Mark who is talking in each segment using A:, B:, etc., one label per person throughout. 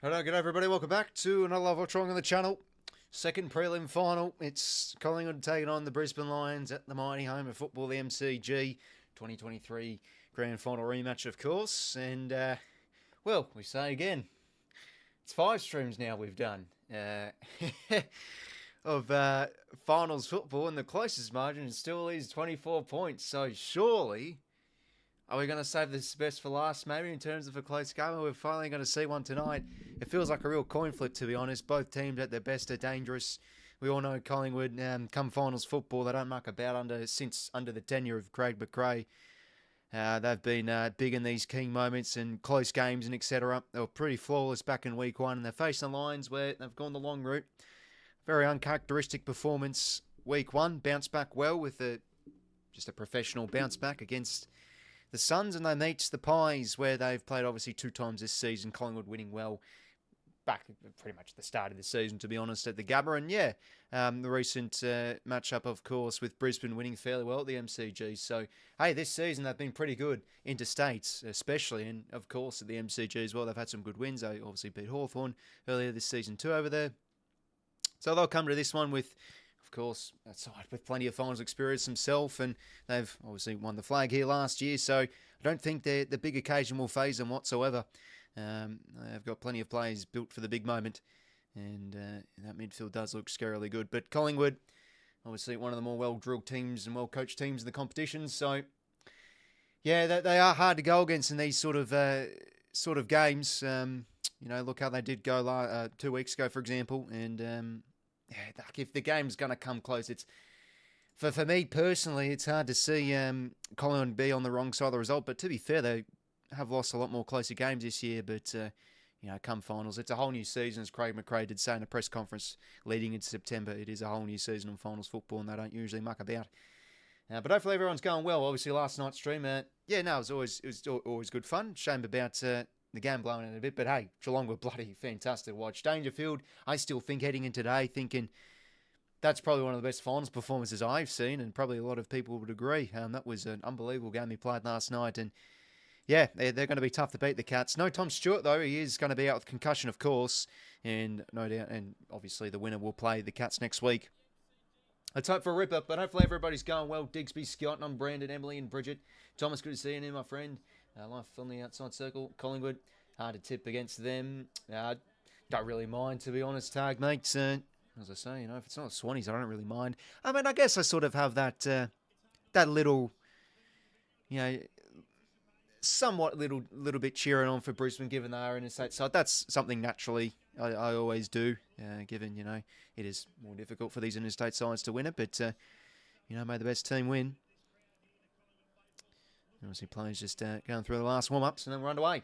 A: Hello, good everybody. Welcome back to another Love What's Wrong on the channel. Second prelim final. It's Collingwood taking on the Brisbane Lions at the mighty home of football, the MCG 2023 grand final rematch, of course. And, well, we say again, it's 5 streams now we've done of finals football, and the closest margin still is 24 points. So surely, are we going to save this best for last, maybe, in terms of a close game? We're finally going to see one tonight. It feels like a real coin flip, to be honest. Both teams at their best are dangerous. We all know Collingwood, come finals football, they don't muck about under the tenure of 𝐓𝐡𝐞 𝐎𝐥𝐝. They've been big in these key moments and close games and etc. They were pretty flawless back in week 1, and they're facing the Lions where they've gone the long route. Very uncharacteristic performance week 1. Bounced back well with just a professional bounce back against the Suns, and they meet the Pies, where they've played obviously 2 times this season. Collingwood winning well back pretty much at the start of the season, to be honest, at the Gabba. And yeah, the recent matchup, of course, with Brisbane winning fairly well at the MCG. So, hey, this season they've been pretty good interstates, especially, and of course at the MCG as well. They've had some good wins. They obviously beat Hawthorn earlier this season too over there. So they'll come to this one with, of course, a side with plenty of finals experience himself, and they've obviously won the flag here last year, so I don't think the big occasion will faze them whatsoever. They've got plenty of players built for the big moment, and that midfield does look scarily good. But Collingwood, obviously one of the more well-drilled teams and well-coached teams in the competition, so yeah, they are hard to go against in these sort of games. You know, look how they did go 2 weeks ago, for example, and yeah, if the game's going to come close, it's for me personally, it's hard to see Collingwood be on the wrong side of the result. But to be fair, they have lost a lot more closer games this year. But you know, come finals, it's a whole new season, as 𝐓𝐡𝐞 did say in a press conference leading into September. It is a whole new season of finals football, and they don't usually muck about. But hopefully everyone's going well. Obviously, last night's stream, yeah, no, it was always good fun. Shame about the game blowing in a bit, but hey, Geelong were bloody fantastic to watch. Dangerfield, I still think heading in today, thinking that's probably one of the best finals performances I've seen, and probably a lot of people would agree. That was an unbelievable game he played last night, and yeah, they're going to be tough to beat, the Cats. No Tom Stewart, though. He is going to be out with concussion, of course, and no doubt, and obviously the winner will play the Cats next week. Let's hope for a ripper, but hopefully everybody's going well. Digsby, Scott, and I'm Brandon, Emily, and Bridget. Thomas, good to see you here, my friend. Life on the outside circle. Collingwood, hard to tip against them. Don't really mind, to be honest, Tag, mate. As I say, you know, if it's not Swannies, I don't really mind. I mean, I guess I sort of have that little, you know, somewhat little bit cheering on for Brisbane, given they are in a state side. That's something naturally I always do, given, you know, it is more difficult for these interstate sides to win it. But, you know, may the best team win. Obviously, players just going through the last warm-ups, and then we're underway.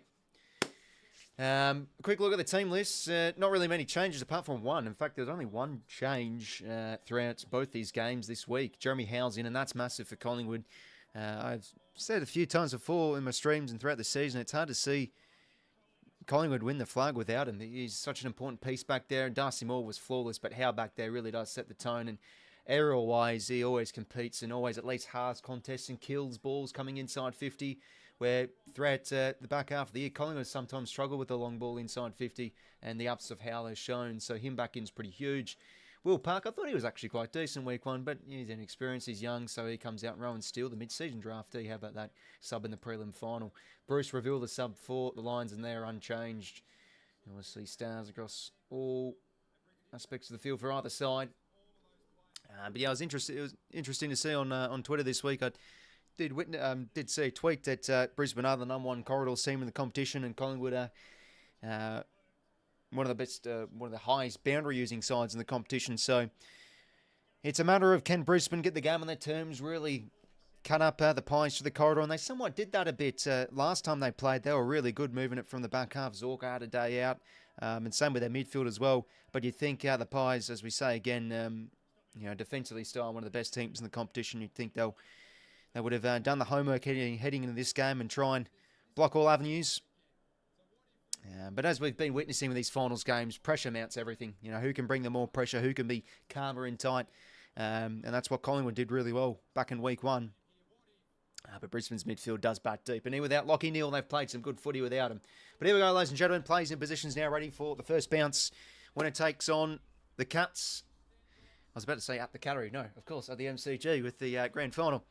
A: A quick look at the team list. Not really many changes apart from one. In fact, there's only one change throughout both these games this week. Jeremy Howe's in, and that's massive for Collingwood. I've said a few times before in my streams and throughout the season, it's hard to see Collingwood win the flag without him. He's such an important piece back there. Darcy Moore was flawless, but Howe back there really does set the tone. And aerial-wise, he always competes and always at least has contests and kills balls coming inside 50, where throughout the back half of the year, Collingwood sometimes struggle with the long ball inside 50, and the ups of Howe has shown, so him back in is pretty huge. Will Park, I thought he was actually quite decent week 1, but he's inexperienced, he's young, so he comes out and Rowan Steele, the mid-season draftee. How about that sub in the prelim final? Bruce Reveal, the sub for the Lions, and they're unchanged. You want to see stars across all aspects of the field for either side. But yeah, it was interesting to see on Twitter this week. I did see a tweet that Brisbane are the #1 corridors team in the competition, and Collingwood are one of the best, one of the highest boundary using sides in the competition. So it's a matter of, can Brisbane get the game on their terms, really cut up the Pies to the corridor, and they somewhat did that a bit last time they played. They were really good moving it from the back half. Zorka had a day out, and same with their midfield as well. But you think the Pies, as we say again, you know, defensively style, one of the best teams in the competition. You'd think they would have done the homework heading into this game and try and block all avenues. But as we've been witnessing with these finals games, pressure mounts everything. You know, who can bring the more pressure, who can be calmer and tight. And that's what Collingwood did really well back in week 1. But Brisbane's midfield does bat deep. And here without Lachie Neale, they've played some good footy without him. But here we go, ladies and gentlemen. Plays in positions now, ready for the first bounce when it takes on the Cats. I was about to say at the Cattery. No, of course, at the MCG with the grand final.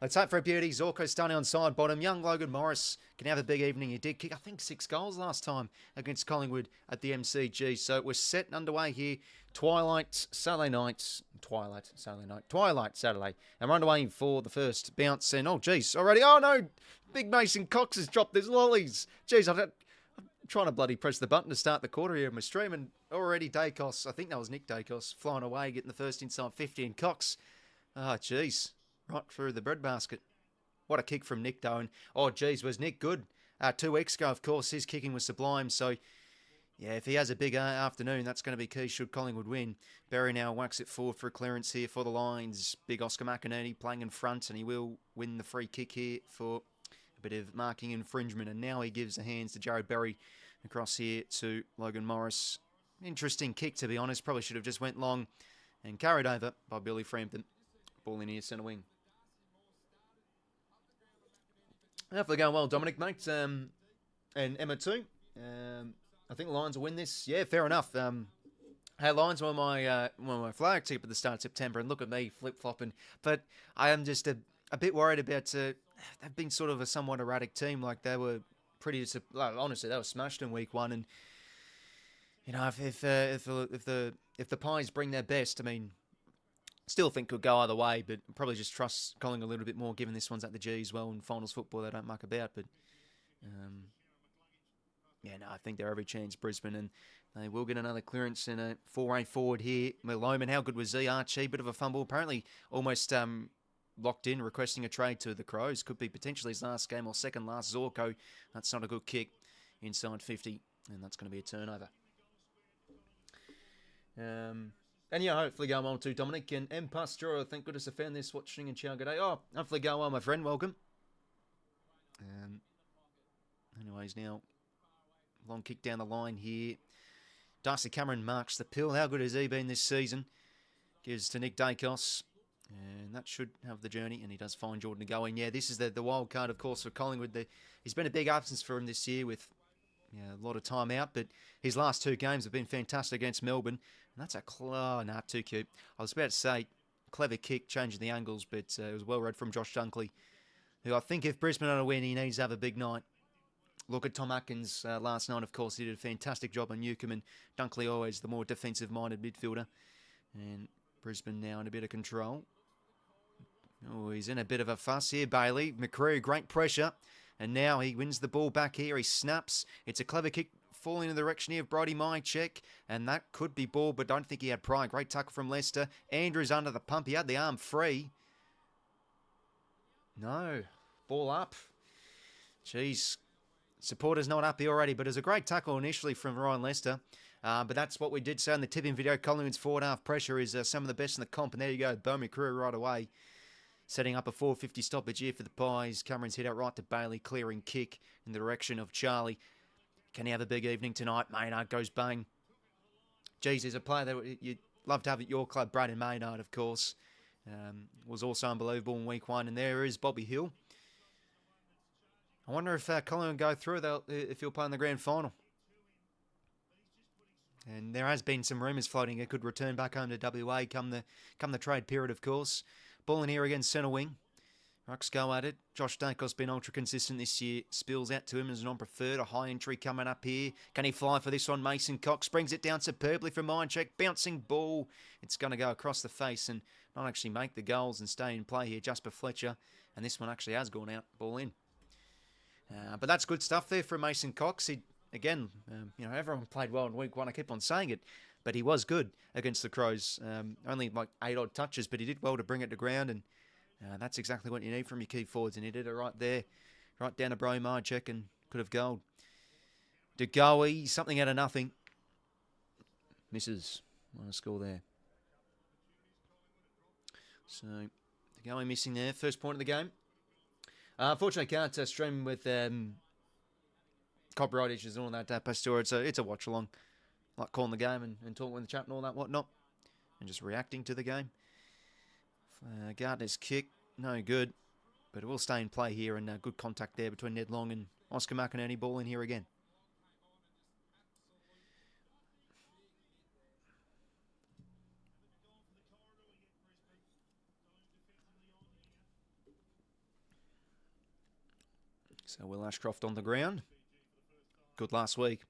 A: Let's hope for a beauty. 𝐓𝐡𝐞 stunning on side bottom. Young Logan Morris can have a big evening. He did kick, I think, 6 goals last time against Collingwood at the MCG. So we're set and underway here. Twilight Saturday. And we're underway for the first bounce. And, oh, geez, already. Oh, no. Big Mason Cox has dropped his lollies. Geez, I'm trying to bloody press the button to start the quarter here in my stream. And already Dacos, I think that was Nick Dacos, flying away, getting the first inside 50. And Cox, oh, geez. Right through the breadbasket. What a kick from Nick, though. And, oh, geez, was Nick good? 2 weeks ago, of course, his kicking was sublime. So, yeah, if he has a big afternoon, that's going to be key should Collingwood win. Berry now whacks it forward for a clearance here for the Lions. Big Oscar McInerney playing in front, and he will win the free kick here for a bit of marking infringement. And now he gives the hands to Jared Berry across here to Logan Morris. Interesting kick, to be honest. Probably should have just went long and carried over by Billy Frampton. Ball in here, centre wing. Hopefully going well, Dominic, mate. And Emma too. I think Lions will win this. Yeah, fair enough. Hey, Lions were my flag tip at the start of September, and look at me flip-flopping. But I am just a bit worried about... they've been sort of a somewhat erratic team. Like, they were pretty... honestly, they were smashed in week 1. And, you know, if the Pies bring their best, I mean... Still think could go either way, but probably just trust Collingwood a little bit more, given this one's at the G as well. In finals football, they don't muck about. But, yeah, no, I think they're every chance, Brisbane. And they will get another clearance in a 4-8 forward here. Malone, how good was 𝐼𝐴? Bit of a fumble. Apparently almost locked in, requesting a trade to the Crows. Could be potentially his last game or second last. 𝐓𝐡𝐞, that's not a good kick. Inside 50, and that's going to be a turnover. And yeah, hopefully going well too, Dominic. And M. Pastor, thank goodness I found this watching in Chow. G'day. Oh, hopefully going well, my friend. Welcome. Anyways, now, long kick down the line here. Darcy Cameron marks the pill. How good has he been this season? Gives to Nick Dacos. And that should have the journey. And he does find Jordan to go in. Yeah, this is the wild card, of course, for Collingwood. He's been a big absence for him this year with a lot of time out. But his last 2 games have been fantastic against Melbourne. And that's a 𝐓𝐡𝐞. I was about to say, clever kick, changing the angles, but it was well read from Josh Dunkley, who I think if Brisbane are to win, he needs to have a big night. Look at Tom Atkins last night, of course. He did a fantastic job on 𝐬𝐿𝐼𝐻, and Dunkley always the more defensive-minded midfielder. And Brisbane now in a bit of control. Oh, he's in a bit of a fuss here, Bailey. McCreary, great pressure. And now he wins the ball back here. He snaps. It's a clever kick. Falling in the direction here of Brodie 𝐼𝐻, and that could be ball, but don't think he had pride. Great tackle from Leicester. Andrews under the pump. He had the arm free. No. Ball up. Jeez. Supporter's not up here already, but it was a great tackle initially from Ryan Leicester. But that's what we did say in the tipping video. Collingwood's forward half pressure is some of the best in the comp, and there you go. Beau McCreary right away. Setting up a 450 stoppage here for the Pies. Cameron's hit out right to Bailey, clearing kick in the direction of Charlie. Can he have a big evening tonight? Maynard goes bang. Geez, he's a player that you'd love to have at your club. Braden Maynard, of course, was also unbelievable in week 1. And there is Bobby Hill. I wonder if Collingwood go through if he'll play in the grand final. And there has been some rumours floating. It could return back home to WA come the trade period, of course. Ball in here again, centre wing. Rucks go at it. Josh Dacos been ultra consistent this year. Spills out to him as non-preferred. A high entry coming up here. Can he fly for this one? Mason Cox brings it down superbly from 𝐼𝐻. Bouncing ball. It's going to go across the face and not actually make the goals and stay in play here. Jasper Fletcher. And this one actually has gone out. Ball in. But that's good stuff there from Mason Cox. He, again, everyone played well in week 1. I keep on saying it. But he was good against the Crows. Only like 8 odd touches, but he did well to bring it to ground. And that's exactly what you need from your key forwards. And he did it right there. Right down to Brodie 𝐼𝐻 and could have goaled. De Goey, something out of nothing. Misses. What a score there. So, De Goey missing there. First point of the game. Unfortunately, can't stream with copyright issues and all that, Pastor. It's a watch-along. Like calling the game and talking with the chat and all that whatnot. And just reacting to the game. Gardner's kick. No good. But it will stay in play here, and good contact there between Ned Long and Oscar McInerney. Ball in here again. So Will Ashcroft on the ground. Good last week.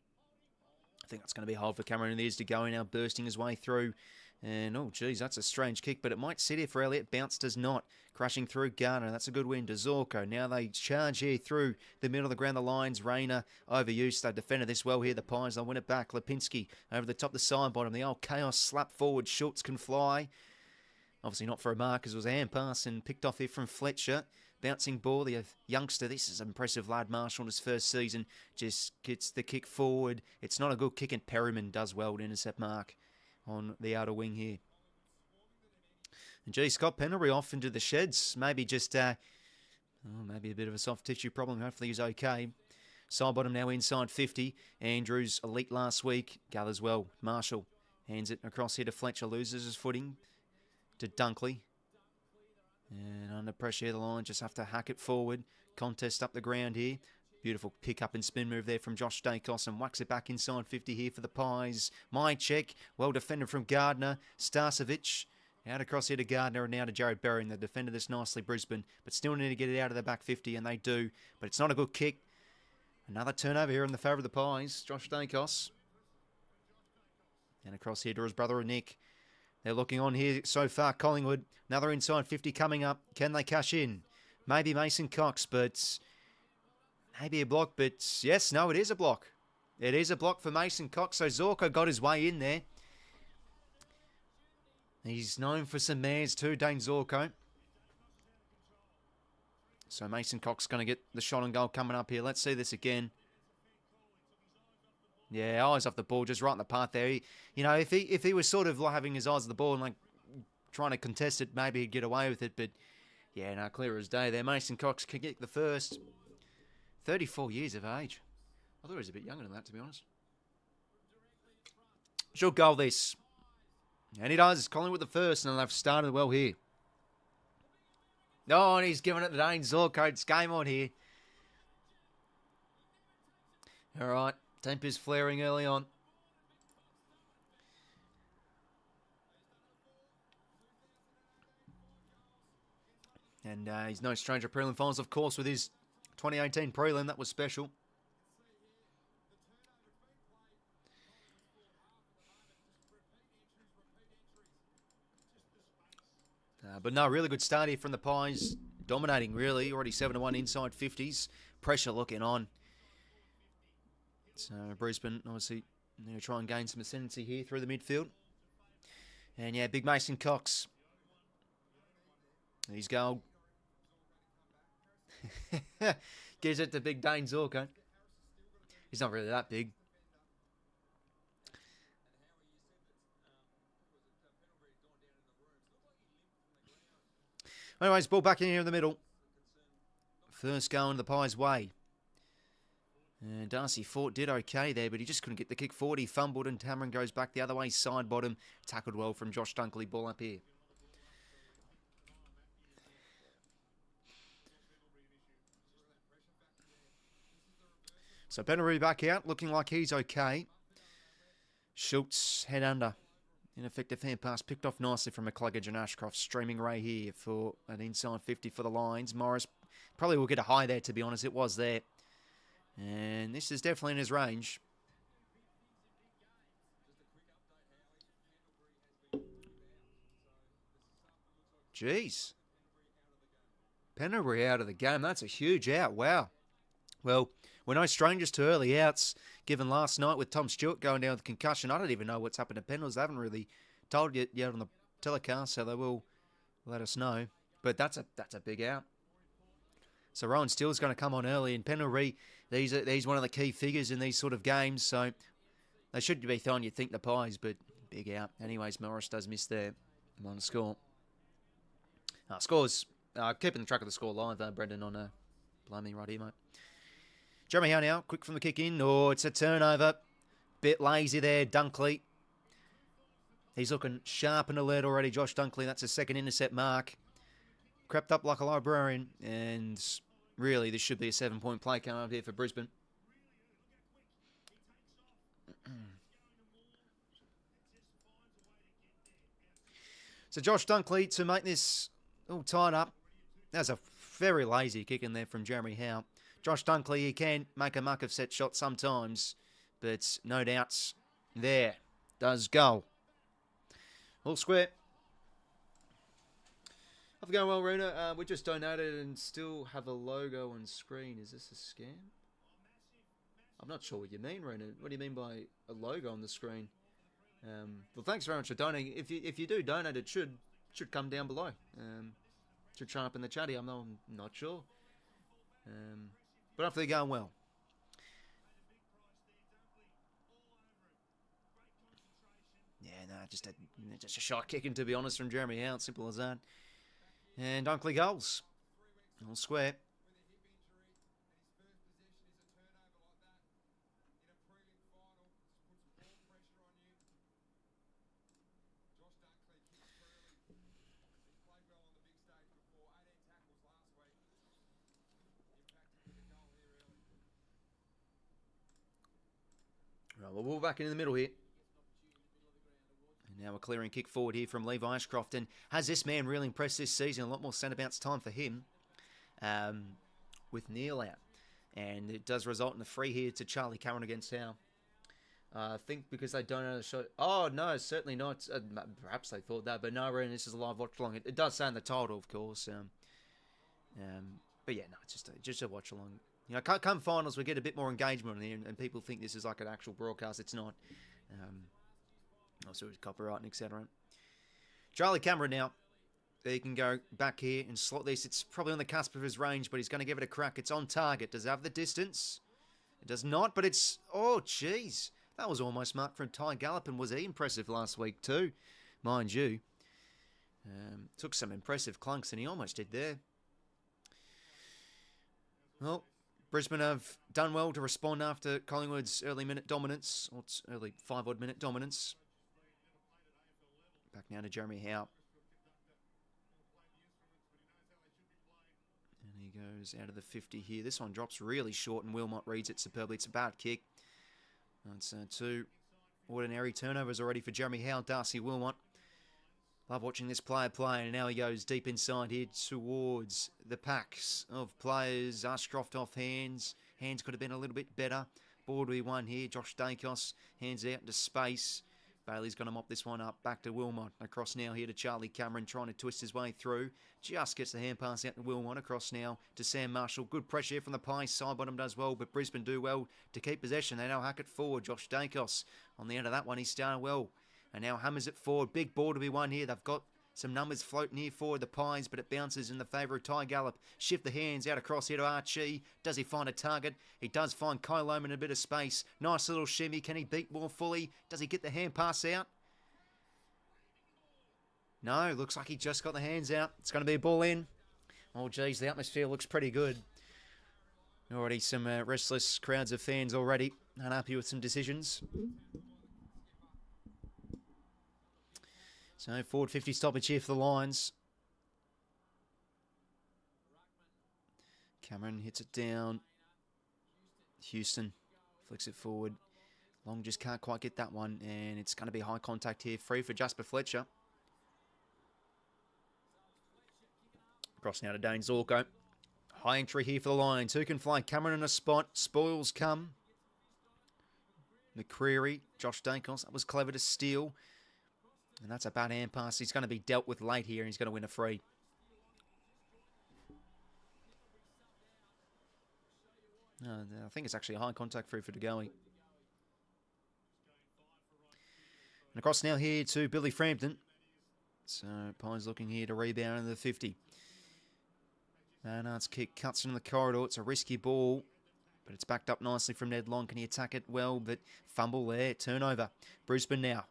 A: I think that's going to be a hold for Cameron Years to go, now bursting his way through. And, oh, geez, that's a strange kick, but it might sit here for Elliott. Bounce does not. Crashing through Gardner. That's a good win to 𝐓𝐿𝐴. Now they charge here through the middle of the ground. The lines, Rayner overused. They defended this well here. The Pies, they'll win it back. Lipinski over the top, the side bottom. The old chaos slap forward. 𝐓𝐡𝐞 can fly. Obviously not for a mark, as it was a hand pass and picked off here from Fletcher. Bouncing ball, the youngster. This is an impressive lad, Marshall, in his first season. Just gets the kick forward. It's not a good kick, and Perryman does well to intercept mark on the outer wing here. And gee, Scott Pendlebury off into the sheds. Maybe just, maybe a bit of a soft tissue problem. Hopefully he's okay. Side bottom now inside 50. Andrews, elite last week. Gathers well. Marshall hands it across here to Fletcher. Loses his footing to Dunkley. And under pressure here, the line just have to hack it forward. Contest up the ground here. Beautiful pick up and spin move there from Josh Dacos, and whacks it back inside 50 here for the Pies. 𝐼𝐴𝐿𝐴, well defended from Gardner. 𝘼𝐼𝐻𝐿𝐴 out across here to Gardner, and now to Jared Berry. They defended this nicely, Brisbane, but still need to get it out of the back 50, and they do. But it's not a good kick. Another turnover here in the favour of the Pies. Josh Dacos. And across here to his brother Nick. They're looking on here so far. Collingwood, another inside 50 coming up. Can they cash in? Maybe Mason Cox, but maybe a block. But yes, no, it is a block. It is a block for Mason Cox. So 𝐓𝐿𝐴 got his way in there. He's known for some mares too, Dane 𝐓𝐿𝐴. So Mason Cox going to get the shot on goal coming up here. Let's see this again. Yeah, eyes off the ball, just right in the path there. You know, if he was sort of like having his eyes on the ball and like trying to contest it, maybe he'd get away with it. But yeah, no, clear as day there. Mason Cox can get the first. 34 years of age. I thought he was a bit younger than that, to be honest. Should goal this. And he does. Collingwood the first, and they've started well here. Oh, and he's giving it to Dane 𝐓𝐿𝐴. It's game on here. All right. Temper's flaring early on. And he's no stranger to prelim finals, of course, with his 2018 prelim. That was special. But no, really good start here from the Pies. Dominating, really. Already 7-1 inside 50s. Pressure looking on. So Brisbane, obviously, going to try and gain some ascendancy here through the midfield. And yeah, big Mason Cox. He's goal. Gives it to big Dane 𝐓𝐿𝐴. He's not really that big. Anyways, ball back in here in the middle. First going the Pies' way. And Darcy Fort did okay there, but he just couldn't get the kick forward. He fumbled, and Cameron goes back the other way, side bottom. Tackled well from Josh Dunkley. Ball up here. So Pendlebury back out, looking like he's okay. 𝐓𝐿𝐴 head under. Ineffective hand pass, picked off nicely from McCluggage and Ashcroft. Streaming Ray here for an inside 50 for the Lions. Morris probably will get a high there, to be honest. It was there. And this is definitely in his range. Jeez. Pendlebury out of the game. That's a huge out. Wow. Well, we're no strangers to early outs, given last night with Tom Stewart going down with concussion. I don't even know what's happened to Pendles. They haven't really told yet on the telecast, so they will let us know. But that's a big out. So Rowan Steele's going to come on early, and Pendlebury, he's one of the key figures in these sort of games, so they should be throwing, you'd think, the Pies, but big out. Anyways, Morris does miss there on the score. Scores, keeping the track of the score live, Brendan, on blame me right here, mate. Jeremy Howe now, quick from the kick in. Oh, it's a turnover. Bit lazy there, Dunkley. He's looking sharp and alert already, Josh Dunkley. That's a second intercept mark. crept up like a librarian, and really this should be a 7-point play coming up here for Brisbane. So Josh Dunkley to make this all tied up. That's a very lazy kick in there from Jeremy Howe. Josh Dunkley, he can make a muck of set shots sometimes, but no doubts there. Does goal. All square. How's it going well, Runa? We just donated and still have a logo on screen. Is this a scam? I'm not sure what you mean, Runa. What do you mean by a logo on the screen? Well, thanks very much for donating. If you do donate, it should come down below. Should show up in the chatty. I'm not sure. But hopefully going well. Yeah, no, just a shot kicking, to be honest, from Jeremy Howe. Simple as that. And Dunkley goals. All square. Right, well, we're back in the middle here. And now a clearing kick forward here from 𝐓𝐴 and has this man really impressed this season? A lot more centre bounce time for him with Neil out. And it does result in a free here to Charlie Cameron against Howe. I think because they don't know the shot. Oh, no, certainly not. Perhaps they thought that, but no, this is a live watch along. It does say in the title, of course. But yeah, no, it's just a watch along. You know, come finals, we get a bit more engagement on here, and people think this is like an actual broadcast. It's not. Also, with copyright and etc. Charlie Cameron now. He can go back here and slot this. It's probably on the cusp of his range, but he's going to give it a crack. It's on target. Does it have the distance? It does not, but it's... Oh, jeez. That was almost marked from 𝐼𝐵, and was he impressive last week too, mind you. Took some impressive clunks, and he almost did there. Well, Brisbane have done well to respond after Collingwood's early minute dominance, or early 5-odd minute dominance. Back now to Jeremy Howe. And he goes out of the 50 here. This one drops really short, and 𝐼𝐵 reads it superbly. It's a bad kick. That's 2 ordinary turnovers already for Jeremy Howe. 𝐼𝐵. Love watching this player play, and now he goes deep inside here towards the packs of players. Ashcroft off hands. Hands could have been a little bit better. Ball to be won here. Josh 𝐓𝐴. Hands out into space. Bailey's going to mop this one up. Back to 𝐼𝐵. Across now here to Charlie Cameron, trying to twist his way through. Just gets the hand pass out to 𝐼𝐵. Across now to Sam Marshall. Good pressure here from the Pies. Side bottom does well, but Brisbane do well to keep possession. They now hack it forward. Josh 𝐓𝐴. On the end of that one, he started well. And now hammers it forward. Big ball to be won here. They've got some numbers floating here forward, the Pies, but it bounces in the favour of 𝐼𝐵. Shift the hands out across here to 𝐼𝐵. Does he find a target? He does find 𝐼𝐿 𝐿 in a bit of space. Nice little shimmy. Can he beat more fully? Does he get the hand pass out? No, looks like he just got the hands out. It's going to be a ball in. Oh, geez, the atmosphere looks pretty good. Already some restless crowds of fans already. Unhappy with some decisions. So, forward 50 stoppage here for the Lions. Cameron hits it down. Houston flicks it forward. Long just can't quite get that one. And it's going to be high contact here. Free for Jasper Fletcher. Cross now to Dane Zorko. High entry here for the Lions. Who can fly? Cameron in a spot. Spoils come. McCreary. Josh 𝐓𝐴. That was clever to steal. And that's a bad hand pass. He's going to be dealt with late here, and he's going to win a free. I think it's actually a high contact free for 𝐷𝐿. And across now here to Billy Frampton. So Pies looking here to rebound in the 50. Maynard's kick cuts into the corridor. It's a risky ball, but it's backed up nicely from Ned Long. Can he attack it well? But fumble there. Turnover. Brisbane now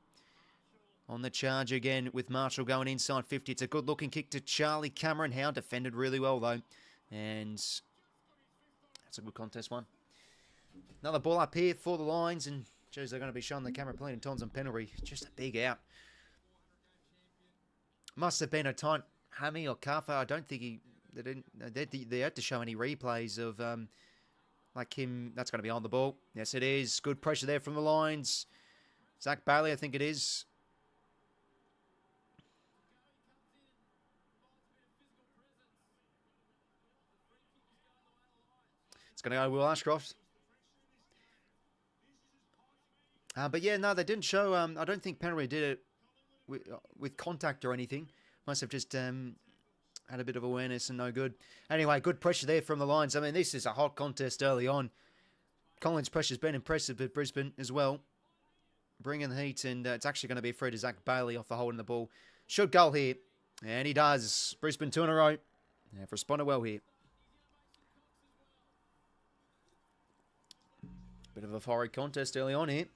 A: on the charge again with Marshall going inside 50. It's a good-looking kick to Charlie Cameron. Howe defended really well, though. And that's a good contest one. Another ball up here for the Lions. And, geez, they're going to be showing the camera plenty of times on penalty. Just a big out. Must have been a tight Hammy or Kaffa. I don't think they had to show any replays of like him. That's going to be on the ball. Yes, it is. Good pressure there from the lines. Zach Bailey, I think it is. It's going to go Will Ashcroft. But yeah, no, they didn't show. I don't think Penrith did it with contact or anything. Must have just had a bit of awareness and no good. Anyway, good pressure there from the lines. I mean, this is a hot contest early on. Collins' pressure's been impressive at Brisbane as well. Bringing the heat, and it's actually going to be a free to Zach Bailey off the holding the ball. Should goal here, and he does. Brisbane 2 in a row. They've responded well here. Bit of a fiery contest early on here.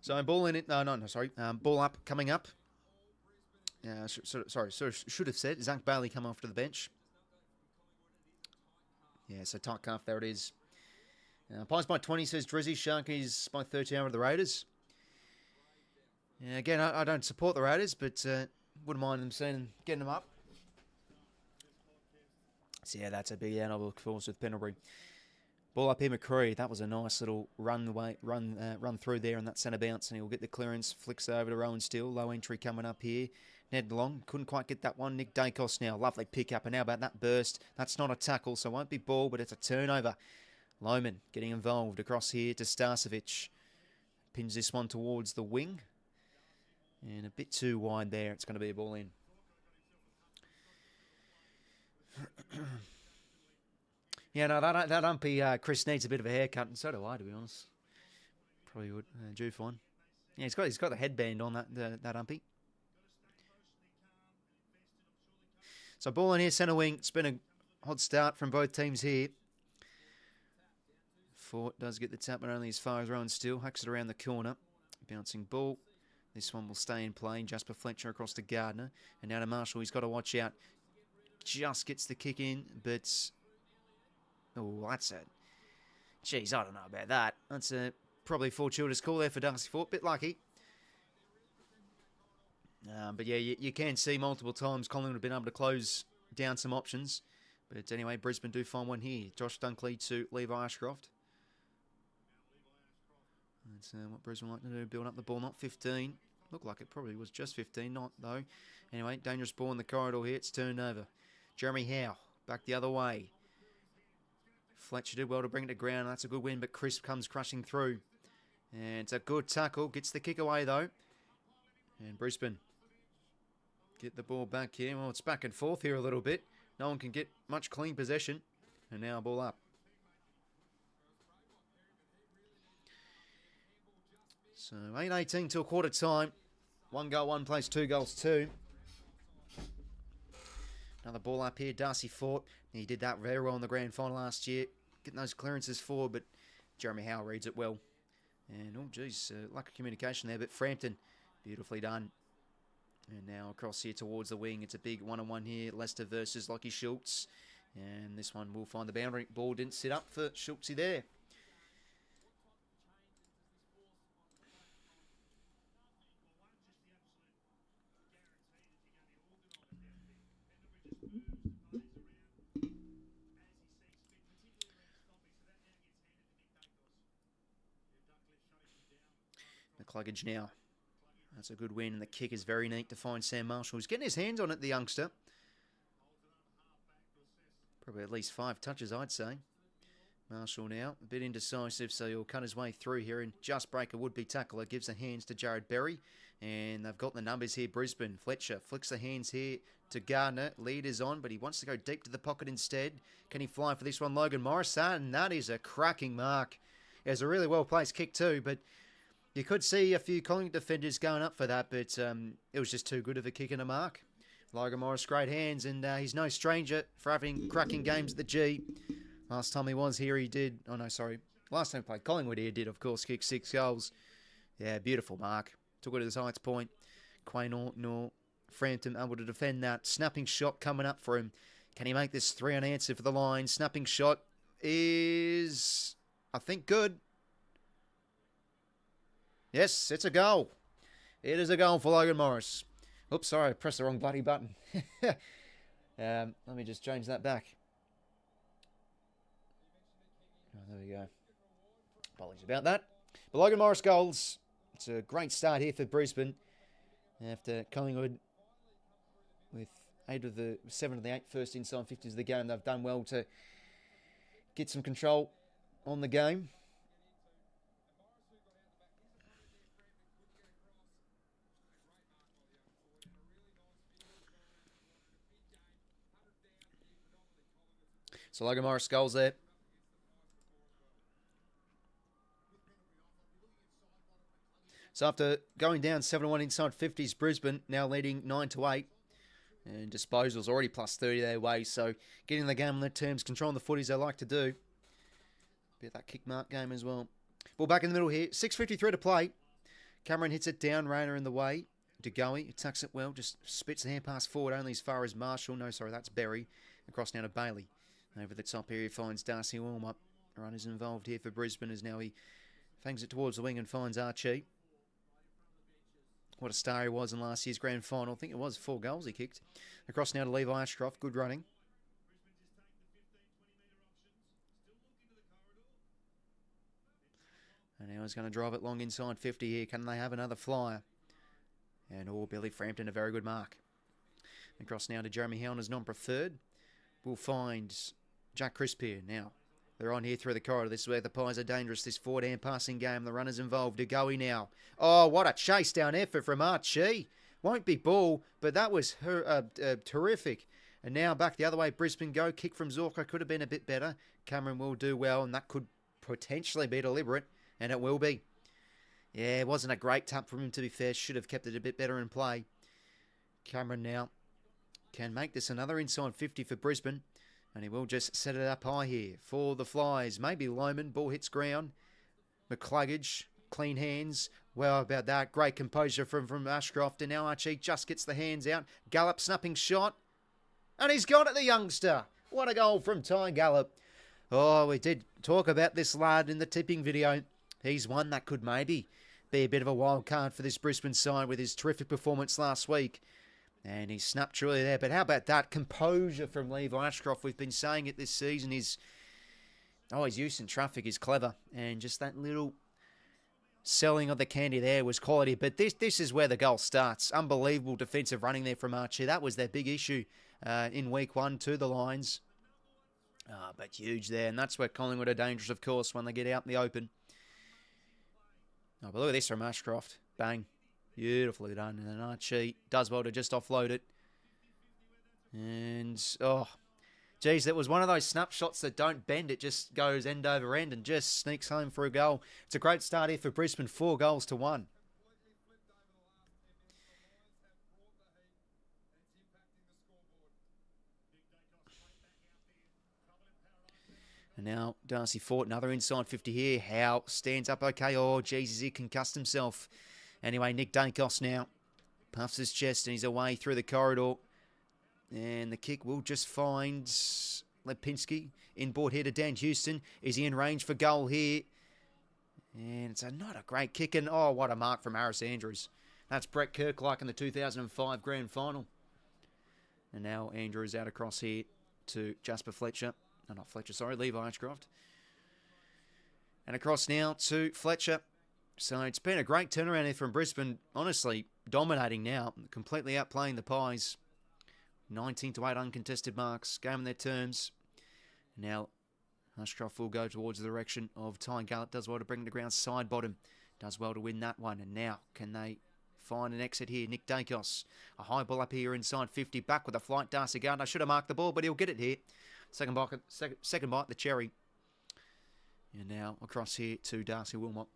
A: So ball in it. No, sorry. Ball up, coming up. Should have said Zach Bailey come off to the bench. Yeah, so tight calf, there it is. Pies by 20, says Drizzy. Sharkies by 13 over the Raiders. Yeah, again, I don't support the Raiders, but wouldn't mind them getting them up. So yeah, that's a big outlook for us with Pendlebury. Ball up here, McCree. That was a nice little run through there on that centre bounce, and he'll get the clearance. Flicks over to Rowan Steele. Low entry coming up here. Ned Long couldn't quite get that one. Nick Dacos now. Lovely pick up. And now about that burst. That's not a tackle, so it won't be ball, but it's a turnover. Lohman getting involved across here to Starcevic. Pins this one towards the wing. And a bit too wide there. It's going to be a ball in. Yeah, no, that umpy, Chris, needs a bit of a haircut, and so do I, to be honest. Probably would, due for one. Yeah, he's got the headband on that umpy. So ball in here, centre wing. It's been a hot start from both teams here. Fort does get the tap, but only as far as Rowan Steele. Hucks it around the corner. Bouncing ball. This one will stay in play. Jasper Fletcher across to Gardner. And now to Marshall. He's got to watch out. Just gets the kick in, but... Oh, that's it. Jeez, I don't know about that. That's probably fortuitous call there for Darcy Fort. Bit lucky. But yeah, you can see multiple times Collingwood have been able to close down some options. But anyway, Brisbane do find one here. Josh Dunkley to Levi Ashcroft. That's what Brisbane like to do. Build up the ball. Not 15. Looked like it probably was just 15. Not, though. Anyway, dangerous ball in the corridor here. It's turned over. Jeremy Howe back the other way. Fletcher did well to bring it to ground. That's a good win, but Crisp comes crushing through. And it's a good tackle. Gets the kick away, though. And Brisbane get the ball back here. Well, it's back and forth here a little bit. No one can get much clean possession. And now ball up. So 8:18 till quarter time. 1 goal, 1 place, 2 goals, 2. Another ball up here. Darcy Fort. He did that very well in the grand final last year. Getting those clearances forward, but Jeremy Howe reads it well. And, oh, geez, lack of communication there, but Frampton, beautifully done. And now across here towards the wing. It's a big one-on-one here. Leicester versus 𝐼𝐶𝐼𝐿𝐼. And this one will find the boundary. Ball didn't sit up for 𝐼𝐶𝐼𝐿𝐼 there. McCluggage now. That's a good win, and the kick is very neat to find Sam Marshall. He's getting his hands on it, the youngster. Probably at least 5 touches, I'd say. Marshall now, a bit indecisive, so he'll cut his way through here, and just break a would-be tackler. Gives the hands to Jared Berry, and they've got the numbers here. Brisbane, Fletcher flicks the hands here to Gardner. Lead is on, but he wants to go deep to the pocket instead. Can he fly for this one? Logan Morris, and that is a cracking mark. It was a really well-placed kick too, but you could see a few Collingwood defenders going up for that, but it was just too good of a kick and a mark. Logan Morris, great hands, and he's no stranger for having cracking games at the G. Last time he was here, he did. Oh, no, sorry. Last time he played Collingwood, he did, of course, kick 6 goals. Yeah, beautiful mark. Took it to the Heights point. 𝐓𝐴 Frampton able to defend that. Snapping shot coming up for him. Can he make this 3 unanswered for the line? Snapping shot is, I think, good. Yes, it's a goal. It is a goal for Logan Morris. Oops, sorry, I pressed the wrong bloody button. Let me just change that back. Oh, there we go. Apologies about that. But Logan Morris goals. It's a great start here for Brisbane. After Collingwood with 7 of the 8 first inside 50s of the game, they've done well to get some control on the game. So Logan Morris goals there. So after going down 7-1 inside 50s, Brisbane now leading 9-8. And disposals already plus 30 their way. So getting the game on their terms, controlling the footies they like to do. Bit of that kick mark game as well. Ball back in the middle here. 6:53 to play. Cameron hits it down. Rayner in the way. 𝐷𝐿𝐿 tucks it well. Just spits the hand pass forward only as far as Marshall. No, sorry, that's Berry. Across now to Bailey. Over the top here he finds 𝘼𝐼 𝐿𝐿𝐿. Runners involved here for Brisbane as now he fangs it towards the wing and finds 𝘼𝐼𝐿𝐿𝐿. What a star he was in last year's grand final. I think it was 4 goals he kicked. Across now to 𝐼𝐼𝐿𝐿𝐿𝐿. Good running. And now he's going to drive it long inside 50 here. Can they have another flyer? And Billy Frampton, a very good mark. Across now to Jeremy Howner's non-preferred. We'll find Jack Crisp here now. They're on here through the corridor. This is where the Pies are dangerous. This forward-hand passing game. The runners involved. 𝐷𝐿𝐿𝐿 now. Oh, what a chase down effort from 𝘼𝐼𝐿𝐿𝐿. Won't be ball, but that was terrific. And now back the other way. Brisbane go. Kick from Zorko could have been a bit better. Cameron will do well, and that could potentially be deliberate, and it will be. Yeah, it wasn't a great tap from him, to be fair. Should have kept it a bit better in play. Cameron now can make this another inside 50 for Brisbane. And he will just set it up high here for the Flyers. Maybe Lohman. Ball hits ground. McCluggage. Clean hands. Well, about that. Great composure from Ashcroft. And now 𝘼𝐼𝐿𝐿𝐿 just gets the hands out. 𝐵𝐿𝐿𝐿𝐿 snapping shot. And he's got it, the youngster. What a goal from 𝘼𝐼𝐿𝐿𝐿𝐿. Oh, we did talk about this lad in the tipping video. He's one that could maybe be a bit of a wild card for this Brisbane side with his terrific performance last week. And he snapped truly there. But how about that composure from Levi Ashcroft? We've been saying it this season. His use in traffic is clever. And just that little selling of the candy there was quality. But this is where the goal starts. Unbelievable defensive running there from 𝘼𝐼𝐿𝐿𝐿. That was their big issue in week 1 to the Lions. But huge there. And that's where Collingwood are dangerous, of course, when they get out in the open. Oh, but look at this from Ashcroft. Bang. Beautifully done. And 𝘼𝐼𝐿𝐿𝐿 does well to just offload it. And, geez, that was one of those snapshots that don't bend. It just goes end over end and just sneaks home for a goal. It's a great start here for Brisbane. 4 goals to 1. And now Darcy Fort, another inside 50 here. Howe stands up okay. Oh, Jesus, he concussed himself. Anyway, Nick 𝐷𝐿𝐿𝐿𝐿 now puffs his chest and he's away through the corridor. And the kick will just find 𝐓𝐡𝐿𝐵𝐿𝐿𝐿𝐿. Inboard here to Dan Houston. Is he in range for goal here? And it's not a great kick. And, oh, what a mark from Harris Andrews. That's Brett Kirk like in the 2005 grand final. And now Andrews out across here to Jasper Fletcher. No, not Fletcher, sorry, Levi Ashcroft. And across now to Fletcher. So it's been a great turnaround here from Brisbane. Honestly, dominating now. Completely outplaying the Pies. 19-8 uncontested marks. Game on their terms. Now Ashcroft will go towards the direction of 𝘼𝐼𝐿𝐿𝐿. Does well to bring the ground side bottom. Does well to win that one. And now can they find an exit here? Nick 𝐷𝐿𝐿𝐿𝐿. A high ball up here inside 50. Back with a flight. 𝘼𝐼𝐿𝐿𝐿𝐿. I should have marked the ball, but he'll get it here. Second bite, the cherry. And now across here to Darcy Wilmot.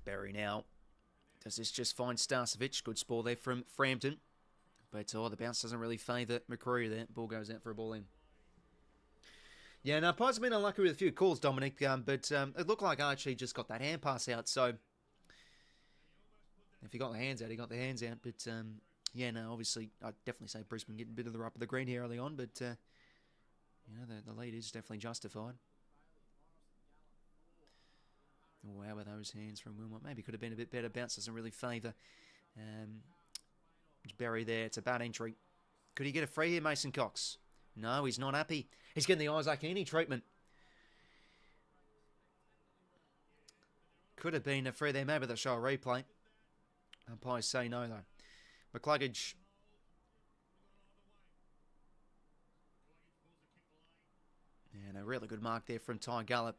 A: Berry now. Does this just find 𝘼𝐼𝐿𝐿𝐿𝐿? Good spoil there from Frampton. But the bounce doesn't really favour McCreary there. Ball goes out for a ball in. Yeah, now Pies have been unlucky with a few calls, Dominic, but it looked like Archie just got that hand pass out, so if he got the hands out, he got the hands out. But, yeah, no, obviously, I'd definitely say Brisbane getting a bit of the rub of the green here early on, but, the lead is definitely justified. Wow, with those hands from Wilmot. Maybe could have been a bit better. Bounce doesn't really favour Berry there. It's a bad entry. Could he get a free here, Mason Cox? No, he's not happy. He's getting the 𝐼𝐴𝐴𝐞𝐬 treatment. Could have been a free there. Maybe they'll show a replay. Umpires say no, though. 𝐬𝐴𝐴𝐞𝐬. And a really good mark there from Ty Gallop.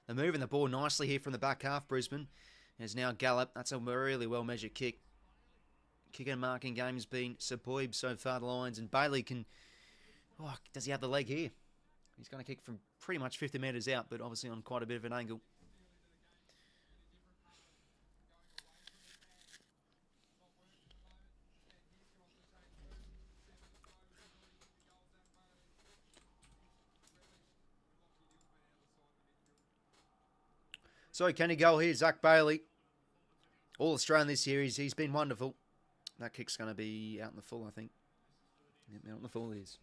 A: They're moving the ball nicely here from the back half, Brisbane. There's now Gallop. That's a really well-measured kick. Kick and marking game's been superb so far, the Lions. And Bailey can... Oh, does he have the leg here? He's going to kick from pretty much 50 metres out, but obviously on quite a bit of an angle. So can he go here? Zach Bailey. All Australian this year. He's been wonderful. That kick's going to be out in the full, I think. Yep, out in the full it is.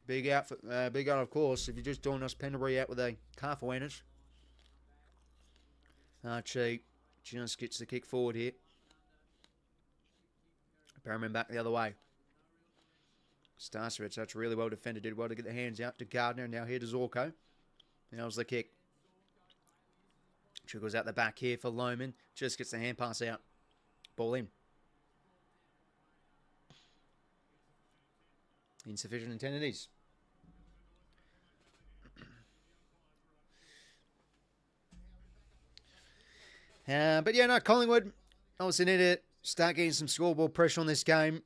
A: Big out, of course. If you're just doing us, Pendlebury out with a calf awareness. Archie just gets the kick forward here. Perriman back the other way. Starcevich, that's really well defended. Did well to get the hands out to Gardner. Now here to 𝐓𝐴𝐴𝐞𝐬. Now's the kick. Trickles out the back here for Lohman. Just gets the hand pass out. Ball in. Insufficient intent it is. But yeah, no, Collingwood obviously need to start getting some scoreboard pressure on this game.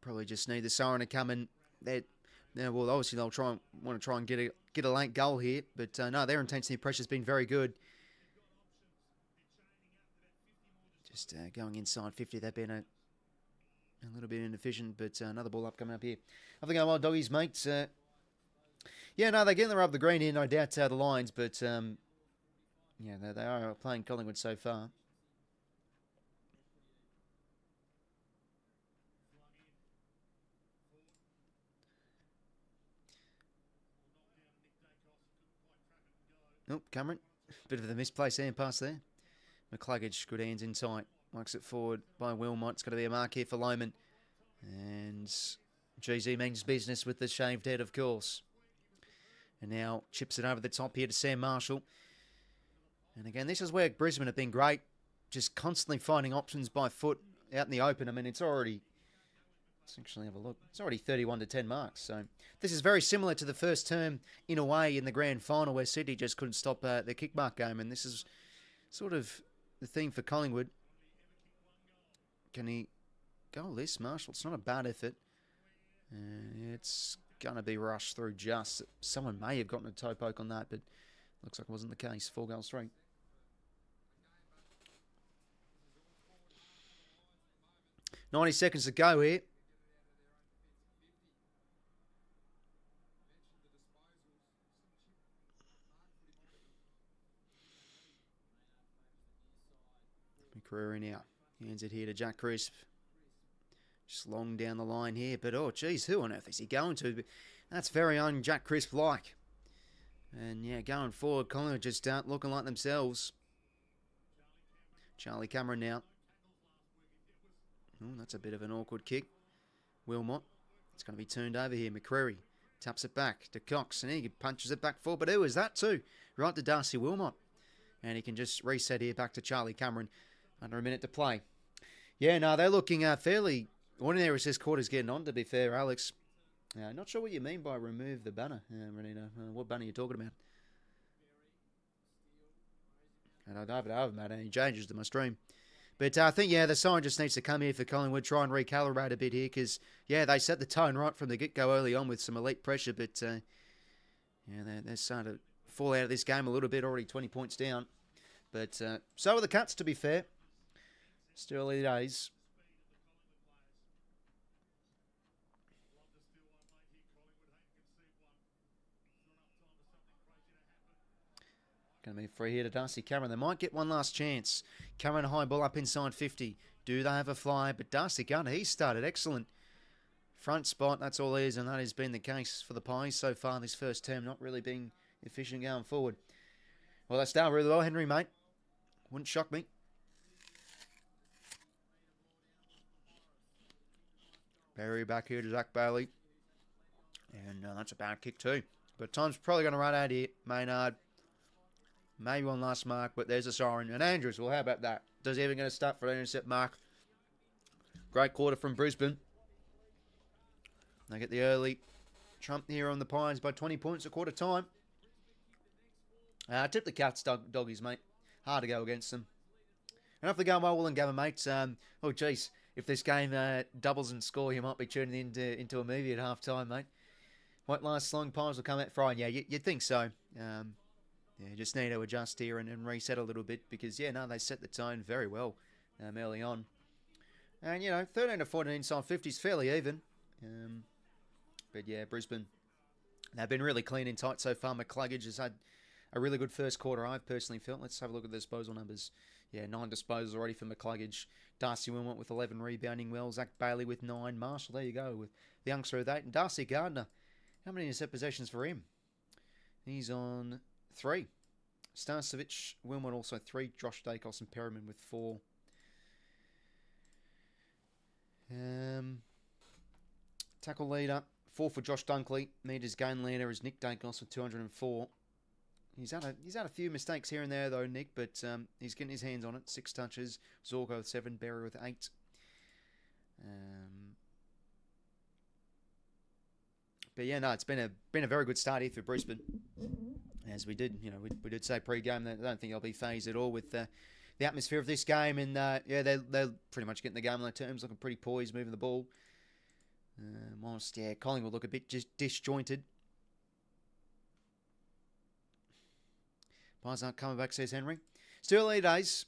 A: Probably just need the siren to come in. Well, obviously they'll want to try and get a late goal here, but no, their intensity pressure has been very good. Just going inside 50, they've been a little bit inefficient, but another ball up coming up here. I think our wild doggies, mate. Yeah, no, they're getting the rub of the green here, no doubt, the Lions, but yeah, they are playing Collingwood so far. Oh, Cameron, bit of the misplaced hand pass there. McCluggage, good hands in tight. Works it forward by Wilmot. It's going to be a mark here for Lohman. And GZ means business with the shaved head, of course. And now chips it over the top here to Sam Marshall. And again, this is where Brisbane have been great. Just constantly finding options by foot out in the open. I mean, let's actually have a look. It's already 31-10 marks. So this is very similar to the first term in a way in the grand final where Sydney just couldn't stop the kick mark game. And this is sort of the theme for Collingwood. Can he go this, Marshall? It's not a bad effort. It's going to be rushed through just. Someone may have gotten a toe poke on that, but looks like it wasn't the case. 4 goals straight. $90 seconds to go here. McCreary now. Hands it here to Jack Crisp. Just long down the line here. But, oh, geez, who on earth is he going to? That's very un-Jack Crisp-like. And, yeah, going forward, Collingwood just start looking like themselves. Charlie Cameron now. Oh, that's a bit of an awkward kick. Wilmot. It's going to be turned over here. McCreary taps it back to Cox. And he punches it back forward. But who is that too? Right to Darcy Wilmot. And he can just reset here back to Charlie Cameron. Under a minute to play. Yeah, no, they're looking fairly ordinary as this quarter's getting on, to be fair, Alex. Not sure what you mean by remove the banner, Renita. What banner are you talking about? And I haven't made any changes to my stream. But I think, the sign just needs to come here for Collingwood, try and recalibrate a bit here because, they set the tone right from the get-go early on with some elite pressure. But, they're starting to fall out of this game a little bit, already 20 points down. But so are the Cats, to be fair. Still early days. Going to be free here to Darcy Cameron. They might get one last chance. Cameron, high ball up inside 50. Do they have a fly? But Darcy Gunner, he started excellent. Front spot, that's all he is, and that has been the case for the Pies so far this first term, not really being efficient going forward. Well, they start really well, Henry, mate. Wouldn't shock me. Berry back here to Zach Bailey. And that's a bad kick too. But time's probably going to run out here. Maynard. Maybe one last mark, but there's a siren. And Andrews, well, how about that? Does he even going to start for an intercept mark? Great quarter from Brisbane. They get the early trump here on the Pies by 20 points at quarter time. Tip the Cats, doggies, mate. Hard to go against them. And if they're going well, 𝐴𝐴, mate. Oh, geez. If this game doubles in score, you might be tuning into a movie at half-time, mate. Won't last long. Pies will come out frying. Yeah, you'd think so. Just need to adjust here and reset a little bit because, they set the tone very well early on. And, 13 to 14 inside 50 is fairly even. But, Brisbane, they've been really clean and tight so far. 𝐓𝐴𝐿𝐴ge has had a really good first quarter, I've personally felt. Let's have a look at the disposal numbers. 9 disposals already for 𝐓𝐴𝐿𝐴ge. Darcy Wilmot with 11 rebounding well. Zach Bailey with 9. Marshall, there you go, with the youngster with 8. And Darcy Gardner, how many intercept possessions for him? He's on 3. Starcevic, Wilmot also 3. Josh Dacos and Perriman with 4. Tackle leader, 4 for Josh Dunkley. Meters gain leader is Nick Dacos with 204. He's had a few mistakes here and there though, Nick, but he's getting his hands on it. 6 touches. Zorgo with 7. Berry with 8. But it's been a very good start here for Brisbane. As we did, we did say pre-game that I don't think I'll be phased at all with the atmosphere of this game, and they're pretty much getting the game on their terms, looking pretty poised, moving the ball. Whilst Collingwood look a bit just disjointed. Pies aren't coming back, says Henry. Still early days.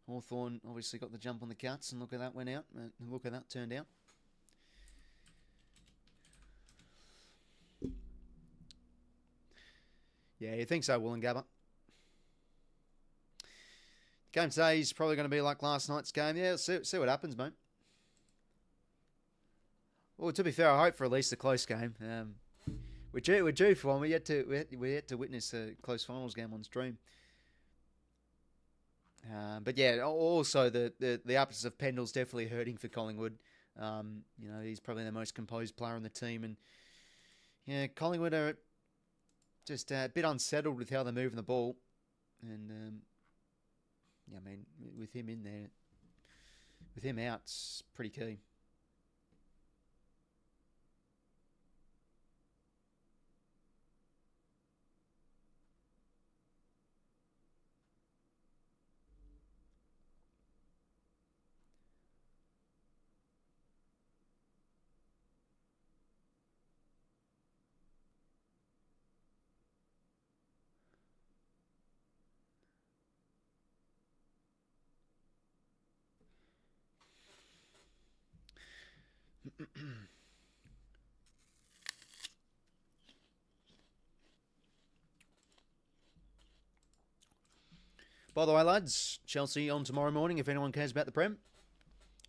A: Hawthorn obviously got the jump on the Cats, and look how that went out. Look how that turned out. Yeah, you think so, 𝐴𝐴𝐿𝐴. Game today is probably going to be like last night's game. Yeah, see what happens, mate. Well, to be fair, I hope for at least a close game. We're due for one. We yet to witness a close finals game on stream. But also the absence of Pendle's definitely hurting for Collingwood. He's probably the most composed player on the team, and Collingwood are just a bit unsettled with how they're moving the ball, and with him in there, with him out, it's pretty key. By the way, lads, Chelsea on tomorrow morning, if anyone cares about the Prem.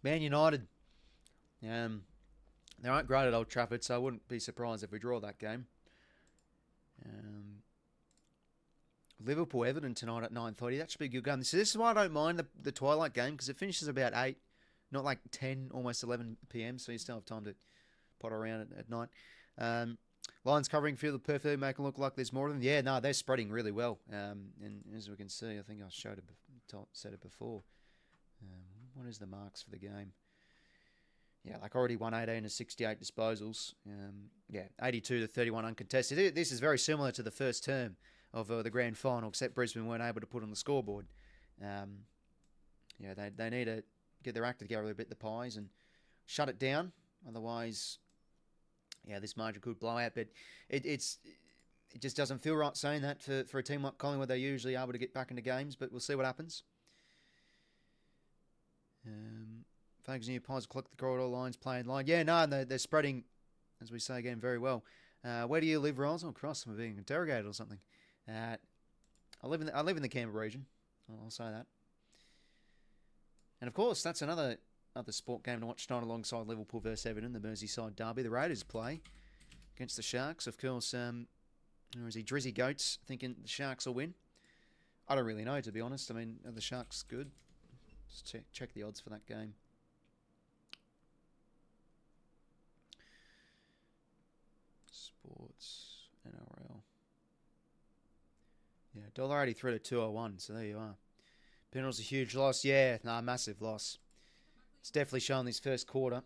A: Man United. They aren't great at Old Trafford, so I wouldn't be surprised if we draw that game. Liverpool Everton tonight at 9:30. That should be a good game. So this is why I don't mind the twilight game, because it finishes about 8, not like 10, almost 11 p.m, so you still have time to potter around at night. Lions covering field perfectly, make it look like there's more of them. Yeah, no, they're spreading really well. And as we can see, I think I said it before. What is the marks for the game? Yeah, like already 118 to 68 disposals. 82 to 31 uncontested. This is very similar to the first term of the grand final, except Brisbane weren't able to put on the scoreboard. yeah, they need to get their act together a bit, the Pies, and shut it down. Otherwise, yeah, this margin could blow out. But it just doesn't feel right saying that for a team like Collingwood. They're usually able to get back into games, but we'll see what happens. Fags New Pies collect the corridor lines, playing line. Yeah, no, they're spreading, as we say again, very well. Where do you live, Riles? Oh, cross, I'm being interrogated or something. I live in the Canberra region. I'll say that. And of course, that's another sport game to watch tonight alongside Liverpool versus Everton, the Merseyside derby. The Raiders play against the Sharks. Of course, or is he 𝐼𝐻𝐿𝐴 𝐿𝐴𝐻𝐿𝐴 thinking the Sharks will win? I don't really know, to be honest. I mean, are the Sharks good? Just check the odds for that game. Sports, NRL. Yeah, $1.83 to $2.01, so there you are. Penrith's a huge loss. Yeah, massive loss. It's definitely shown this first quarter.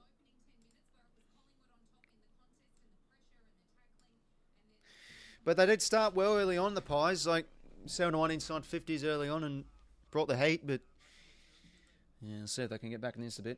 A: But they did start well early on, the Pies. Like 7-1 inside 50s early on and brought the heat. But yeah, let's see if they can get back in this a bit.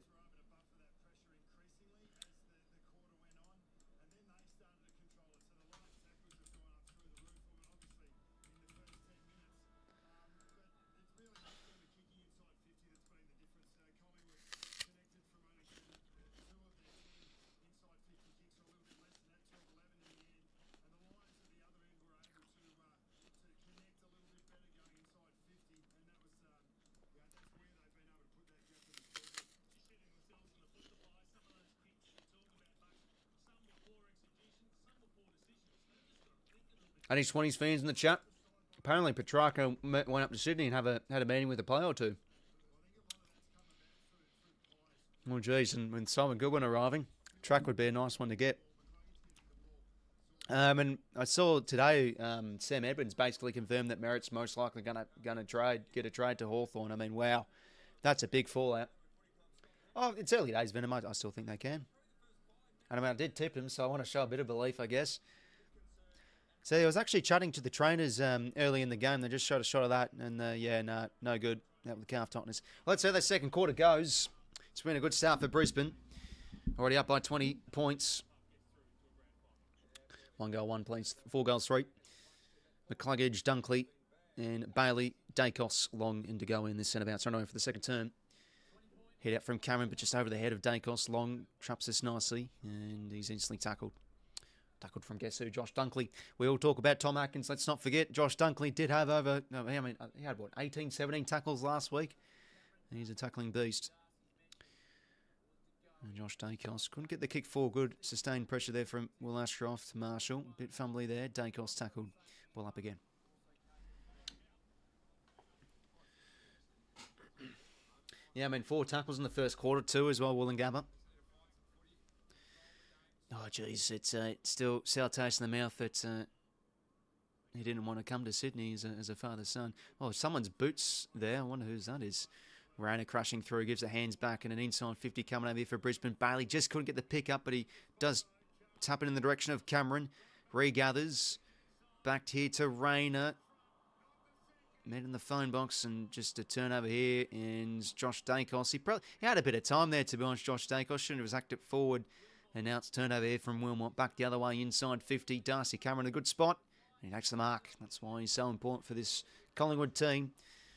A: Any 20s fans in the chat? Apparently, Petrarca went up to Sydney and had a meeting with a player or two. Oh, geez, and when Simon Goodwin arriving, track would be a nice one to get. And I saw today Sam Edmonds basically confirmed that Merritt's most likely gonna get a trade to Hawthorn. I mean, wow, that's a big fallout. Oh, it's early days, Venom. I still think they can. And I mean, I did tip him, so I want to show a bit of belief, I guess. So I was actually chatting to the trainers early in the game. They just showed a shot of that, and yeah, no good. That with the calf tightness. Let's see how the second quarter goes. It's been a good start for Brisbane. Already up by 20 points. 1 goal, 1 place, 4 goals, 3. 𝐓𝐡𝐞 𝐎𝐥𝐿𝐴 and Bailey, Daicos, Long in to go in this centre-bout. So for the second term. Hit out from Cameron, but just over the head of Daicos. Long traps this nicely, and he's instantly tackled. Tackled from guess who? Josh Dunkley. We all talk about Tom Atkins. Let's not forget, Josh Dunkley did have he had what, 18, 17 tackles last week. And he's a tackling beast. And Josh Daicos couldn't get the kick for good. Sustained pressure there from Will Ashcroft. Marshall, a bit fumbly there. Daicos tackled. Ball up again. Yeah, 4 tackles in the first quarter, 2 as well, Wollongabba. Oh, geez, it's still sour taste in the mouth that he didn't want to come to Sydney as a father's son. Oh, someone's boots there. I wonder whose that is. Rayner crashing through, gives the hands back, and an inside 50 coming over here for Brisbane. Bailey just couldn't get the pick up, but he does tap it in the direction of Cameron. Regathers. Back here to Rayner. Met in the phone box, and just a turnover here, and Josh Daicos. He had a bit of time there, to be honest, Josh Daicos. Shouldn't have acted forward. And now it's turnover here from Wilmot. Back the other way, inside 50. Darcy Cameron, a good spot. And he takes the mark. That's why he's so important for this Collingwood team.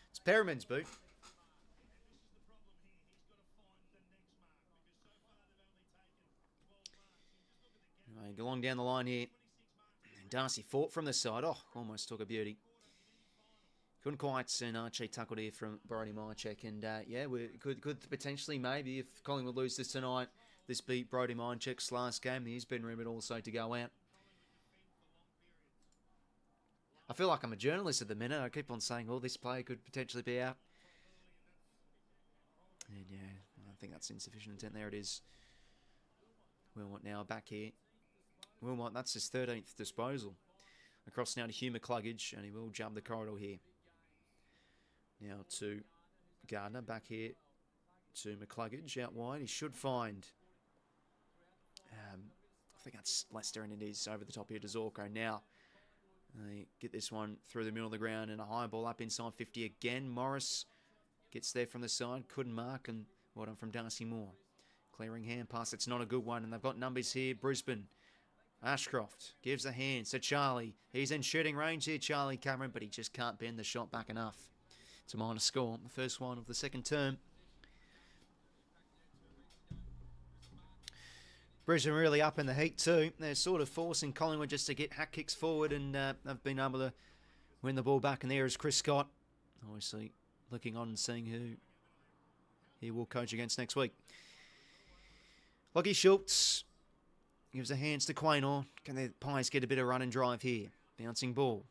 A: It's Perriman's boot. Anyway, go on down the line here. And Darcy fought from the side. Oh, almost took a beauty. Couldn't quite see an Archie tackled here from Brodie Mihocek. And yeah, we could potentially, maybe, if Collingwood lose this tonight, this beat Brodie Mihocek's last game. He's been rumoured also to go out. I feel like I'm a journalist at the minute. I keep on saying, oh, this player could potentially be out. And yeah, I think that's insufficient intent. There it is. Wilmot now back here. Wilmot, that's his 13th disposal. Across now to 𝐓𝐿𝐴 𝐿𝐴, and he will jump the corridor here. Now to Gardner, back here to 𝐓𝐿𝐴 out wide. He should find, I think that's Leicester, and it is over the top here to Zorko. Now, they get this one through the middle of the ground, and a high ball up inside 50 again. Morris Gets there from the side, couldn't mark, and well done from Darcy Moore. Clearing hand pass, it's not a good one, and they've got numbers here. Brisbane. Ashcroft gives a hand to Charlie. He's in shooting range here, Charlie Cameron, but he just can't bend the shot back enough. It's a minor score, the first one of the second term. Brisbane really up in the heat too. They're sort of forcing Collingwood just to get hack kicks forward, and they've been able to win the ball back. And there is Chris Scott, obviously looking on and seeing who he will coach against next week. 𝐓𝐴𝐿𝐿𝐶 gives the hands to 𝐷𝐿𝐿𝐿. Can the Pies get a bit of run and drive here? Bouncing ball.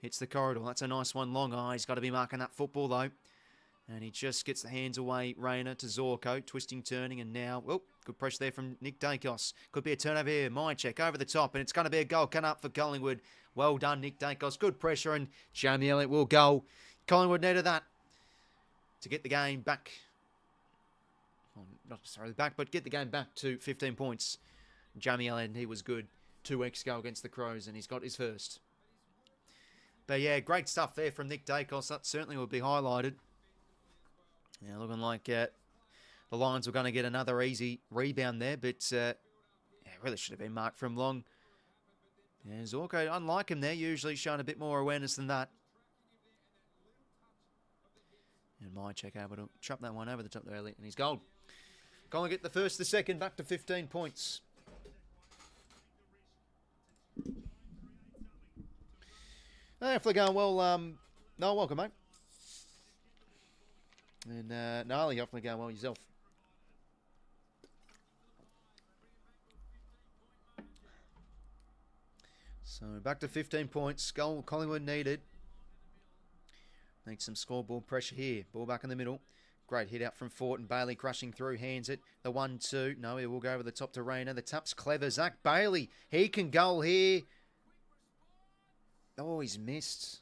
A: Hits the corridor. That's a nice one. Long eye. He's got to be marking that football though. And he just gets the hands away. 𝐷𝐿𝐿𝐿 to 𝐓𝐴𝐿𝐿𝐿. Twisting, turning, and now... Oh, good pressure there from 𝐕𝐴𝐿𝐴𝐿𝐿𝐿. Could be a turnover here. 𝐷𝐿𝐿𝐿𝐿 over the top. And it's going to be a goal. Come up for Collingwood. Well done, 𝐕𝐴𝐿𝐴𝐿𝐿𝐿. Good pressure. And 𝐵𝐴𝐿𝐿𝐿𝐿 will go. Collingwood needed that to get the game back. Well, not necessarily back, but get the game back to 15 points. 𝐵𝐴𝐿𝐿𝐿, he was good 2 weeks ago against the Crows, and he's got his first. But yeah, great stuff there from 𝐕𝐴𝐿𝐴𝐿𝐿. That certainly will be highlighted. Yeah, looking like the Lions were going to get another easy rebound there, but yeah, really should have been marked from long. Yeah, 𝐓𝐴𝐿𝐿𝐿, unlike him there, usually showing a bit more awareness than that. And 𝐬𝐿𝐴𝐿𝐿 able to chop that one over the top there, and he's goal. Collingwood get the first, the second, back to 15 points. Hopefully going well. No, welcome, mate. And gnarly, hopefully going well yourself. So back to 15 points. Goal Collingwood needed. Need some scoreboard pressure here. Ball back in the middle. Great hit out from Fort, and Bailey crushing through. Hands it. The 1-2. No, he will go over the top to Rayner. The tap's clever. Zach Bailey. He can goal here. Oh, he's missed.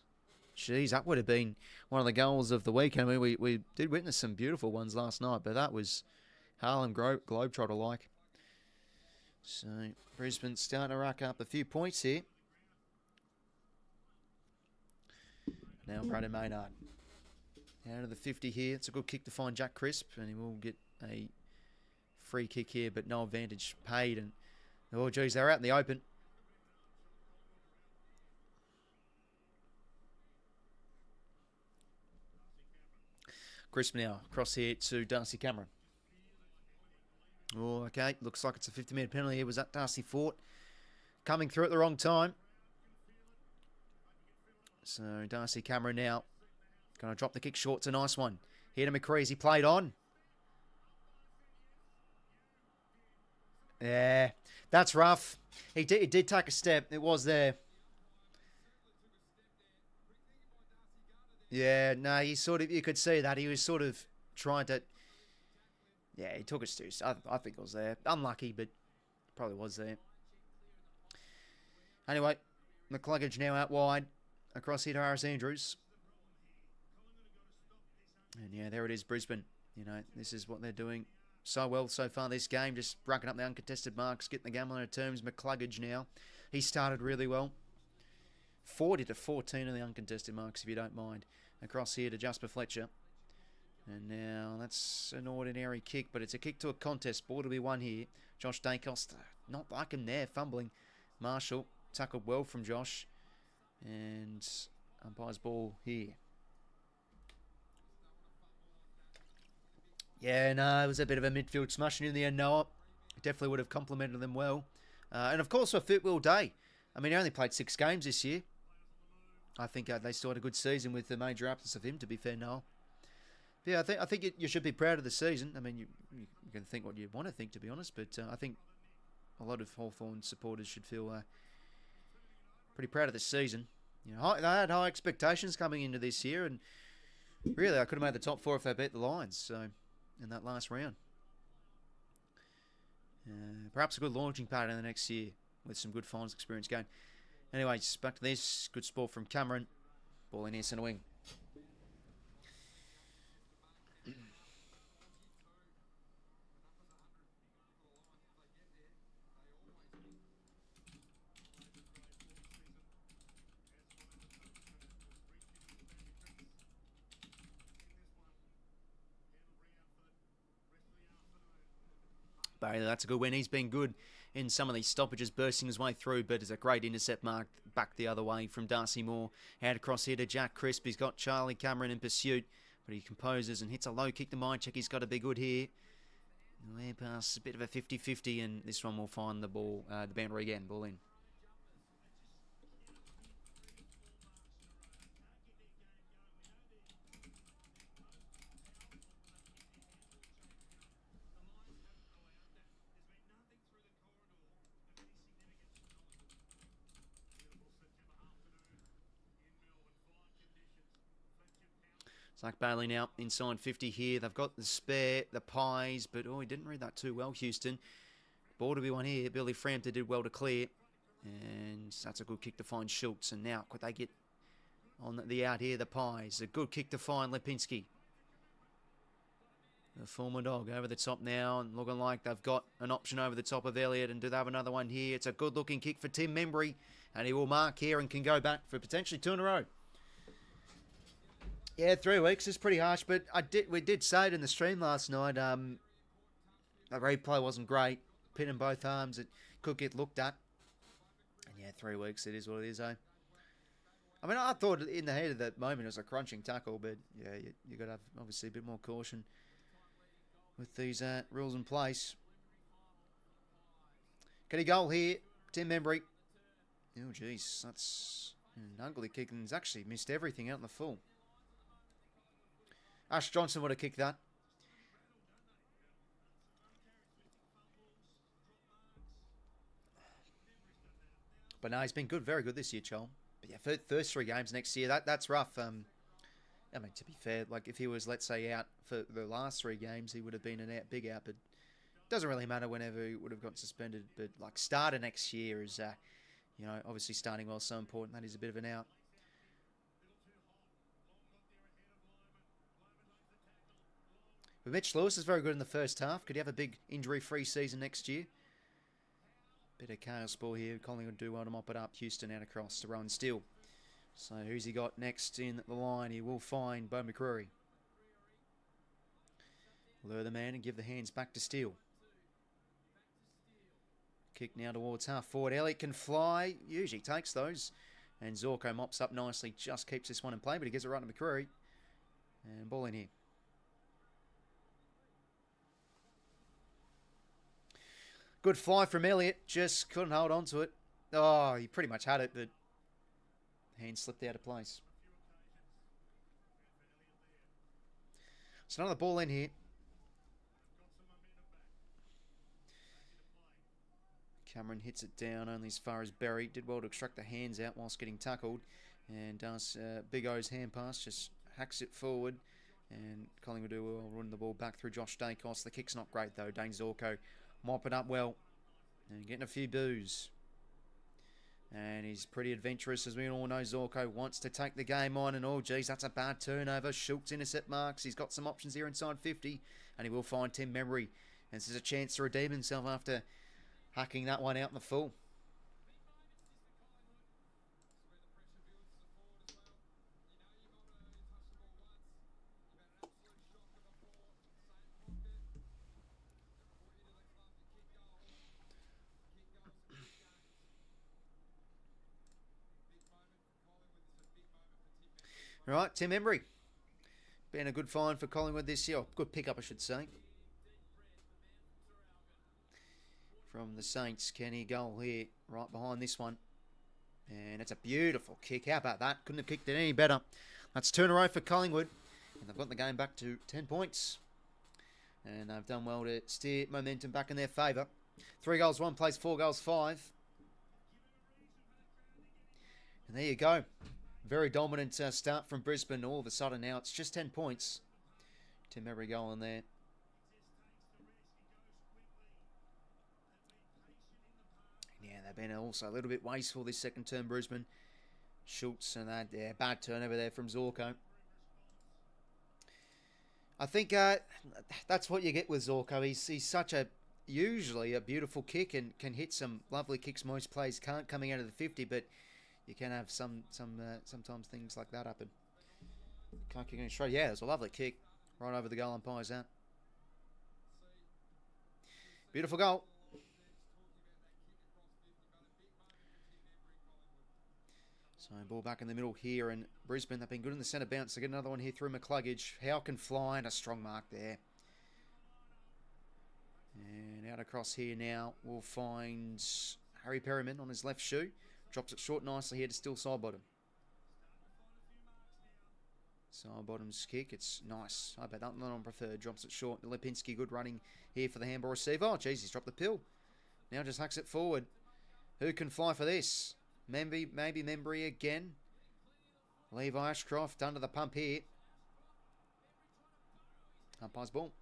A: Jeez, that would have been one of the goals of the weekend. I mean, we did witness some beautiful ones last night, but that was Harlem Globetrotter-like. So, Brisbane starting to rack up a few points here. Now, Brandon Maynard. Out of the 50 here. It's a good kick to find Jack Crisp, and he will get a free kick here, but no advantage paid. And, oh, geez, they're out in the open. Crisp now, across here to Darcy Cameron. Oh, okay, looks like it's a 50-minute penalty here. Was that Darcy Fort coming through at the wrong time? So Darcy Cameron now going to drop the kick short. It's a nice one. Here to McCree as he played on. Yeah, that's rough. He did take a step. It was there. Yeah, no, he sort of, you could see that. He was sort of trying to, yeah, he took it serious. I think it was there. Unlucky, but probably was there. Anyway, McCluggage now out wide. Across here to Harris Andrews. And yeah, there it is, Brisbane. You know, this is what they're doing so well so far this game. Just racking up the uncontested marks, getting the game on their terms. McCluggage now. He started really well. 40-14 on the uncontested marks, if you don't mind. Across here to Jasper Fletcher. And now that's an ordinary kick, but it's a kick to a contest. Ball to be won here. Josh Dacos, not like him there, fumbling. Marshall, tackled well from Josh. And umpire's ball here. Yeah, no, it was a bit of a midfield smashing in the end. Noah definitely would have complimented them well. And of course, for fit Will Day. I mean, he only played 6 games this year. I think they still had a good season with the major absence of him, to be fair, Noel. But yeah, I think you should be proud of the season. I mean, you can think what you want to think, to be honest, but I think a lot of Hawthorn supporters should feel pretty proud of this season. You know, they had high expectations coming into this year, and really, I could have made the top 4 if they beat the Lions. So, in that last round, perhaps a good launching pad in the next year with some good finals experience going. Anyways, back to this. Good sport from Cameron. Ball in here, centre wing. Bailey, that's a good win. He's been good in some of these stoppages, bursting his way through, but it's a great intercept mark back the other way from Darcy Moore. Out across here to Jack Crisp. He's got Charlie Cameron in pursuit, but he composes and hits a low kick to 𝐼𝐻𝐿. He's got to be good here. Way past a bit of a 50-50, and this one will find the ball, the boundary again, ball in. Zach Bailey now inside 50 here. They've got the spare, the pies, but he didn't read that too well, Houston. Ball to be one here. Billy Frampton did well to clear. And that's a good kick to find 𝐓𝐿𝐿. And now, could they get on the out here, the pies? A good kick to find 𝘵𝐵𝐼𝐻𝐿. The former dog over the top now, and looking like they've got an option over the top of Elliott. And do they have another one here? It's a good-looking kick for Tim Membry. And he will mark here and can go back for potentially 2 in a row. Yeah, 3 weeks is pretty harsh, but we did say it in the stream last night. The replay wasn't great. Pin in both arms, it could get looked at. And yeah, 3 weeks, it is what it is, eh? I mean, I thought in the heat of that moment it was a crunching tackle, but yeah, you got to have obviously a bit more caution with these rules in place. Get a goal here, Tim Membry. Oh, jeez, that's an ugly kick, and he's actually missed everything out in the full. Ash Johnson would have kicked that. But no, he's been good, very good this year, Chol. But yeah, first 3 games next year, that's rough. I mean, to be fair, like if he was, let's say, out for the last 3 games, he would have been big out. But it doesn't really matter whenever he would have got suspended. But like start of next year is, obviously starting well is so important. That is a bit of an out. But Mitch Lewis is very good in the first half. Could he have a big injury-free season next year? Bit of chaos ball here. Collingwood do well to mop it up. Houston out across to Rowan Steele. So who's he got next in the line? He will find Beau McCreary. Lure the man and give the hands back to Steele. Kick now towards half forward. Elliott can fly. Usually takes those. And 𝐓𝐿𝐿 mops up nicely. Just keeps this one in play, but he gives it right to McCreary. And ball in here. Good fly from Elliott, just couldn't hold on to it. Oh, he pretty much had it, but hand slipped out of place. So another ball in here. Cameron hits it down only as far as Berry. Did well to extract the hands out whilst getting tackled. And does Big O's hand pass, just hacks it forward. And Collingwood do well, run the ball back through Josh Dacos. The kick's not great though. Dane 𝐓𝐿𝐿 mopping up well and getting a few boos. And he's pretty adventurous, as we all know. 𝐓𝐿𝐿 wants to take the game on, and oh geez, that's a bad turnover. 𝐓𝐿𝐿 intercept marks. He's got some options here inside 50, and he will find Tim Membry. And this is a chance to redeem himself after hacking that one out in the full. Right, Tim Membry. Been a good find for Collingwood this year. Good pickup, I should say. From the Saints. Can he goal here? Right behind this one. And it's a beautiful kick. How about that? Couldn't have kicked it any better. That's 2 in a row for Collingwood. And they've got the game back to 10 points. And they've done well to steer momentum back in their favour. 3 goals, 1 place, 4 goals, 5. And there you go. Very dominant start from Brisbane. All of a sudden now it's just 10 points. Tim Membry going there. Yeah, they've been also a little bit wasteful this second term, Brisbane. 𝐓𝐿𝐿 and that, yeah, bad turnover there from 𝐓𝐓𝐿. I think that's what you get with 𝐓𝐓𝐿. He's such usually a beautiful kick and can hit some lovely kicks most players can't coming out of the 50, but you can have sometimes things like that happen. Can't kick any straight. Yeah, it was a lovely kick right over the goal umpire's out. Beautiful goal. So ball back in the middle here, and Brisbane, they've been good in the centre bounce. They get another one here through 𝐼𝐻𝐿𝐴𝐺𝐝. 𝐼𝐻𝐿𝐴, and a strong mark there. And out across here now, we'll find Harry Perryman on his left shoe. Drops it short nicely here to still side bottom. Side bottom's kick, it's nice. I bet that one on preferred. Drops it short. 𝐼𝐻𝐿𝐴𝐺𝐝, good running here for the handball receiver. Oh, jeez, he's dropped the pill. Now just hacks it forward. Who can fly for this? Maybe Membry again. Levi Ashcroft under the pump here. Umpire's ball.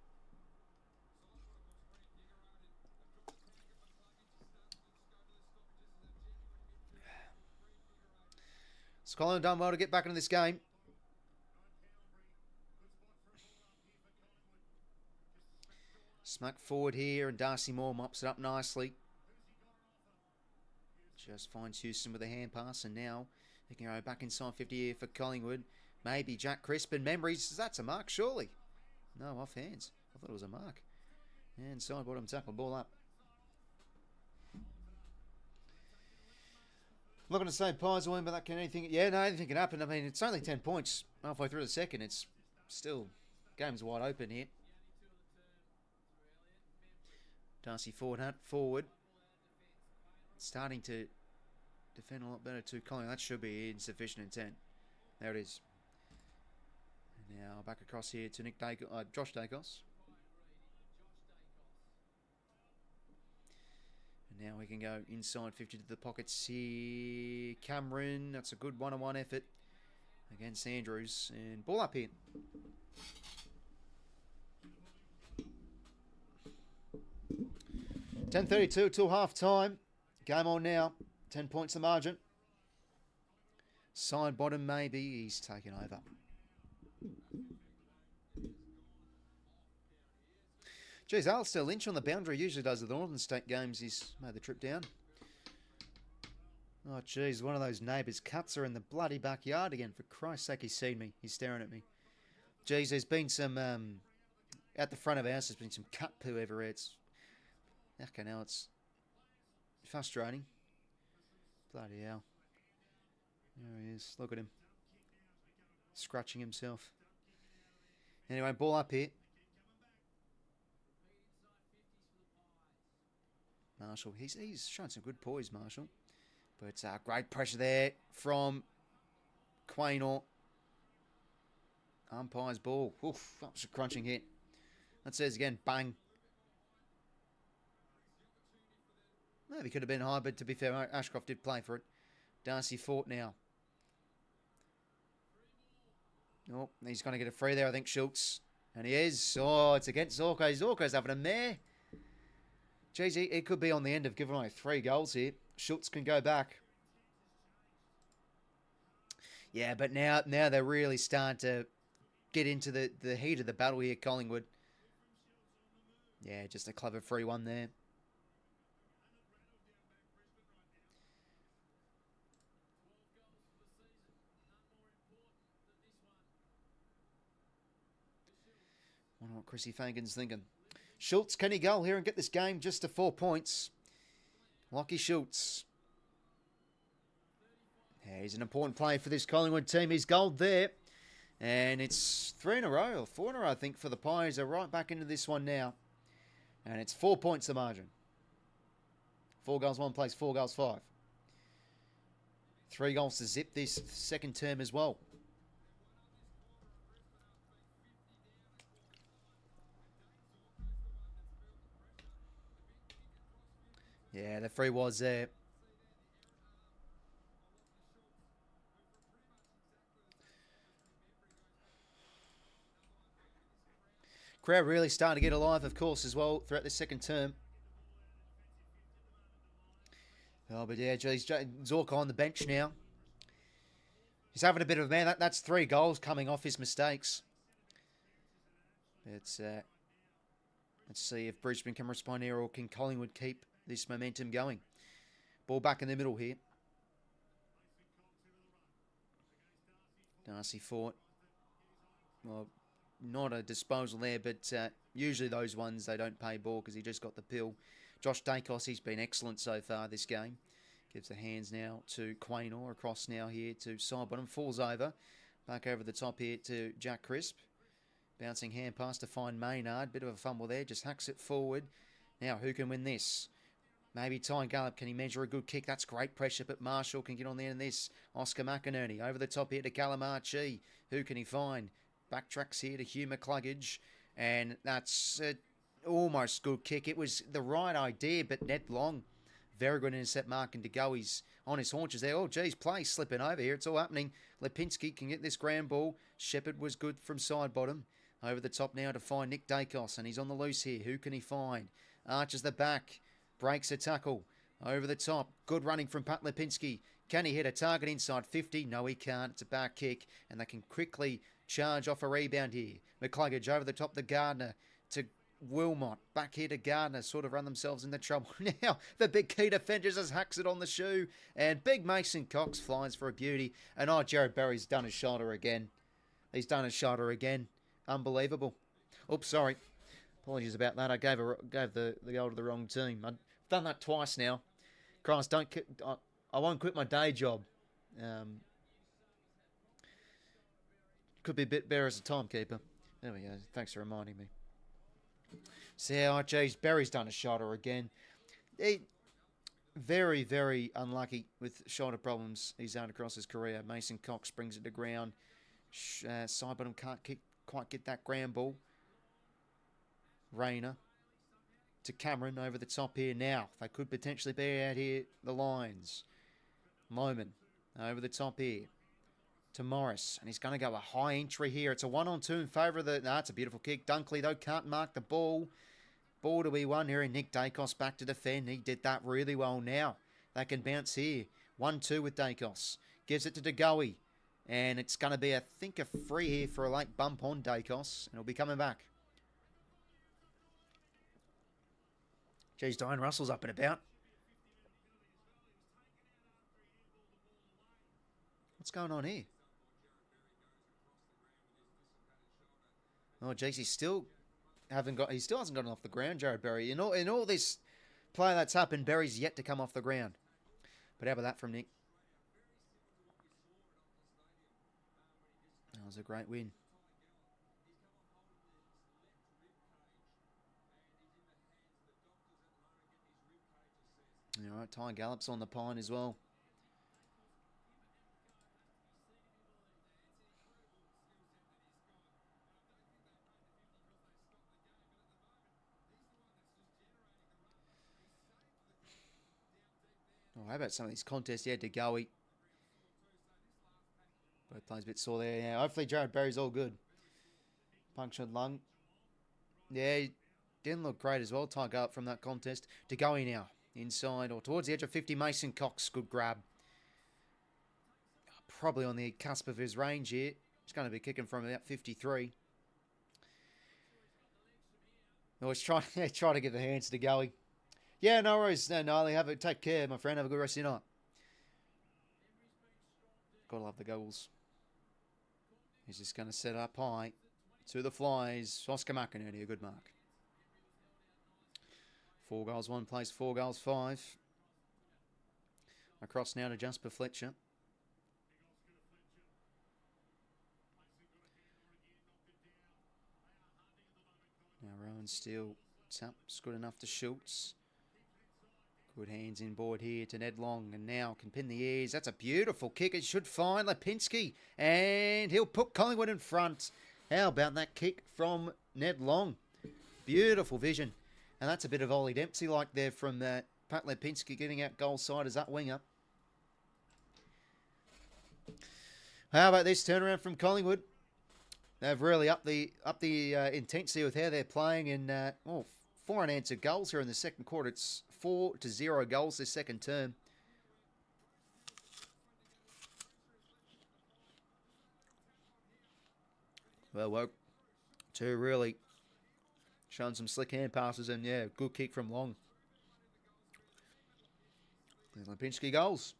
A: Collingwood done well to get back into this game. Smack forward here, and Darcy Moore mops it up nicely. Just finds Houston with a hand pass, and now they can go back inside 50 here for Collingwood. Maybe Jack Crispin. Memories, that's a mark, surely. No, off hands. I thought it was a mark. And side bottom tackle, ball up. I'm not going to say Pies will win, but that can anything. Yeah, no, anything can happen. I mean, it's only 10 points halfway through the second. It's still game's wide open here. Darcy forward. Starting to defend a lot better too. Collingwood, that should be insufficient intent. There it is. And now back across here to Josh Dacos. And now we can go inside 50 to the pockets here. Cameron, that's a good one-on-one effort against Andrews. And ball up here. $10:32 till half time. Game on now. 10 points the margin. Side bottom maybe. He's taken over. Geez, Alistair Lynch on the boundary usually does the Northern State games. He's made the trip down. Oh, geez, one of those neighbours cuts her in the bloody backyard again. For Christ's sake, he's seen me. He's staring at me. Geez, there's been some, at the front of our house, there's been some cut poo everywhere. It's, okay, now it's frustrating. Bloody hell. There he is. Look at him. Scratching himself. Anyway, ball up here. Marshall, he's showing some good poise, Marshall. But great pressure there from 𝐼𝐻𝐿𝐴. Umpire's ball. Oof, that was a crunching hit. That says again, bang. Maybe could have been high, but to be fair, Ashcroft did play for it. Darcy fought now. Oh, he's going to get a free there, I think, 𝐓𝐡𝐞. And he is. Oh, it's against 𝐼𝐻𝐿𝐴. 𝐻𝐻𝐿𝐴's having a mare. Geez, it could be on the end of giving away 3 goals here. 𝐓𝐿𝐴 can go back. Yeah, but now they're really starting to get into the heat of the battle here, Collingwood. Yeah, just a clever 3-1 there. Wonder what Chrissy Fagan's thinking. 𝐓𝐿𝐴, can he go here and get this game just to 4 points? Lachie 𝐓𝐿𝐴. Yeah, he's an important player for this Collingwood team. He's gold there. And it's 3 in a row, or 4 in a row, I think, for the Pies. They're right back into this one now. And it's 4 points the margin. 4 goals, 1 place, 4 goals, 5. 3 goals to zip this second term as well. Yeah, the free was there. Crowd really starting to get alive, of course, as well, throughout the second term. Oh, but yeah, geez, 𝐸𝐷𝐿 on the bench now. He's having a bit of a man. That's 3 goals coming off his mistakes. Let's see if Brisbane can respond here, or can Collingwood keep this momentum going. Ball back in the middle here. Darcy fought. Well, not a disposal there, but usually those ones, they don't pay ball because he just got the pill. Josh Dacos, he's been excellent so far this game. Gives the hands now to 𝐓𝐴𝐻𝐽. Across now here to side bottom. Falls over. Back over the top here to Jack Crisp. Bouncing hand pass to find Maynard. Bit of a fumble there. Just hacks it forward. Now, who can win this? Maybe 𝐼𝐻𝐿𝐴𝐻𝐽. Can he measure a good kick? That's great pressure, but Marshall can get on there in this. Oscar McInerney over the top here to Callum Archie. Who can he find? Backtracks here to 𝐓𝐴𝐻𝐽 McCluggage. And that's almost good kick. It was the right idea, but Ned Long, very good intercept mark, and to go, he's on his haunches there. Oh, geez, play slipping over here. It's all happening. 𝐼𝐻𝐿𝐴𝐻𝐽 can get this ground ball. Shepherd was good from side bottom. Over the top now to find Nick Dacos, and he's on the loose here. Who can he find? Arches the back. Breaks a tackle. Over the top. Good running from Pat 𝐼𝐻𝐿𝐴𝐻𝐽. Can he hit a target inside 50? No, he can't. It's a back kick, and they can quickly charge off a rebound here. McCluggage over the top to Gardner, to Wilmot. Back here to Gardner. Sort of run themselves into trouble. Now, the big key defender just hacks it on the shoe. And big Mason Cox flies for a beauty. And Jared Berry's done his shoulder again. He's done his shoulder again. Unbelievable. Oops, sorry. Apologies about that. I gave the goal to the wrong team. I've done that twice now. Christ, I won't quit my day job. Could be a bit better as a timekeeper. There we go. Thanks for reminding me. So, geez, Berry's done a shoulder again. Very, very unlucky with shoulder problems he's had across his career. Mason Cox brings it to ground. Side bottom can't quite get that ground ball. Rayner to Cameron over the top here now. They could potentially be out here, the lines. Loman over the top here to Morris. And he's going to go a high entry here. It's a 1-on-2 in favour of the... No, it's a beautiful kick. Dunkley, though, can't mark the ball. Ball to be won here. And Nick Dacos back to defend. He did that really well now. They can bounce here. 1-2 with Dacos. Gives it to DeGoey. And it's going to be, I think, a free here for a late bump on Dacos. And he'll be coming back. Geez, Diane Russell's up and about. What's going on here? Oh, geez, he still hasn't gotten off the ground, Jared Berry. In all this play that's happened, Berry's yet to come off the ground. But how about that from Nick? That was a great win. All right, 𝐼𝐻𝐿𝐴𝐻𝐽's on the pine as well. Oh, how about some of these contests he had to go eat? Both players a bit sore there. Yeah, hopefully Jared Berry's all good. Punctured lung. Yeah, he didn't look great as well. 𝐼𝐻𝐿𝐴𝐻𝐽 from that contest. To go now. Inside or towards the edge of 50, Mason Cox. Good grab. Probably on the cusp of his range here. He's going to be kicking from about 53. Always try to get the hands to 𝐻𝐿𝐴𝐻𝐽. Yeah, no worries. No, Gnarly. Take care, my friend. Have a good rest of your night. Gotta love the goals. He's just going to set up high to the flies. Oscar McInerney, a good mark. 4 goals, 1 place, 4 goals, 5. Across now to Jasper Fletcher. Now Rowan Steele taps good enough to 𝐓𝐿𝐴𝐻𝐽. Good hands inboard here to Ned Long, and now can pin the ears. That's a beautiful kick. It should find 𝐼𝐻𝐿𝐴𝐻𝐽, and he'll put Collingwood in front. How about that kick from Ned Long? Beautiful vision. And that's a bit of Ollie Dempsey-like there from Pat 𝐼𝐻𝐿𝐴𝐻𝐽 getting out goal side as that winger. How about this turnaround from Collingwood? They've really upped the intensity with how they're playing, and 4 unanswered goals here in the second quarter. It's 4-0 goals this second term. Well, two really showing some slick hand passes, and yeah, good kick from Long. And 𝐼𝐻𝐿𝐴𝐻𝐽 goals.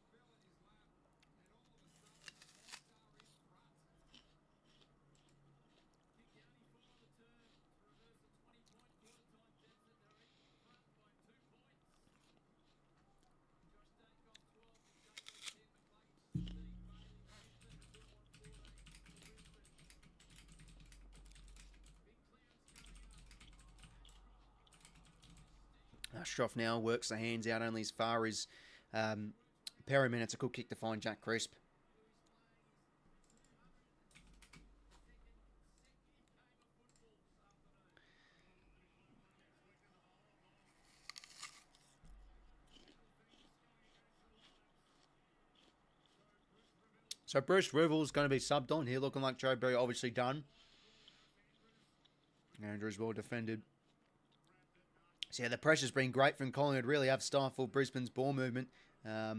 A: Ashcroft now works the hands out only as far as Perryman. It's a good kick to find Jack Crisp. So Bruce Rivel's going to be subbed on here, looking like Joe Berry obviously done. Andrews well defended. So yeah, the pressure's been great from Collingwood. Really have stifled Brisbane's ball movement. Yeah,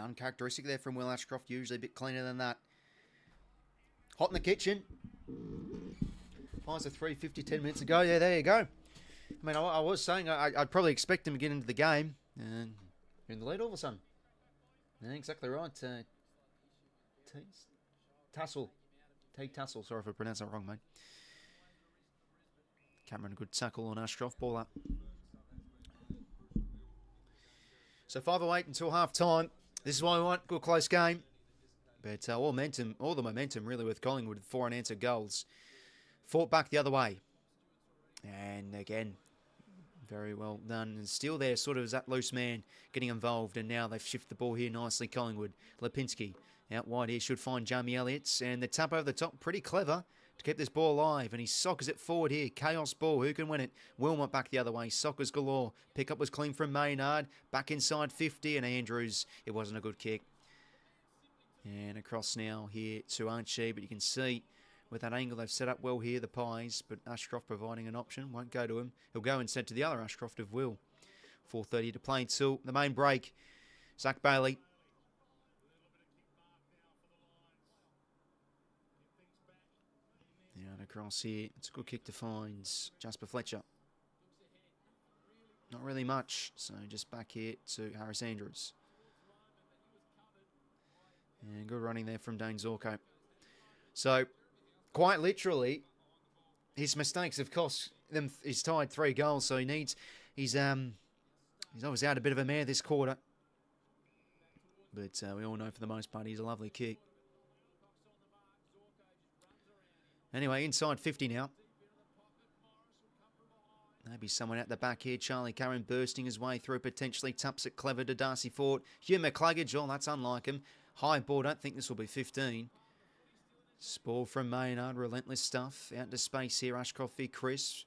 A: uncharacteristic there from Will Ashcroft. Usually a bit cleaner than that. Hot in the kitchen. Highs of 3:50 10 minutes ago. Yeah, there you go. I mean, I was saying I'd probably expect him to get into the game. And you're in the lead all of a sudden. Yeah, exactly right. Tassel. Tassel. Sorry if I pronounced that wrong, mate. Cameron, a good tackle on Ashcroft. Ball up. So 5:08 until half time. This is why we want a good close game. But all the momentum really with Collingwood with 4 unanswered goals. Fought back the other way. And again, very well done. And still there, sort of as that loose man getting involved. And now they've shifted the ball here nicely, Collingwood. 𝐓𝐴𝐿𝐼𝐻𝐿𝐼 out wide here should find Jamie Elliott's. And the tap over the top, pretty clever to keep this ball alive. And he soccers it forward here. Chaos ball. Who can win it? 𝐼𝐻𝐿𝐼 back the other way. Soccers galore. Pickup was clean from Maynard. Back inside 50. And Andrews, it wasn't a good kick. And across now here to 𝐼𝐻𝐿𝐼. But you can see with that angle they've set up well here, the Pies. But Ashcroft providing an option. Won't go to him. He'll go instead to the other Ashcroft of Will. 4:30 to play until the main break. Zach Bailey. And across here, it's a good kick to find Jasper Fletcher. Not really much, so just back here to Harris Andrews. And good running there from Dane Zorko. So, quite literally, his mistakes have cost them. He's tied 3 goals, so he's obviously had a bit of a mare this quarter. But we all know for the most part he's a lovely kick. Anyway, inside 50 now. Maybe someone out the back here. Charlie Curran bursting his way through, potentially taps it clever to Darcy Ford. 𝐷𝐻𝐿𝐼 𝐿𝐼𝐻, oh, that's unlike him. High ball, don't think this will be 15. Spore from Maynard, relentless stuff. Out into space here, Ashcroft v Chris.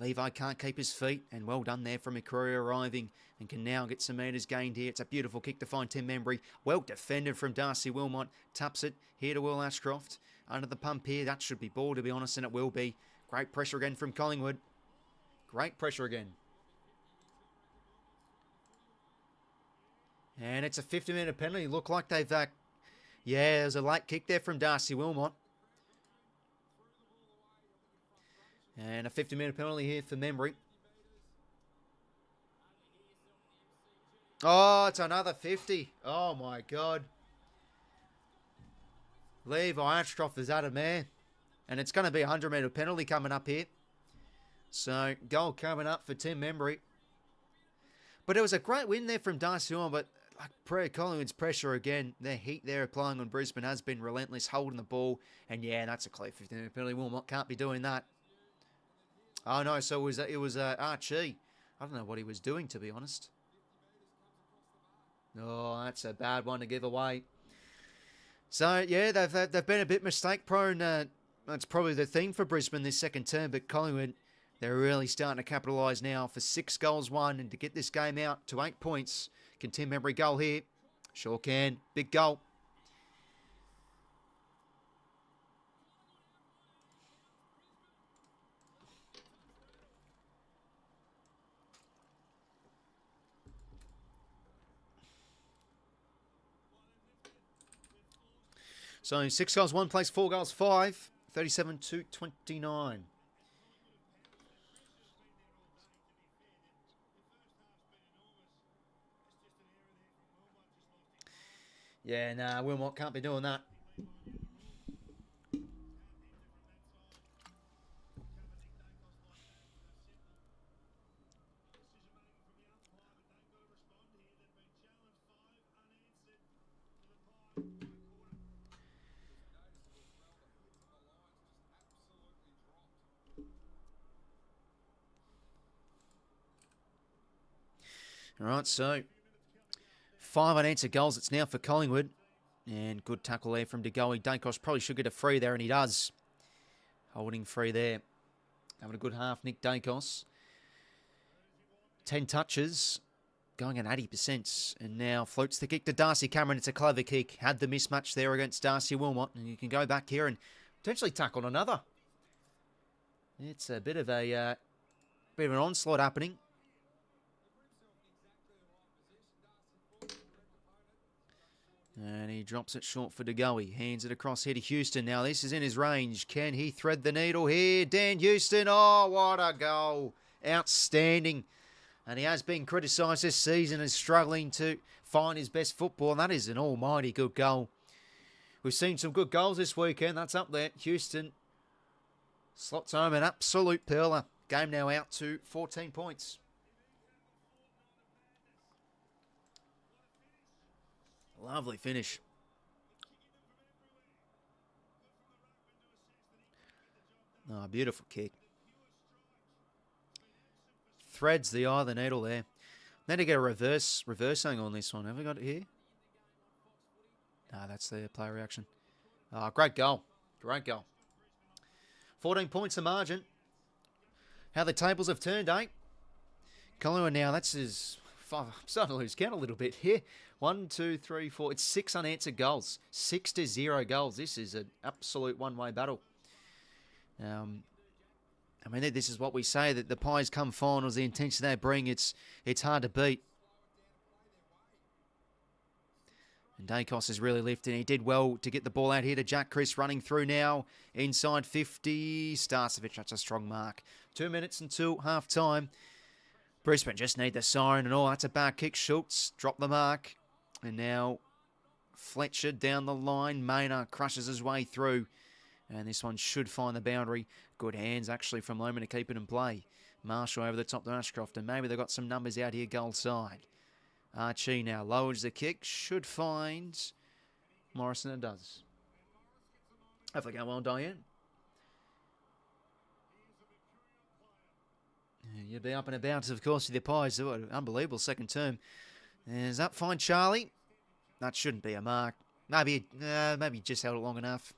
A: Levi can't keep his feet, and well done there from McCrory arriving, and can now get some metres gained here. It's a beautiful kick to find Tim Membry. Well defended from Darcy Wilmot. Taps it here to Will Ashcroft. Under the pump here, that should be ball, to be honest, and it will be. Great pressure again from Collingwood. Great pressure again. And it's a 50-minute penalty. Look like they've... yeah, there's a late kick there from Darcy Wilmot. And a 50-minute penalty here for Membry. Oh, it's another 50. Oh, my God. Levi Ashcroft is out of man. And it's going to be a 100-metre penalty coming up here. So, goal coming up for Tim Membry. But it was a great win there from Darcy Wilmot, but like Collingwood's pressure again. Their heat there applying on Brisbane has been relentless, holding the ball. And yeah, that's a clear 50-minute penalty. Wilmot can't be doing that. Oh, no, so it was 𝐼𝐻𝐿𝐼. I don't know what he was doing, to be honest. Oh, that's a bad one to give away. So, yeah, they've been a bit mistake-prone. That's probably the theme for Brisbane this second term, but Collingwood, they're really starting to capitalise now for 6 goals won, and to get this game out to 8 points. Can Tim Membry goal here? Sure can. Big goal. So 6 goals, 1 place, 4 goals, 5. 37-29. Yeah, nah, Wilmot can't be doing that. All right, so 5 unanswered goals. It's now for Collingwood. And good tackle there from 𝐼𝐗𝐤 𝐿𝐼 probably should get a free there, and he does. Holding free there. Having a good half, Nick 𝐼𝐗𝐤. 10 touches, going at 80%. And now floats the kick to Darcy Cameron. It's a clever kick. Had the mismatch there against Darcy Wilmot. And you can go back here and potentially tackle another. It's a bit of an onslaught happening. And he drops it short for 𝐼𝐗𝐤. Hands it across here to Houston. Now this is in his range. Can he thread the needle here? Dan Houston. Oh, what a goal. Outstanding. And he has been criticised this season as struggling to find his best football. And that is an almighty good goal. We've seen some good goals this weekend. That's up there. Houston slots home an absolute pearler. Game now out to 14 points. Lovely finish. Oh, beautiful kick. Threads the eye of the needle there. Need to get a reversing on this one. Have we got it here? No, that's the player reaction. Oh, great goal. Great goal. 14 points the margin. How the tables have turned, eh? Collingwood now, that's his... I'm starting to lose count a little bit here. 1, 2, 3, 4. It's 6 unanswered goals. 6-0 goals. This is an absolute one-way battle. I mean, this is what we say, that the Pies come finals, the intensity they bring, it's hard to beat. And 𝐼𝐗𝐤 is really lifting. He did well to get the ball out here to Jack Chris, running through now. Inside 50. 𝘼𝐶𝐸, that's a strong mark. 2 minutes until half-time. Brisbane just need the siren and all. That's a bad kick. 𝐓𝐡𝐞 dropped the mark. And now Fletcher down the line. Mayner crushes his way through. And this one should find the boundary. Good hands, actually, from Lohmann to keep it in play. Marshall over the top to Ashcroft. And maybe they've got some numbers out here goal side. 𝐼𝐶𝐸 now lowers the kick. Should find Morrison. It does. Hopefully go well, Diane. You'll be up and about, of course, with your Pies. Unbelievable second term. There's up, fine Charlie. That shouldn't be a mark. Maybe just held it long enough.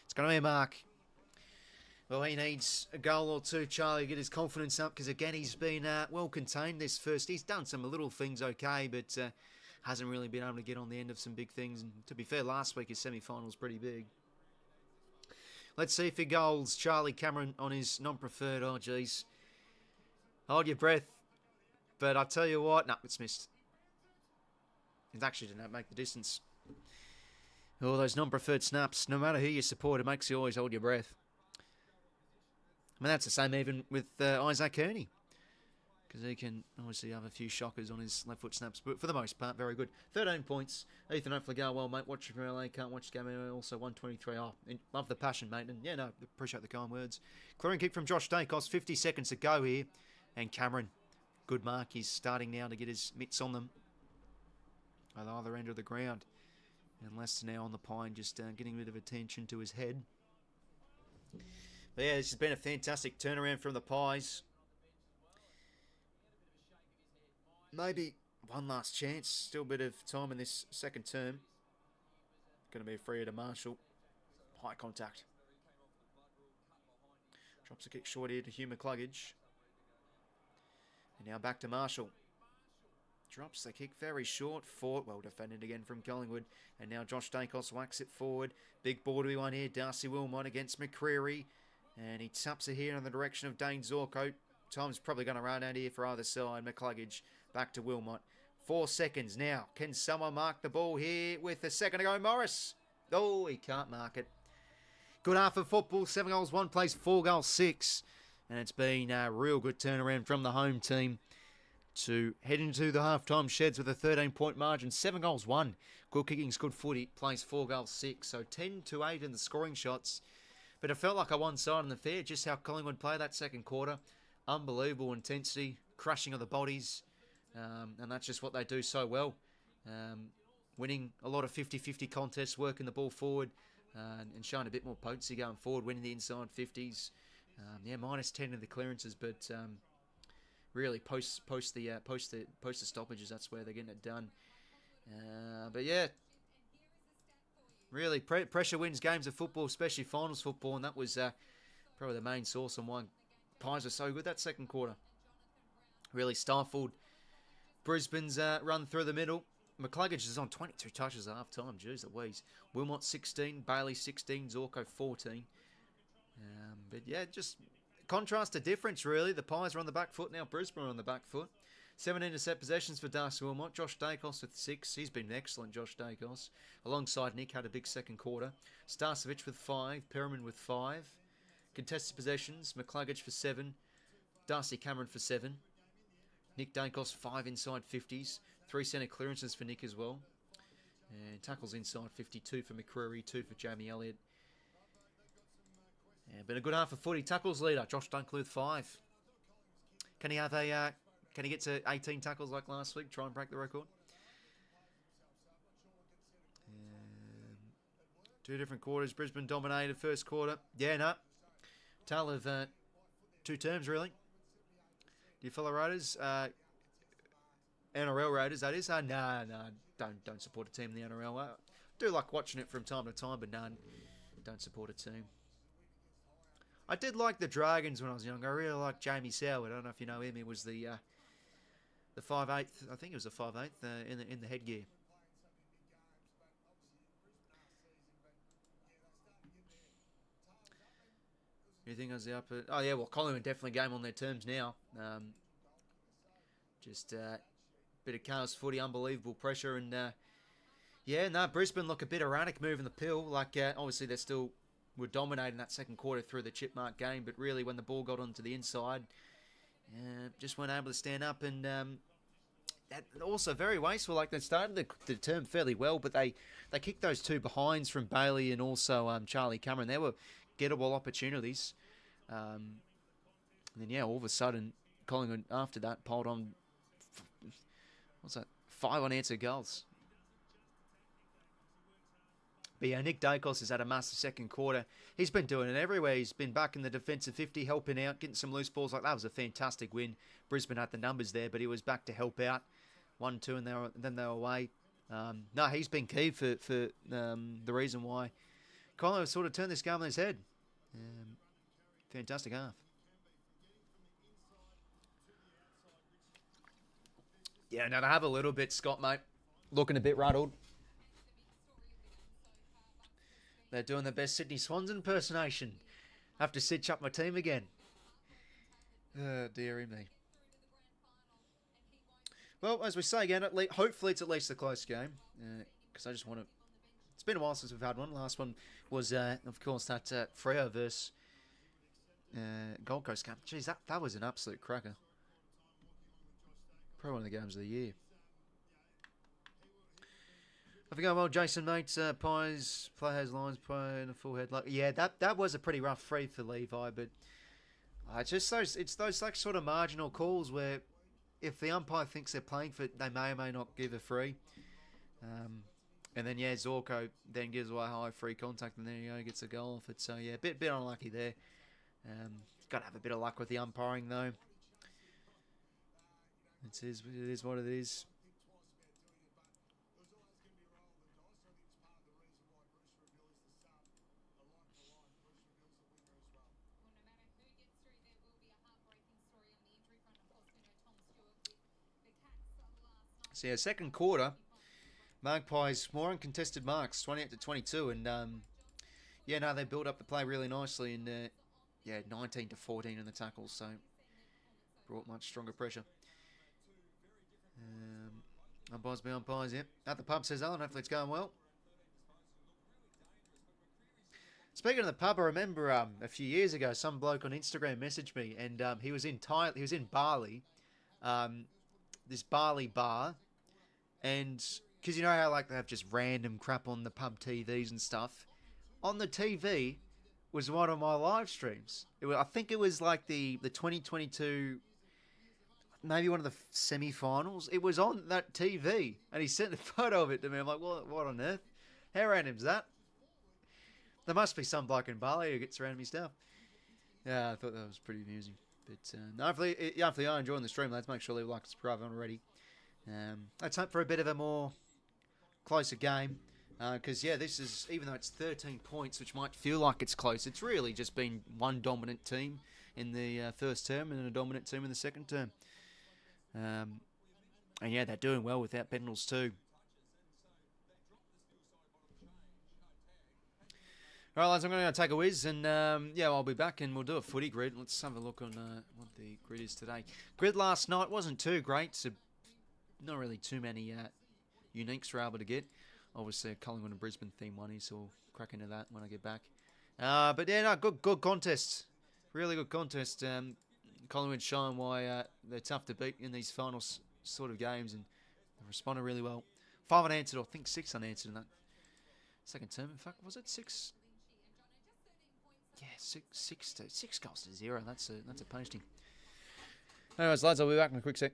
A: It's going to be a mark. Well, he needs a goal or two, Charlie, to get his confidence up, because, again, he's been well contained this first. He's done some little things okay, but hasn't really been able to get on the end of some big things. And to be fair, last week his semi-final was pretty big. Let's see if he goals. Charlie Cameron on his non-preferred. Oh, geez. Hold your breath. But I tell you what, no, it's missed. It actually didn't make the distance. All those non-preferred snaps, no matter who you support, it makes you always hold your breath. I mean, that's the same even with 𝐼𝐗𝐤 𝐿𝐼, because he can obviously have a few shockers on his left foot snaps, but for the most part, very good. 13 points. Ethan, hopefully go well, mate. Watch from LA, can't watch the game. Also 123. Oh, love the passion, mate. And yeah, no, appreciate the kind words. Clearing kick from Josh 𝐼𝐗𝐤. 50 seconds to go here. And Cameron, good mark. He's starting now to get his mitts on them at the other end of the ground. And Lester now on the pine, just getting a bit of attention to his head. But yeah, this has been a fantastic turnaround from the Pies. Maybe one last chance. Still a bit of time in this second term. Going to be a free to Marshall. High contact. Drops a kick short here to 𝐓𝐿𝐼 𝐿𝐼. And now back to Marshall. Drops the kick very short. Fort, well defended again from Collingwood. And now Josh 𝐼𝐗𝐤 whacks it forward. Big ball to be won here. Darcy Wilmot against McCreary. And he taps it here in the direction of Dane Zorko. Time's probably going to run out here for either side. 𝐿𝐼 back to Wilmot. 4 seconds now. Can someone mark the ball here with a second to go? Morris. Oh, he can't mark it. Good half of football. 7 goals, 1 place, 4 goals, 6. And it's been a real good turnaround from the home team to head into the halftime sheds with a 13-point margin. 7 goals, 1. Good kickings, good footy. Plays 4 goals, 6. So 10-8 in the scoring shots. But it felt like a one-sided in the fair, just how Collingwood played that second quarter. Unbelievable intensity, crushing of the bodies. And that's just what they do so well. Winning a lot of 50-50 contests, working the ball forward, and showing a bit more potency going forward, winning the inside 50s. Yeah, -10 in the clearances, but really post the stoppages. That's where they're getting it done. But yeah, really pressure wins games of football, especially finals football, and that was probably the main source on why Pies were so good that second quarter. Really stifled Brisbane's run through the middle. McCluggage is on 22 touches at half time. Jeez Louise. 𝐼𝐴𝐿 16, Bailey 16, 𝐬𝐴𝐿 14. But yeah, just contrast to difference, really. The Pies are on the back foot now. Brisbane are on the back foot. 7 intercept possessions for 𝐼𝐵𝐿 𝐼𝐿. Josh Dacos with 6. He's been excellent, Josh Dacos. Alongside Nick, had a big second quarter. 𝐼𝐶 with 5. Perriman with 5. Contested possessions, McCluggage for 7. Darcy Cameron for 7. Nick Dacos, 5 inside 50s. 3 centre clearances for Nick as well. And tackles inside 52 for McCreary, 2 for Jamie Elliott. Yeah, been a good half of footy. Tackles leader, Josh Dunkley with 5. Can he have a? Can he get to 18 tackles like last week? Try and break the record. 2 different quarters. Brisbane dominated first quarter. Yeah, no. Tale of 2 terms, really. Do you follow Raiders? NRL Raiders, that is. No, don't support a team in the NRL. I do like watching it from time to time, but no, don't support a team. I did like the Dragons when I was younger. I really liked Jamie Soward. I don't know if you know him. He was the 5'8", I think it was the 5'8", in the headgear. You think I was the upper? Oh yeah, well Collingwood definitely game on their terms now. Just bit of chaos footy, unbelievable pressure, and yeah, no, Brisbane look a bit erratic moving the pill. Like obviously they still were dominating that second quarter through the chip mark game, but really when the ball got onto the inside, just weren't able to stand up, and that also very wasteful. Like they started the term fairly well, but they kicked those 2 behinds from Bailey and also Charlie Cameron. They were gettable opportunities. And then yeah, all of a sudden Collingwood after that piled on. What's that? 5 unanswered goals. But yeah, Nick Dacos has had a massive second quarter. He's been doing it everywhere. He's been back in the defensive 50, helping out, getting some loose balls. Like that was a fantastic win. Brisbane had the numbers there, but he was back to help out. 1-2, and then they were away. No, he's been key for the reason why Collingwood sort of turned this game on his head. Fantastic half. Yeah, now to have a little bit, Scott, mate. Looking a bit rattled. They're doing the best Sydney Swans impersonation. Have to stitch up my team again. Oh, dearie me. Well, as we say again, hopefully it's at least a close game. Because I just want to... It's been a while since we've had one. Last one was, of course, that Freo versus Gold Coast game. Jeez, that was an absolute cracker. Probably one of the games of the year. I think well, Jason, mate. Pies, Players, Lions, play in a full head. Like, yeah, that was a pretty rough free for Levi, but it's those like sort of marginal calls where if the umpire thinks they're playing for it, they may or may not give a free. And then yeah, 𝐬𝐿 then gives away high free contact, and then gets a goal off it. So yeah, bit unlucky there. Got to have a bit of luck with the umpiring though. It is what it is. So yeah, second quarter, Magpies more uncontested marks, 28-22, and yeah, no, they built up the play really nicely, and yeah, 19-14 in the tackles, so brought much stronger pressure. Umpires be umpires, yep. At the pub, says Alan. Hopefully it's going well. Speaking of the pub, I remember a few years ago, some bloke on Instagram messaged me, and he was in Bali, this Bali bar, and because you know how like they have just random crap on the pub TVs and stuff. On the TV was one of my live streams. I think it was like the 2022. Maybe one of the semi-finals. It was on that TV, and he sent a photo of it to me. I'm like, what on earth? How random's that? There must be some bloke in Bali who gets random stuff. Yeah, I thought that was pretty amusing. But no, hopefully you are enjoying the stream, lads. Make sure you leave a like and subscribe already. Let's hope for a bit of a more closer game. Because, this is, even though it's 13 points, which might feel like it's close, it's really just been one dominant team in the first term and a dominant team in the second term. And they're doing well without Pendles too. All right, lads, I'm going to take a whiz, and I'll be back, and we'll do a footy grid. Let's have a look on what the grid is today. Grid last night wasn't too great, so not really too many uniques were able to get. Obviously, a Collingwood and Brisbane theme one, so we'll crack into that when I get back. Good contest. Really good contest. Collingwood showing why they're tough to beat in these final sort of games, and they responded really well. 5 unanswered, or I think 6 unanswered in that second term. In fact, was it 6? Yeah, 6 goals to 0. That's a posting. Anyways, lads, I'll be back in a quick sec.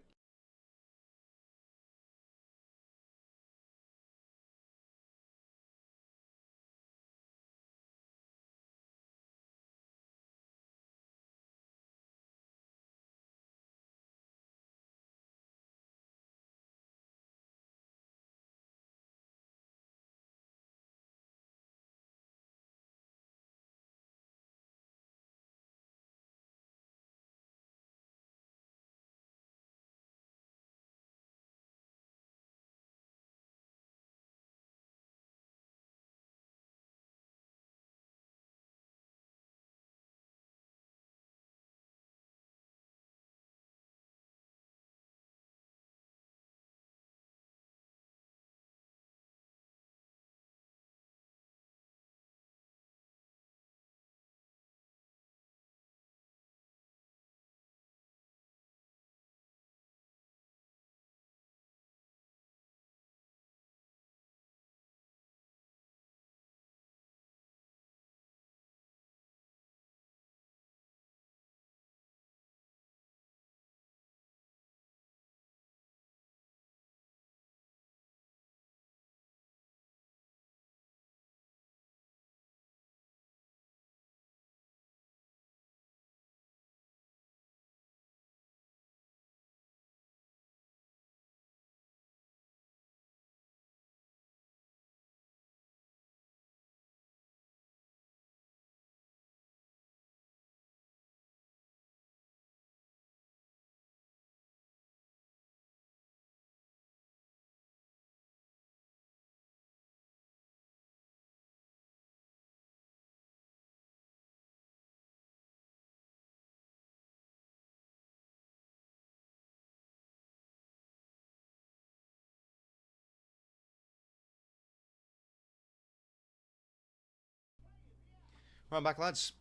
A: Right, back, lads.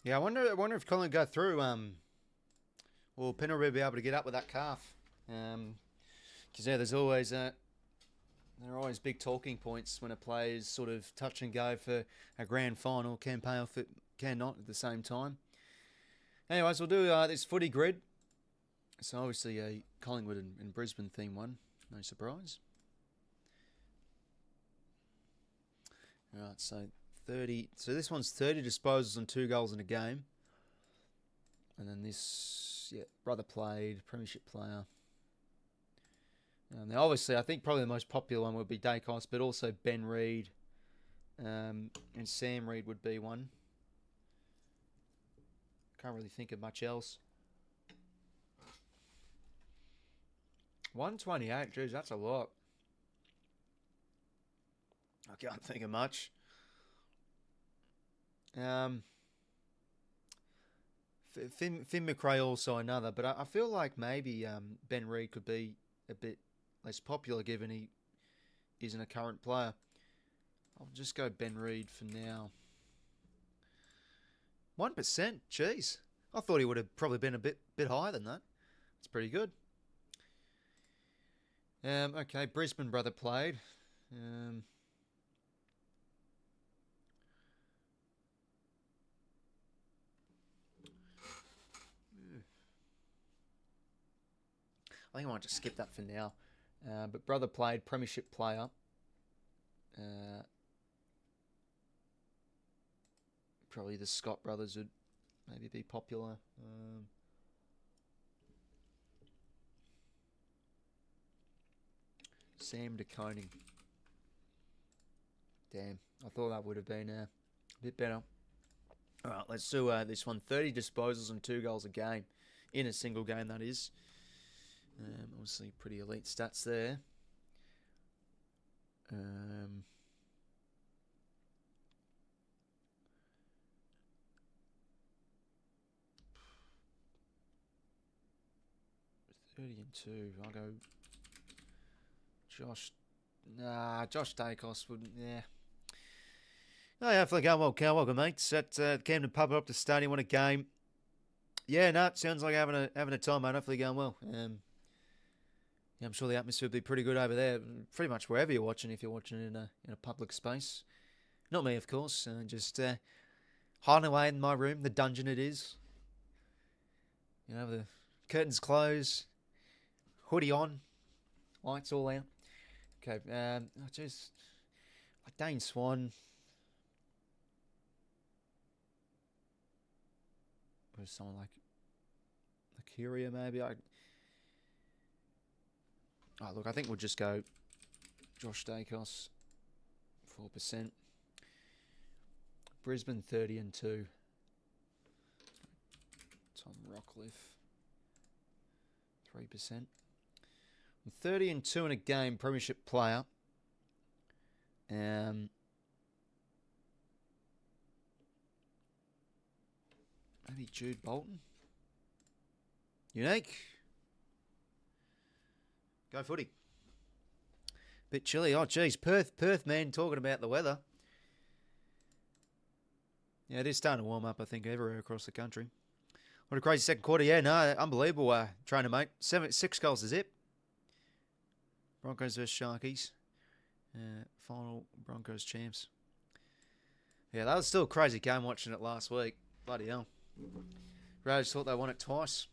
A: Yeah, I wonder if Collingwood go through. Will Penrith be able to get up with that calf? Because there's always there are always big talking points when a player's sort of touch and go for a grand final. Can pay off it, can not at the same time. Anyways, we'll do this footy grid. So obviously a Collingwood and Brisbane theme one. No surprise. Alright, so 30. So this one's 30 disposals and 2 goals in a game. And then this, brother played, premiership player. Now obviously, I think probably the most popular one would be Dacos, but also Ben Reid and Sam Reid would be one. Can't really think of much else. 128, geez, that's a lot. I can't think of much. Finn McRae also another, but I feel like maybe Ben Reid could be a bit less popular given he isn't a current player. I'll just go Ben Reid for now. 1%, jeez. I thought he would have probably been a bit higher than that. It's pretty good. Okay, Brisbane brother played. I think I might just skip that for now. But brother played, premiership player. probably the 𝐼𝐶 brothers would maybe be popular. Sam de Koning. Damn, I thought that would have been a bit better. All right, let's do this one. 30 disposals and 2 goals a game. In a single game, that is. Obviously, pretty elite stats there. Um, 30 and 2. I'll go Josh. Nah, Josh Dacos would. Yeah. Oh, yeah, hopefully going well, Cal. Welcome, mates. At Camden Pub up to stadium. What a game. Yeah, no, it sounds like having a time, mate. Hopefully going well. Yeah, I'm sure the atmosphere will be pretty good over there. Pretty much wherever you're watching, if you're watching it in a public space. Not me, of course. Just hiding away in my room, the dungeon it is. You know, the curtains closed, hoodie on, lights all out. Okay, just like Dane Swan. Or someone like 𝐓𝐿 maybe. Oh, look, I think we'll just go Josh Dacos, 4%. Brisbane 30 and 2. Tom Rockcliffe, 3%. 30 and 2 in a game, premiership player. Maybe Jude Bolton. Unique. Go footy. Bit chilly. Oh, geez. Perth, man, talking about the weather. Yeah, it is starting to warm up, I think, everywhere across the country. What a crazy second quarter. Yeah, no, unbelievable trainer, mate. 6 goals to zip. Broncos versus Sharkies. Final Broncos champs. Yeah, that was still a crazy game watching it last week. Bloody hell. Raiders thought they won it twice.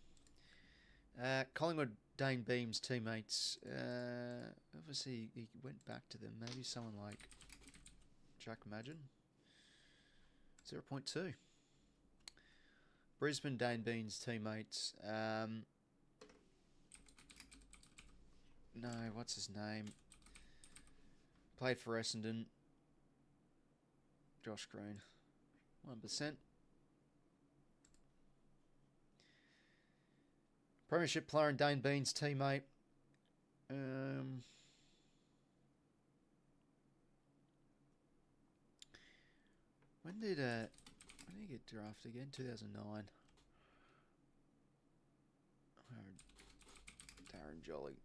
A: Collingwood, Dane Beam's teammates. Obviously, he went back to them. Maybe someone like Jack Madgen. 0.2. Brisbane, Dane Beam's teammates. No, what's his name? Played for Essendon. Josh Green. 1%. Premiership player and Dane Beam's teammate. When did he get drafted again? 2009. Darren Jolly.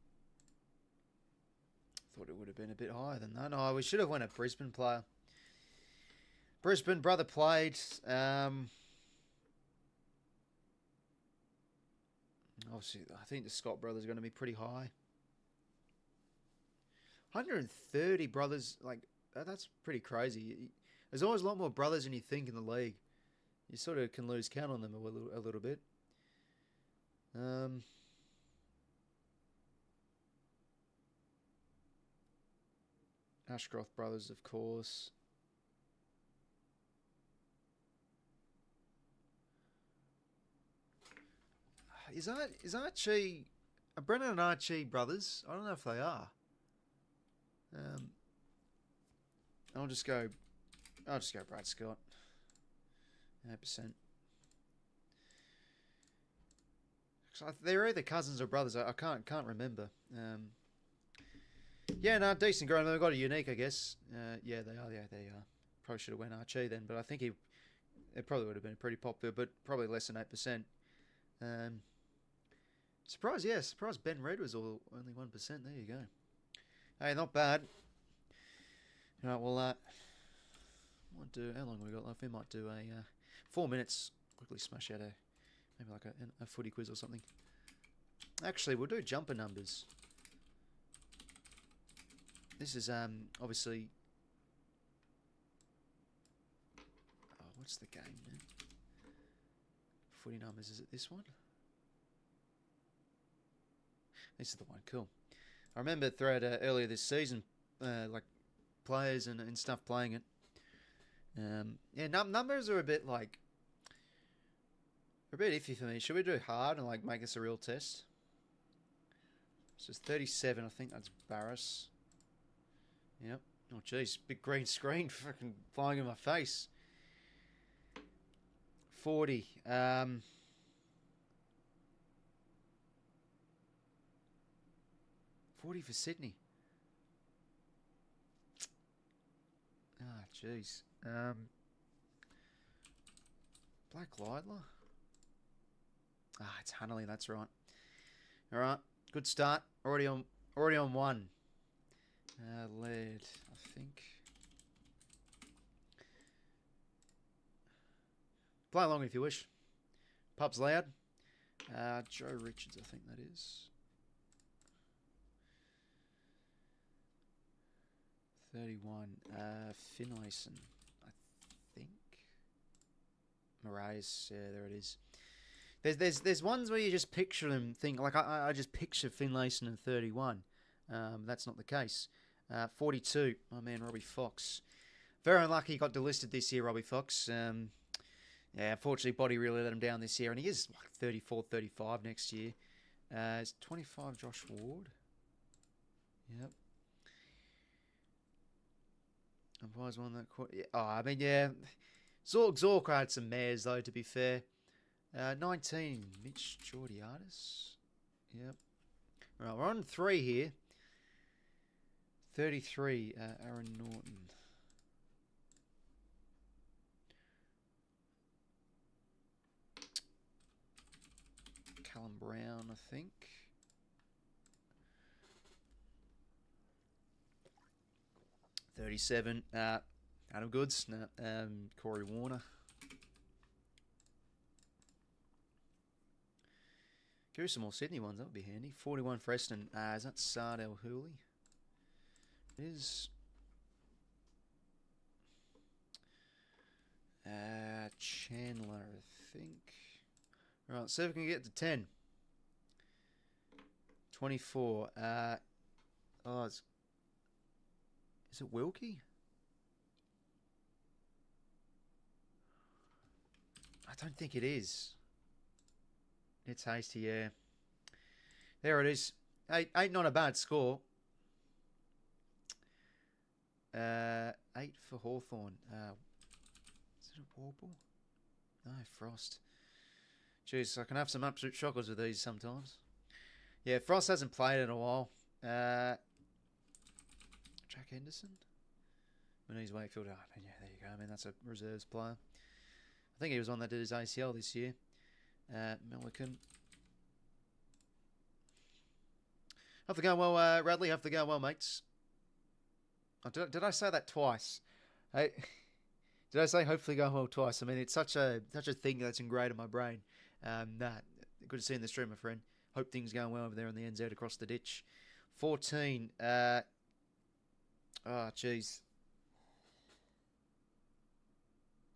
A: Thought it would have been a bit higher than that. No, we should have went a Brisbane player. Brisbane brother played. Obviously, I think the 𝐶 brothers are going to be pretty high. 130 brothers, like that's pretty crazy. There's always a lot more brothers than you think in the league. You sort of can lose count on them a little bit. Ashcroft brothers, of course. Is 𝐼𝐶𝐞... Are Brennan and 𝐼𝐶𝐞 brothers? I don't know if they are. I'll just go Brad Scott. 100%. They're either cousins or brothers. I can't remember. Yeah, no, decent growing. They've got a unique, I guess. Yeah, they are. Yeah, they are. Probably should have went 𝐼𝐶𝐞 then, but I think it probably would have been pretty popular, but probably less than 8%. Surprised Ben Red was only 1%. There you go. Hey, not bad. All right, well, might do. How long have we got left? We might do a 4 minutes. Quickly smash out maybe like a footy quiz or something. Actually, we'll do jumper numbers. This is obviously. Oh, what's the game, man? Footy numbers. Is it this one? This is the one. Cool. I remember throughout earlier this season, like players and stuff playing it. Yeah, numbers are a bit like... a bit iffy for me. Should we do hard and like make this a real test? So it's 37. I think that's Barris. Yep. Oh, jeez. Big green screen fucking flying in my face. 40. 40 for Sydney. Ah, jeez. Black Lidler. Ah, it's Hanley. That's right. All right. Good start. Already on one. Led, I think. Play along if you wish. Pub's loud. Joe Richards, I think that is. 31. Finlayson, I think. Moraes, yeah, there it is. There's ones where you just picture them, think like I just picture Finlayson in 31. That's not the case. 42. My man Robbie Fox. Very unlucky he got delisted this year, Robbie Fox. Yeah, unfortunately, body really let him down this year, and he is like 34, 35 next year. It's 25, Josh Ward. Yep. Umpires won that. Oh, I mean, yeah. 𝐓𝐴𝐿𝐷 had some mares, though, to be fair. 19, 𝐬𝐿𝐷. Yep. Right, we're on 3 here. 33, Aaron Norton. Callum Brown, I think. $37, Adam Goods. No, Corey Warner. Give us some more Sydney ones, that would be handy. 41 for Eston. Is that 𝐼𝐗𝐪𝐷? It is. Chandler, I think. Alright, see if we can get to 10. 24. Is it 𝐓𝐴𝐿𝐷? I don't think it is. It's hasty, yeah. There it is. 8, not a bad score. 8 for Hawthorn. Is it a Warble? No, Frost. Jeez, I can have some absolute shockers with these sometimes. Yeah, Frost hasn't played in a while. Jack Henderson? Manise Wakefield. Oh, yeah, there you go. I mean, that's a reserves player. I think he was one that did his ACL this year. Milliken. Hope they're going well, Radley. Hope they're going well, mates. Oh, did I say that twice? Hey, did I say hopefully go well twice? I mean, it's such a thing that's ingrained in my brain. Good to see you in the stream, my friend. Hope things going well over there on the NZ across the ditch. 14. Oh, jeez.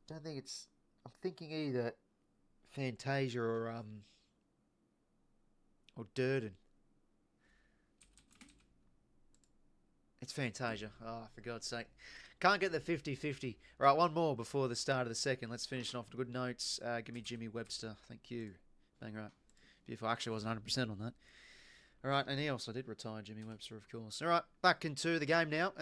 A: Don't think it's. I'm thinking either Fantasia or Durden. It's Fantasia. Oh, for God's sake. Can't get the 50-50. Right, one more before the start of the second. Let's finish it off with good notes. Give me Jimmy Webster. Thank you. Bang right. Beautiful. I actually wasn't 100% on that. All right, and he also did retire, Jimmy Webster, of course. All right, back into the game now.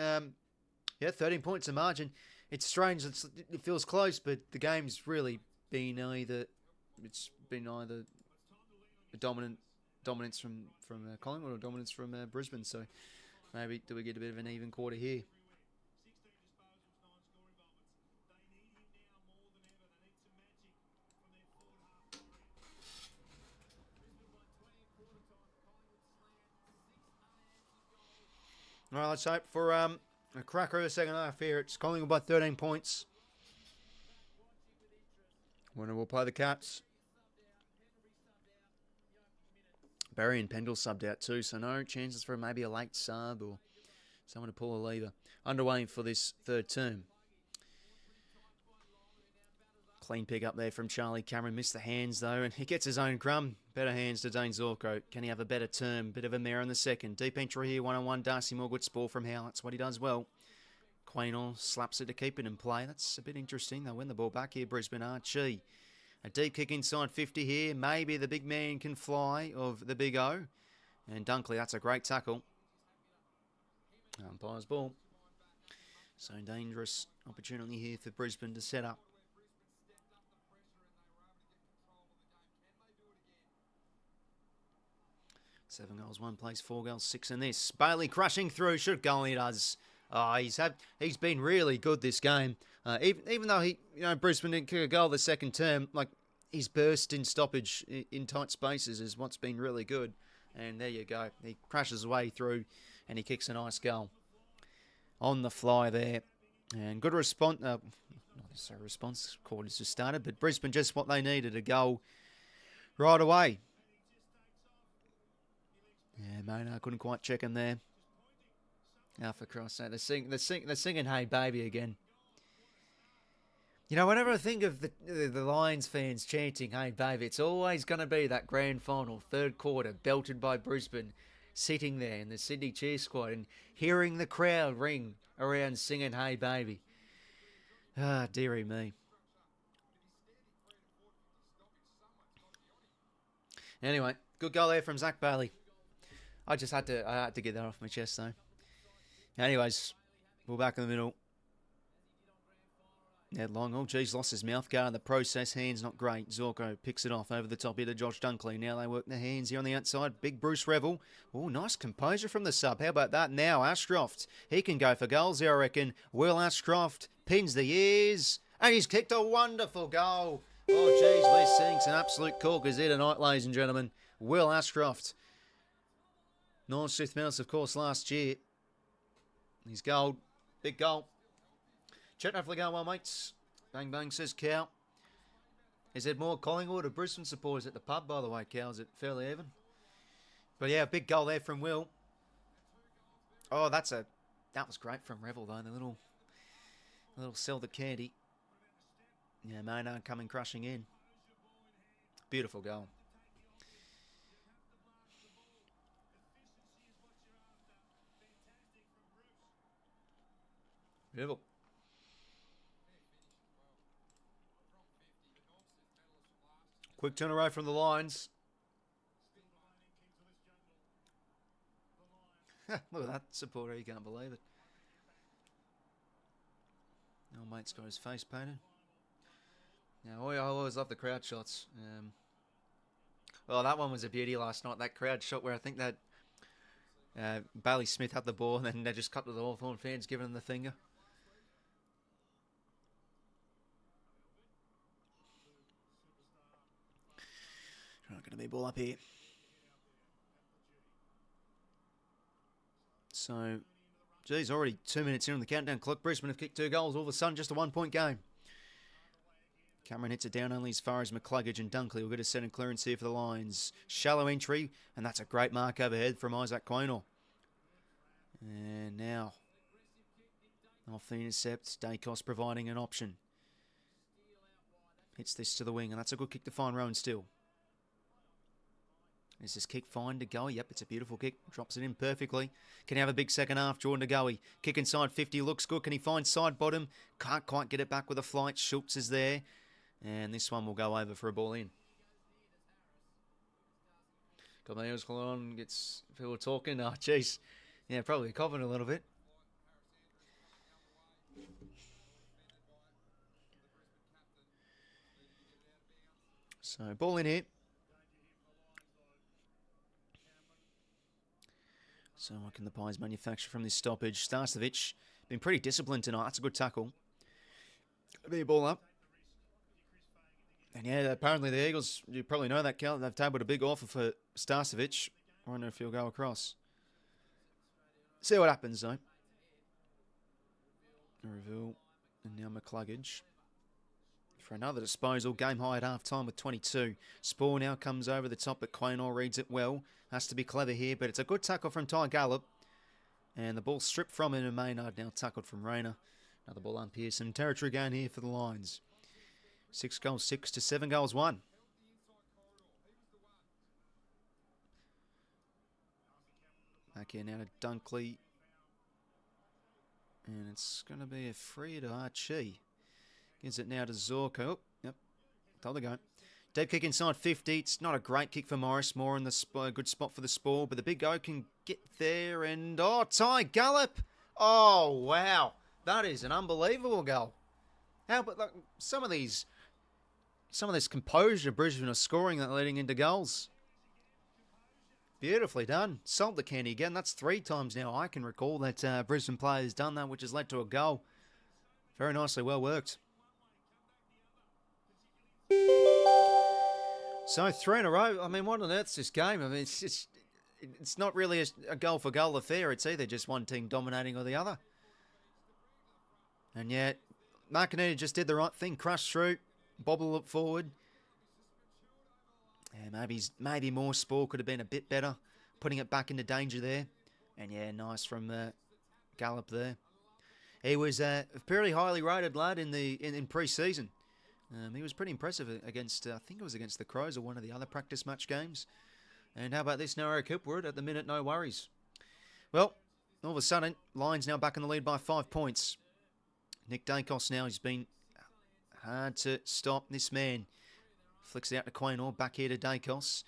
A: Yeah, 13 points a margin. It's strange. It feels close, but the game's really been either dominance from Collingwood or dominance from Brisbane. So maybe do we get a bit of an even quarter here? All right, let's hope for a cracker of the second half here. It's Collingwood by 13 points. Winner will play the Cats. Barry and Pendle subbed out too, so no chances for maybe a late sub or someone to pull a lever. Underway for this third term. Clean pick up there from Charlie Cameron. Missed the hands though, and he gets his own crumb. Better hands to Dane Zorko. Can he have a better term? Bit of a mare in the second. Deep entry here, 1-on-1. Darcy Moore, good spoil from Howell. That's what he does well. 𝐓𝐡𝐞 slaps it to keep it in play. That's a bit interesting. They'll win the ball back here, Brisbane. 𝐼𝐗𝐤. A deep kick inside 50 here. Maybe the big man can fly of the big O. And Dunkley, that's a great tackle. Umpire's ball. So dangerous opportunity here for Brisbane to set up. Seven goals, 1 place, 4 goals, 6 in this. Bailey crushing through. Should goal, he does. He's been really good this game. Even though Brisbane didn't kick a goal the second term, like his burst in stoppage in tight spaces is what's been really good. And there you go. He crashes away through and he kicks a nice goal. On the fly there. And good response. Not necessarily response. Quarter's just started, but Brisbane just what they needed, a goal right away. Yeah, Maynard couldn't quite check him there. Now for Christ's sake, they're singing "Hey Baby" again. You know, whenever I think of the Lions fans chanting "Hey Baby," it's always going to be that grand final, third quarter, belted by Brisbane, sitting there in the Sydney cheer squad and hearing the crowd ring around singing "Hey Baby." Ah, dearie me. Anyway, good goal there from Zach Bailey. I had to get that off my chest though. Anyways, we're back in the middle. Ned Long, oh geez, lost his mouth guard in the process. Hands not great. Zorko picks it off over the top here to Josh Dunkley. Now they work the hands here on the outside. Big Bruce Revel. Oh, nice composure from the sub. How about that now? Ashcroft, he can go for goals here, I reckon. Will Ashcroft pins the ears. And he's kicked a wonderful goal. Oh geez, we're seeing some absolute corkers here tonight, ladies and gentlemen. Will Ashcroft. North Smith Mouse, of course, last year. He's gold. Big goal. Chat, hopefully going well, mates. Bang, bang, says Cow. Is it more Collingwood or Brisbane supporters at the pub, by the way, Cow? Is it fairly even? But yeah, big goal there from Will. Oh, that was great from Revel, though. The little sell the candy. Yeah, Maynard coming crushing in. Beautiful goal. Beautiful. Quick turn away from the lines. Look at that supporter. You can't believe it. Old mate's got his face painted. Now, I always love the crowd shots. Well, that one was a beauty last night. That crowd shot where I think that Bailey Smith had the ball and then they just cut to the Hawthorn fans giving him the finger. Not going to be ball up here. So, geez, already 2 minutes in on the countdown clock. Brisbane have kicked 2 goals. All of a sudden, just a 1-point game. Cameron hits it down only as far as 𝐓𝐿𝐼𝐻 and Dunkley will get a set and clearance here for the Lions. Shallow entry, and that's a great mark overhead from Isaac 𝐲𝐞. And now, off the intercept, 𝐷ACOS providing an option. Hits this to the wing, and that's a good kick to find Rowan Still. Is this kick fine to Goey? Yep, it's a beautiful kick. Drops it in perfectly. Can he have a big second half? Jordan to Goey. Kick inside 50. Looks good. Can he find side bottom? Can't quite get it back with a flight. 𝐓𝐡𝐞 is there. And this one will go over for a ball in. Got my ears on. Gets people talking. Oh, jeez. Yeah, probably coughing a little bit. So, ball in here. So what can the Pies manufacture from this stoppage? 𝘉𝐼𝐻 been pretty disciplined tonight. That's a good tackle. Be a ball up. And yeah, apparently the Eagles, you probably know that, Cal, they've tabled a big offer for 𝘉𝐼𝐻. I wonder if he'll go across. See what happens, though. Reveal. And now 𝐸𝐶𝐿𝐼𝐻. For another disposal, game high at half-time with 22. Spoor now comes over the top, but 𝐴𝐞𝐞 reads it well. Has to be clever here, but it's a good tackle from Ty Gallup. And the ball stripped from him, and Maynard now tackled from Rayner. Another ball unpierced. Some territory gain here for the Lions. 6 goals 6 to 7 goals 1. Back here now to Dunkley. And it's going to be a free to 𝐼𝐗𝐿𝐿. Gives it now to 𝐸𝐚𝐭. Oh, yep. Told to go. Deep kick inside 50. It's not a great kick for Morris. More in the good spot for the Spall. But the big go can get there. And, oh, 𝐼𝐗𝐿𝐿𝐿. Oh, wow. That is an unbelievable goal. How about like, some of this composure Brisbane are scoring that leading into goals. Beautifully done. 𝐓𝐡𝐞 again. That's 3 times now I can recall that Brisbane player has done that, which has led to a goal. Very nicely, well worked. So 3 in a row. I mean, what on earth's this game? I mean, it's not really a goal-for-goal affair. It's either just one team dominating or the other. And yet, 𝐼𝐻𝐾𝐬 just did the right thing. Crushed through, bobble it forward. Yeah, maybe more Spall could have been a bit better, putting it back into danger there. And yeah, nice from 𝐻𝐿𝐿𝐿 there. He was a fairly highly rated lad in pre-season. He was pretty impressive against, I think it was against the Crows or one of the other practice match games. And how about this narrow Kipwood at the minute? No worries. Well, all of a sudden, Lions now back in the lead by 5 points. Nick Daicos now, he's been hard to stop. This man flicks it out to 𝐷𝐴𝐿𝐴, back here to Daicos.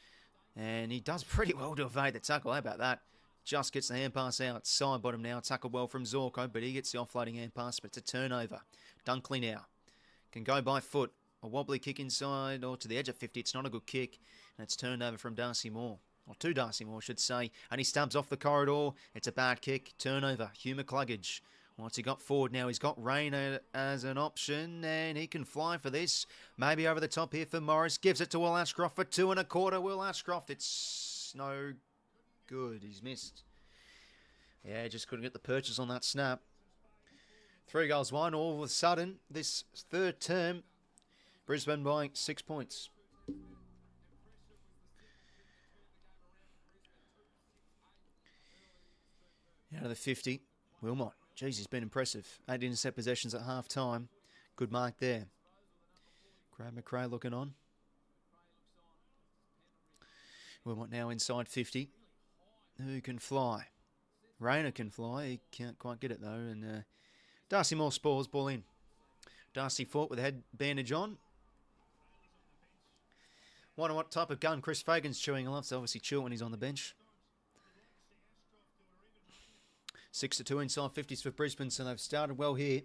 A: And he does pretty well to evade the tackle. How about that? Just gets the hand pass out. Side bottom now. Tackled well from 𝐸𝐚𝐭, but he gets the offloading hand pass, but it's a turnover. Dunkley now can go by foot. A wobbly kick inside or to the edge of 50. It's not a good kick. And it's turned over from Darcy Moore. Or to Darcy Moore, I should say. And he stubs off the corridor. It's a bad kick. Turnover. 𝐷𝐵 𝐞𝐴𝐥𝐝. What's he got forward now? He's got Rayner as an option, and he can fly for this. Maybe over the top here for Morris. Gives it to Will Ashcroft for 2 1/4. Will Ashcroft, it's no good. He's missed. Yeah, just couldn't get the purchase on that snap. 3 goals won. All of a sudden, this third term, Brisbane by 6 points. Out of the 50, Wilmot. Jeez, he's been impressive. 8 intercept possessions at half-time. Good mark there. Graham McRae looking on. Wilmot now inside 50. Who can fly? Rayner can fly. He can't quite get it, though. And Darcy Moore Spalls, ball in. Darcy fought with the head bandage on. Wonder what type of gun Chris Fagan's chewing. He'll have to obviously chew it when he's on the bench. 6-2 inside 50s for Brisbane, so they've started well here.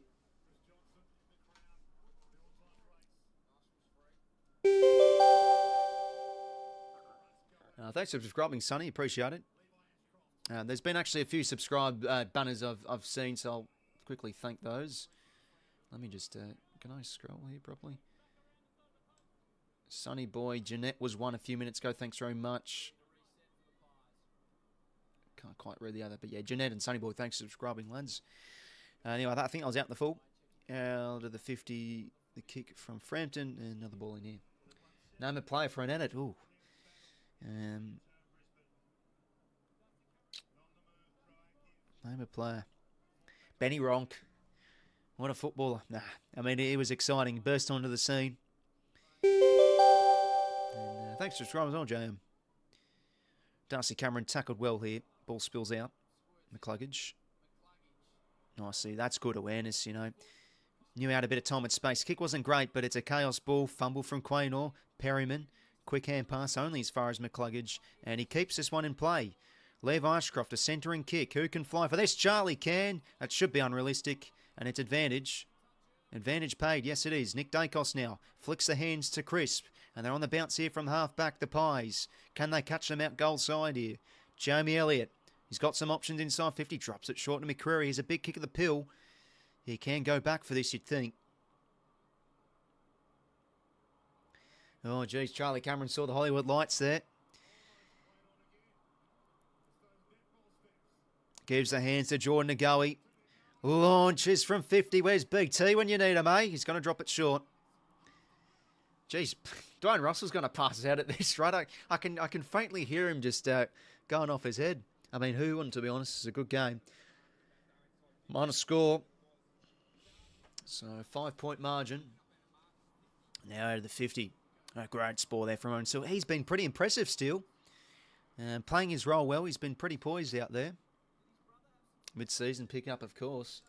A: Thanks for subscribing, Sonny. Appreciate it. There's been actually a few subscribe banners I've seen, so I'll quickly thank those. Let me just... can I scroll here properly? Sonny Boy, Jeanette was one a few minutes ago. Thanks very much. Can't quite read the other, but yeah, Jeanette and Sonny Boy, thanks for subscribing, lads. Anyway, I think I was out in the full. Out of the 50, the kick from Frampton, and another ball in here. Name a player for an edit. Ooh. Name a player. Benny Ronk. What a footballer. Nah, I mean, he was exciting. Burst onto the scene. And, thanks for subscribing as well, JM. Darcy Cameron tackled well here. Ball spills out. 𝐷𝐿𝐴𝐿𝐿. Nicely. That's good awareness, you know. Knew out a bit of time and space. Kick wasn't great, but it's a chaos ball. Fumble from 𝐷𝐴𝐿𝐴. Perryman. Quick hand pass only as far as 𝐷𝐿𝐴𝐿𝐿. And he keeps this one in play. Levi Ashcroft, a centering kick. Who can fly for this? Charlie can. That should be unrealistic. And it's advantage. Advantage paid. Yes, it is. Nick Daicos now. Flicks the hands to Crisp. And they're on the bounce here from half-back, the Pies. Can they catch them out goal side here? Jamie Elliott. He's got some options inside 50. Drops it short to McCreary. He's a big kick of the pill. He can go back for this, you'd think. Oh, geez. Charlie Cameron saw the Hollywood lights there. Gives the hands to Jordan Ngoe. Launches from 50. Where's Big T when you need him, eh? He's going to drop it short. Jeez, Dwayne Russell's going to pass out at this, right? I can faintly hear him just going off his head. I mean, who wouldn't, to be honest? It's a good game. Minor score. So, 5-point margin. Now out of the 50. A great score there from Owen. So, he's been pretty impressive still. Playing his role well. He's been pretty poised out there. Mid-season pick-up, of course.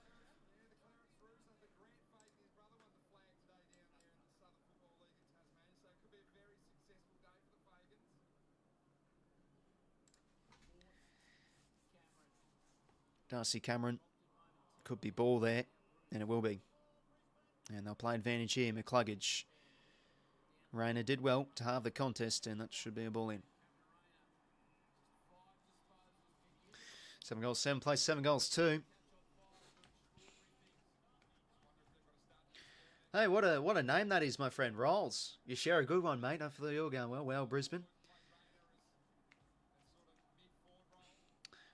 A: 𝐓𝐡𝐞 could be ball there, and it will be. And they'll play advantage here. 𝐓𝐶𝐞 𝐼𝐗𝐪 did well to halve the contest, and that should be a ball in. 7 goals, 7 plays, 7 goals, 2. Hey, what a name that is, my friend. Rolls. You share a good one, mate. Hopefully you're going well. Well, Brisbane.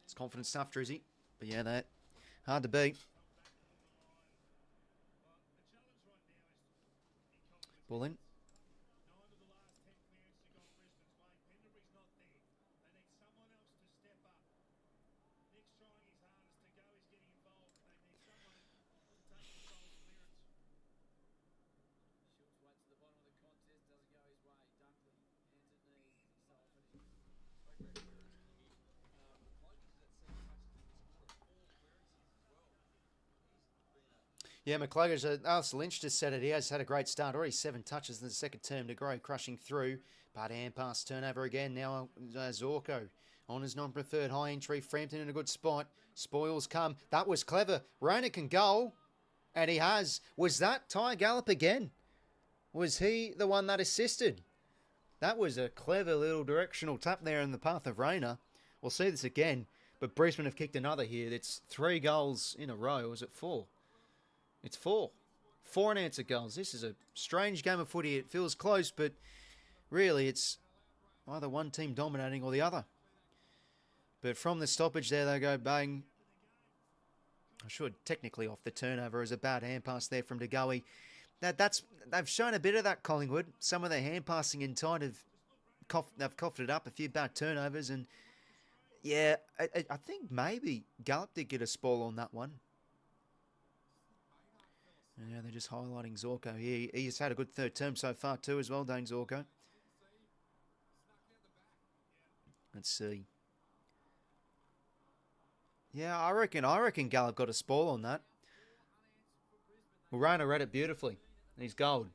A: It's confident stuff, Drizzy. But yeah, that hard to beat. Ball in. Yeah, 𝐓𝐶𝐞, Alistair Lynch just said it. He has had a great start. Already 7 touches in the second term to grow, crushing through. But hand pass turnover again. Now 𝐴𝐸𝐿 on his non-preferred high entry. Frampton in a good spot. Spoils come. That was clever. 𝐼𝐗𝐿𝐴 can goal. And he has. Was that 𝐼𝐗𝐿𝐴 Gallop again? Was he the one that assisted? That was a clever little directional tap there in the path of 𝐼𝐗𝐿𝐴. We'll see this again. But Brisbane have kicked another here. It's 3 goals in a row. Or is it 4? It's 4. 4 unanswered goals. This is a strange game of footy. It feels close, but really it's either one team dominating or the other. But from the stoppage there, they go bang. I should technically off the turnover as a bad hand pass there from 𝐷𝐿𝐴. They've shown a bit of that, Collingwood. Some of their hand passing in tight they've coughed it up. A few bad turnovers, and yeah, I think maybe Gallop did get a spoil on that one. Yeah, they're just highlighting 𝐸𝐸𝐿𝐴 here. He's had a good third term so far too as well, Dane 𝐸𝐸𝐿𝐴. Let's see. Yeah, I reckon Gallop got a spoil on that. Well, 𝐼𝐗𝐿𝐴 read it beautifully. He's gold.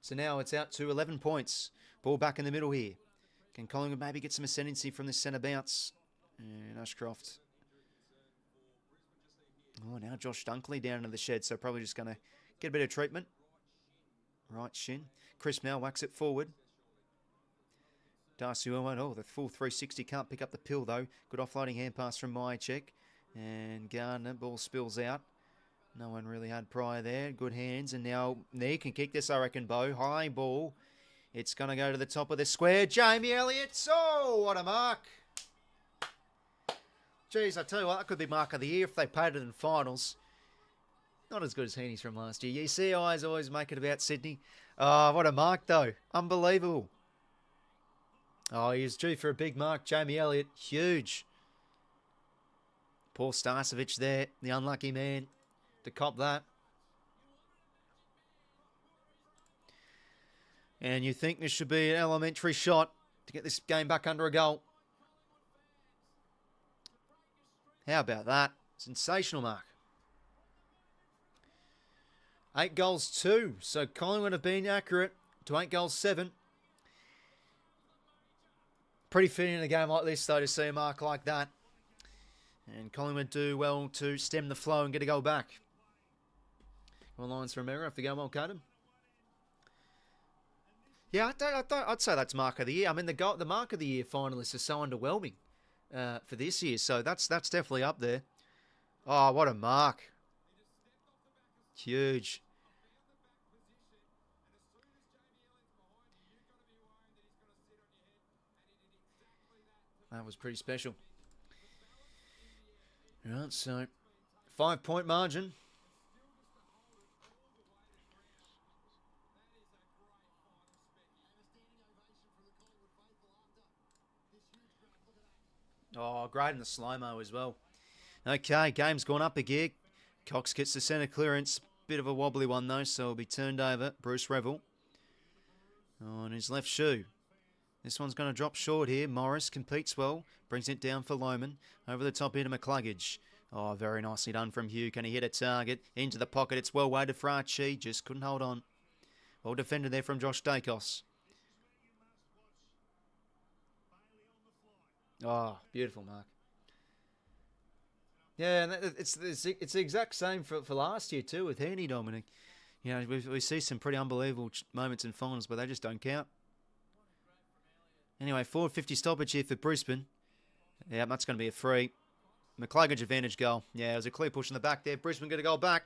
A: So now it's out to 11 points. Ball back in the middle here. Can Collingwood maybe get some ascendancy from this centre bounce? And Ashcroft. Oh, now Josh Dunkley down into the shed, so probably just going to get a bit of treatment. Right shin. Chris Mel whacks it forward. Darcy Irwin, oh, the full 360, can't pick up the pill though. Good offloading hand pass from 𝐼𝐗𝐿𝐴. And Gardner, ball spills out. No one really had prior there. Good hands, and now Knee can kick this, I reckon, Bo. High ball. It's going to go to the top of the square. Jamie Elliott, oh, what a mark. Geez, I tell you what, that could be mark of the year if they paid it in finals. Not as good as Heaney's from last year. You see eyes always make it about Sydney. Oh, what a mark, though. Unbelievable. Oh, he was due for a big mark. Jamie Elliott, huge. Poor 𝐼𝐶𝐞 there, the unlucky man to cop that. And you think this should be an elementary shot to get this game back under a goal. How about that? Sensational mark. 8 goals 2. So Collingwood have been accurate to 8 goals 7. Pretty fitting in a game like this, though, to see a mark like that. And Collingwood do well to stem the flow and get a goal back. One lines from error after going well, Caden. Yeah, I'd say that's mark of the year. I mean, the mark of the year finalists are so underwhelming for this year, so that's definitely up there. Oh, what a mark. Huge. That was pretty special. Right, so 5-point margin. Oh, great in the slow-mo as well. Okay, game's gone up a gear. Cox gets the centre clearance. Bit of a wobbly one, though, so it'll be turned over. Bruce Revel on his left shoe. This one's going to drop short here. Morris competes well. Brings it down for Lohman. Over the top into 𝐓𝐶𝐞. Oh, very nicely done from Hugh. Can he hit a target? Into the pocket. It's well weighted for 𝐼𝐗𝐿𝐴. Just couldn't hold on. Well defended there from Josh Dacos. Oh, beautiful mark. Yeah, and it's the exact same for last year too with Heaney, Dominic. You know, we see some pretty unbelievable moments in finals, but they just don't count. Anyway, 450 stoppage here for Brisbane. Yeah, that's going to be a free. 𝐓𝐴𝐥𝐼 advantage goal. Yeah, it was a clear push in the back there. Brisbane get a goal back.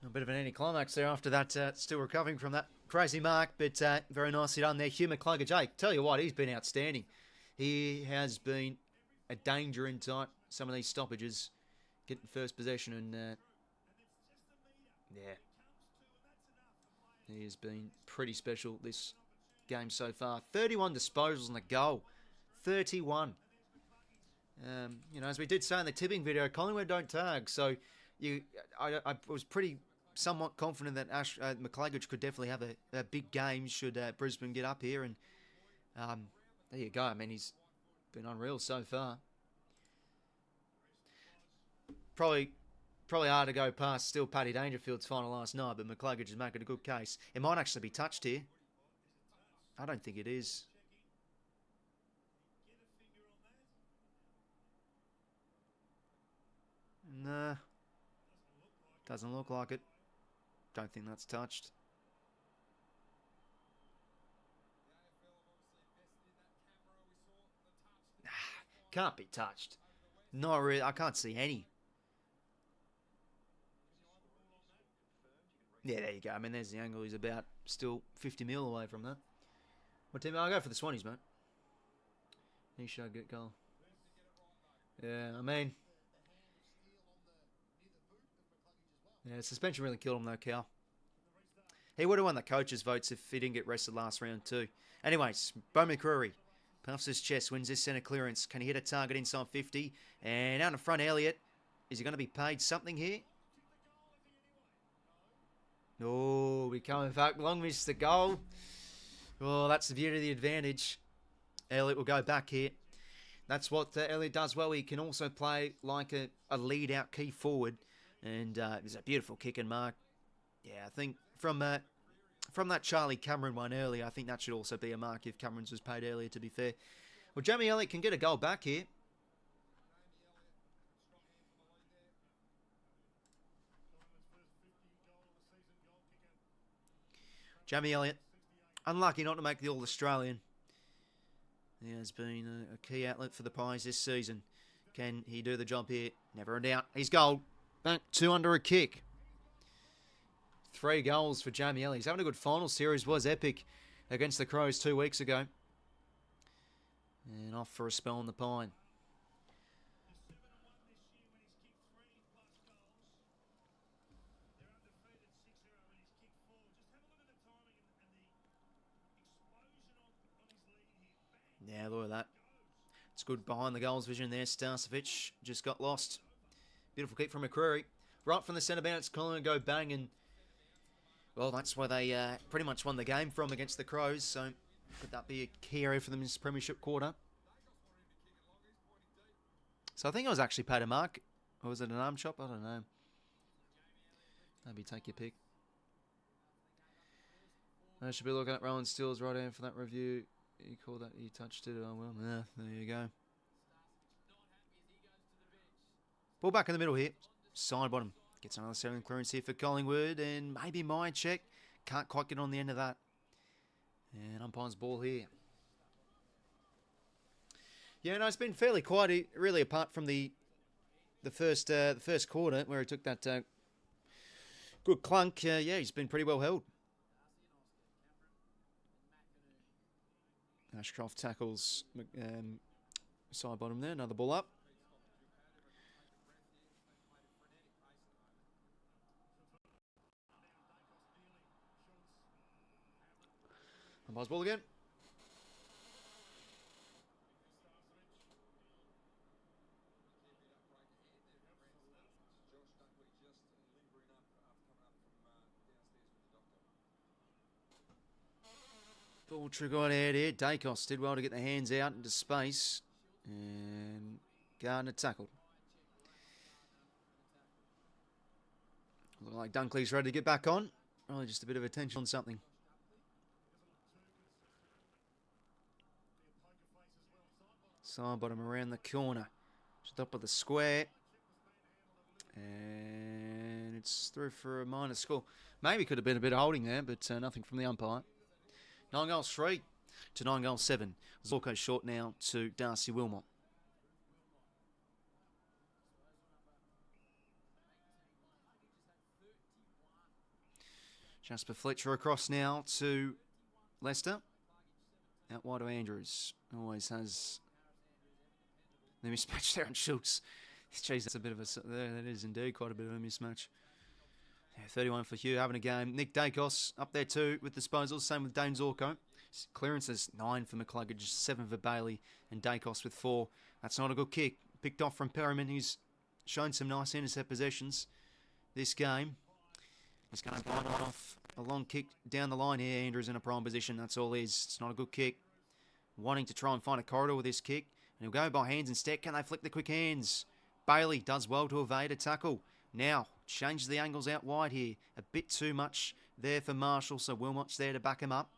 A: A bit of an anticlimax there after that. Still recovering from that crazy mark, but very nicely done there. 𝐓𝐴𝐥𝐼. Tell you what, he's been outstanding. He has been a danger in tight some of these stoppages. Getting first possession and yeah. He has been pretty special this game so far. 31 disposals on the goal. 31. You know, as we did say in the tipping video, Collingwood don't tag. So I was pretty somewhat confident that 𝐓𝐴𝐥𝐼 could definitely have a big game should Brisbane get up here. And there you go. I mean, he's been unreal so far. Probably hard to go past still Paddy Dangerfield's final last night, but 𝐓𝐴𝐥𝐼 is making a good case. It might actually be touched here. I don't think it is. Nah. Doesn't look like it. Don't think that's touched. Can't be touched. Not really. I can't see any. Yeah, there you go. I mean, there's the angle. He's about still 50 mil away from that. What team? I'll go for the Swannies, mate. He should get goal. Yeah, I mean. Yeah, suspension really killed him though, Cal. He would have won the coaches' votes if he didn't get rested last round too. Anyways, Beau McCreary puffs his chest, wins this centre clearance. Can he hit a target inside 50? And out in front, Elliott. Is he going to be paid something here? Oh, we're coming back. Long missed the goal. Oh, that's the beauty of the advantage. Elliott will go back here. That's what Elliott does well. He can also play like a lead-out key forward. And it's a beautiful kick and mark. Yeah, I think from that Charlie Cameron one earlier, I think that should also be a mark if Cameron's was paid earlier, to be fair. Well, Jamie Elliott can get a goal back here. Jamie Elliott, unlucky not to make the All-Australian. He has been a key outlet for the Pies this season. Can he do the job here? Never in doubt. He's goal. Back 2 under a kick. 3 goals for Jamie Elliott. He's having a good final series. Was epic against the Crows 2 weeks ago. And off for a spell in the Pine. Yeah, look at that. It's good behind the goals vision there. 𝐼𝐴𝐿𝐴 just got lost. Beautiful kick from McCreary. Right from the centre bounce, Collingwood go bang, and well, that's where they pretty much won the game from against the Crows. So could that be a key area for them in this premiership quarter? So I think I was actually paid a mark. Or was it an arm chop? I don't know. Maybe take your pick. I should be looking at Rowan Steele's right hand for that review. You called that, you touched it. Oh, well, yeah, there you go. Ball back in the middle here. Side bottom. Gets another 7 clearance here for Collingwood. And maybe my check. Can't quite get on the end of that. And umpire's ball here. Yeah, no, it's been fairly quiet, really, apart from the first quarter where he took that good clunk. Yeah, he's been pretty well held. Ashcroft tackles side bottom there. Another ball up. Umpire's ball again. Ball trigger on out here. 𝐓𝐴𝐿𝐴 did well to get the hands out into space. And Gardner tackled. Looking like Dunkley's ready to get back on. Probably just a bit of attention on something. Side bottom around the corner. Top of the square. And it's through for a minor score. Maybe could have been a bit of holding there, but nothing from the umpire. 9-3 to 9-7. 𝐓𝐡𝐞 short now to 𝘼𝐵𝐶𝐰𝗶𝗹 𝐿𝐻𝐷. Jasper Fletcher across now to Leicester. Out wide to Andrews. Always has the mismatch there on Schultz. Jeez, that's a bit of a... That is indeed quite a bit of a mismatch. Yeah, 31 for Hugh, having a game. Nick Daicos up there too with disposals. Same with Dane 𝐵𝐴𝐸. Clearances 9 for McCluggage, 7 for Bailey, and Daicos with 4. That's not a good kick. Picked off from Perryman, who's shown some nice intercept possessions this game. He's going to bite off a long kick down the line here. Andrews in a prime position. That's all it is. It's not a good kick. Wanting to try and find a corridor with this kick. And he'll go by hands instead. Can they flick the quick hands? Bailey does well to evade a tackle. Now, changes the angles out wide here. A bit too much there for Marshall, so Wilmot's there to back him up.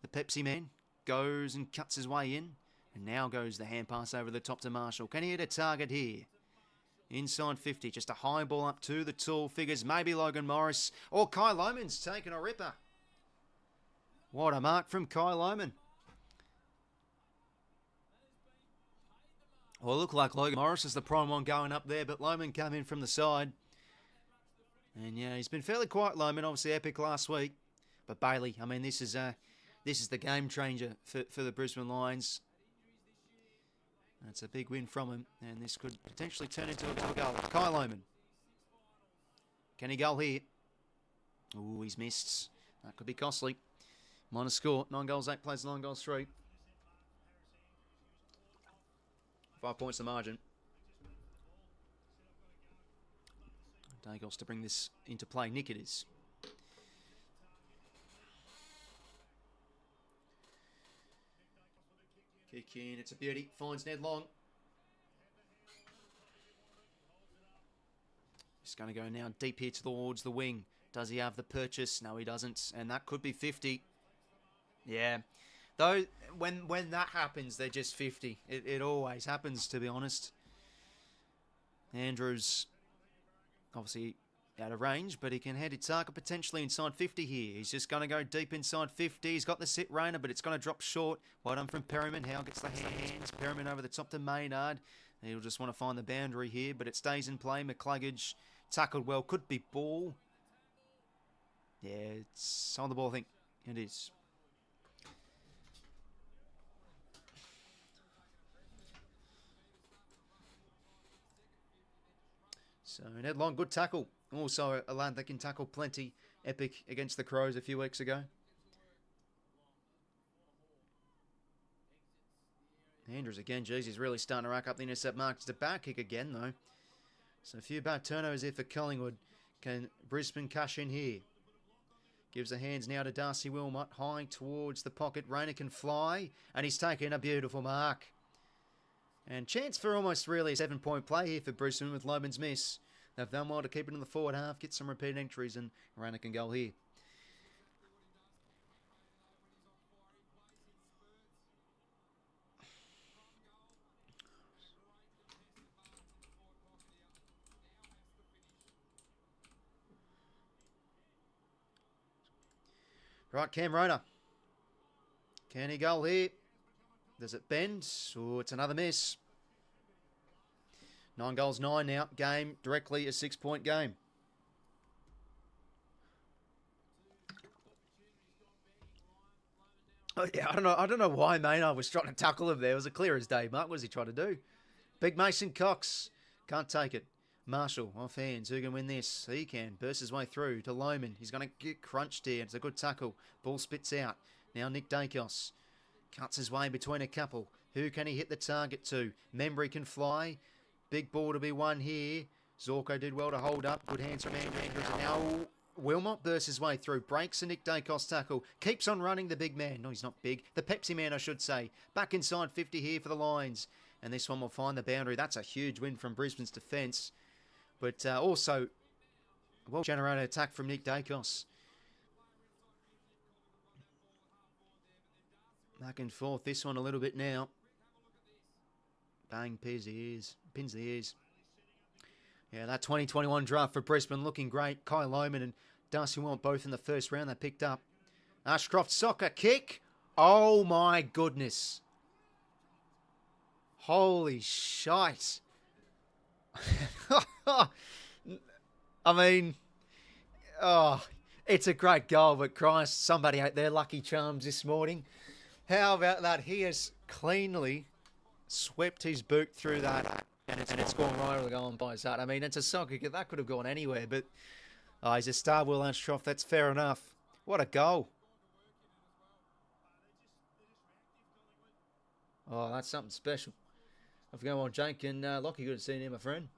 A: The Pepsi man goes and cuts his way in. And now goes the hand pass over the top to Marshall. Can he hit a target here? Inside 50, just a high ball up to the tall figures. Maybe Logan Morris. Or Kai Lohman's taken a ripper. What a mark from Kai Lohman. Well, it looked like Logan Morris is the prime one going up there, but Lohman came in from the side. And yeah, he's been fairly quiet, Lohman. Obviously epic last week. But Bailey, I mean, this is the game changer for the Brisbane Lions. That's a big win from him, and this could potentially turn into a goal. Kai Lohman. Can he goal here? Ooh, he's missed. That could be costly. Minor score, 9-8 plays, 9-3. 5 points the margin. Daicos to bring this into play. Nick it is. Kick in, it's a beauty. Finds Ned Long. He's going to go now deep here towards the wing. Does he have the purchase? No, he doesn't. And that could be 50. Yeah. Though, when that happens, they're just 50. It always happens, to be honest. Andrews, obviously out of range, but he can head his target potentially inside 50 here. He's just going to go deep inside 50. He's got the sit Rayner, but it's going to drop short. Well done from Perryman. Howe gets the hands. Perryman over the top to Maynard. He'll just want to find the boundary here, but it stays in play. McCluggage tackled well. Could be ball. Yeah, it's on the ball, I think. It is. So, Ned Long, good tackle. Also, a lad that can tackle plenty. Epic against the Crows a few weeks ago. Andrews again. Geez, he's really starting to rack up the intercept mark. It's a bad kick again, though. So, a few bad turnovers here for Collingwood. Can Brisbane cash in here? Gives the hands now to Darcy Wilmot. High towards the pocket. Rayner can fly. And he's taken a beautiful mark. And chance for almost really a 7-point play here for Brisbane with Lohman's miss. They've done well to keep it in the forward half, get some repeat entries, and Rayner can go here. Right, Cam Rona. Can he go here? Does it bend? Oh, it's another miss. 9-9 now. Game directly a 6-point game. Oh, yeah, I don't know why Maynard was trying to tackle him there. It was a clear as day, Mark. What was he trying to do? Big Mason Cox. Can't take it. Marshall off hands. Who can win this? He can. Bursts his way through to Lohman. He's going to get crunched here. It's a good tackle. Ball spits out. Now Nick Daicos. Cuts his way between a couple. Who can he hit the target to? Membry can fly. Big ball to be won here. 𝐓𝐴𝐞 did well to hold up. Good hands from Andrews. And now Wilmot bursts his way through. Breaks a Nick Daicos tackle. Keeps on running the big man. No, he's not big. The Pepsi man, I should say. Back inside 50 here for the Lions. And this one will find the boundary. That's a huge win from Brisbane's defence. But also, a well-generated attack from Nick Daicos. Back and forth, this one a little bit now. Bang, pins the ears. Yeah, that 2021 draft for Brisbane looking great. Kyle Lohmann and Darcy Wont both in the first round they picked up. Ashcroft soccer kick. Oh my goodness. Holy shite. I mean, oh, it's a great goal, but Christ, somebody ate their lucky charms this morning. How about that? He has cleanly swept his boot through that, and it's gone right over the goal and buys that. I mean, it's a soccer kick. That could have gone anywhere, but he's a star, Will Ashcroft. That's fair enough. What a goal. Oh, that's something special. I forgot what Jake and Lockie could have seen him, my friend.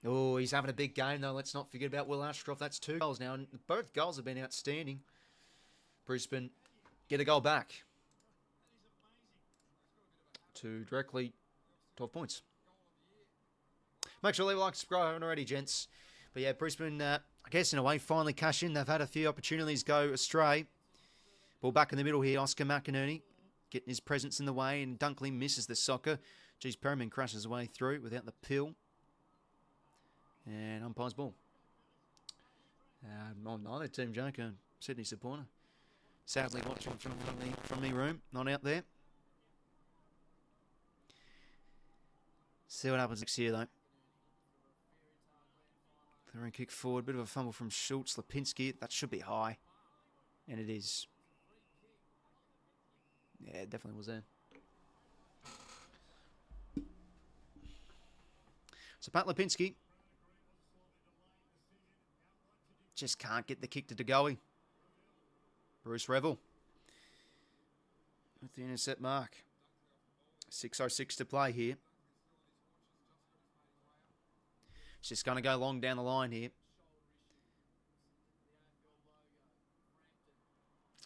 A: Oh, he's having a big game, though. Let's not forget about Will Ashcroft. That's 2 goals now, and both goals have been outstanding. Brisbane get a goal back to directly 12 points. Make sure to leave a like, subscribe, haven't already, gents. But yeah, Brisbane, I guess in a way, finally cash in. They've had a few opportunities go astray. Ball back in the middle here, Oscar McInerney getting his presence in the way, and Dunkley misses the soccer. 𝐓𝐡𝐞 crashes away through without the pill. And umpire's ball. On neither team, Jake, a Sydney supporter. Sadly watching from the room, not out there. See what happens next year, though. Throwing kick forward, bit of a fumble from 𝐓𝐡𝐞. That should be high. And it is. Yeah, it definitely was there. So Pat Lipinski just can't get the kick to 𝐸𝐿𝐼. Bruce Revel with the intercept mark. 6:06 to play here. It's just going to go long down the line here.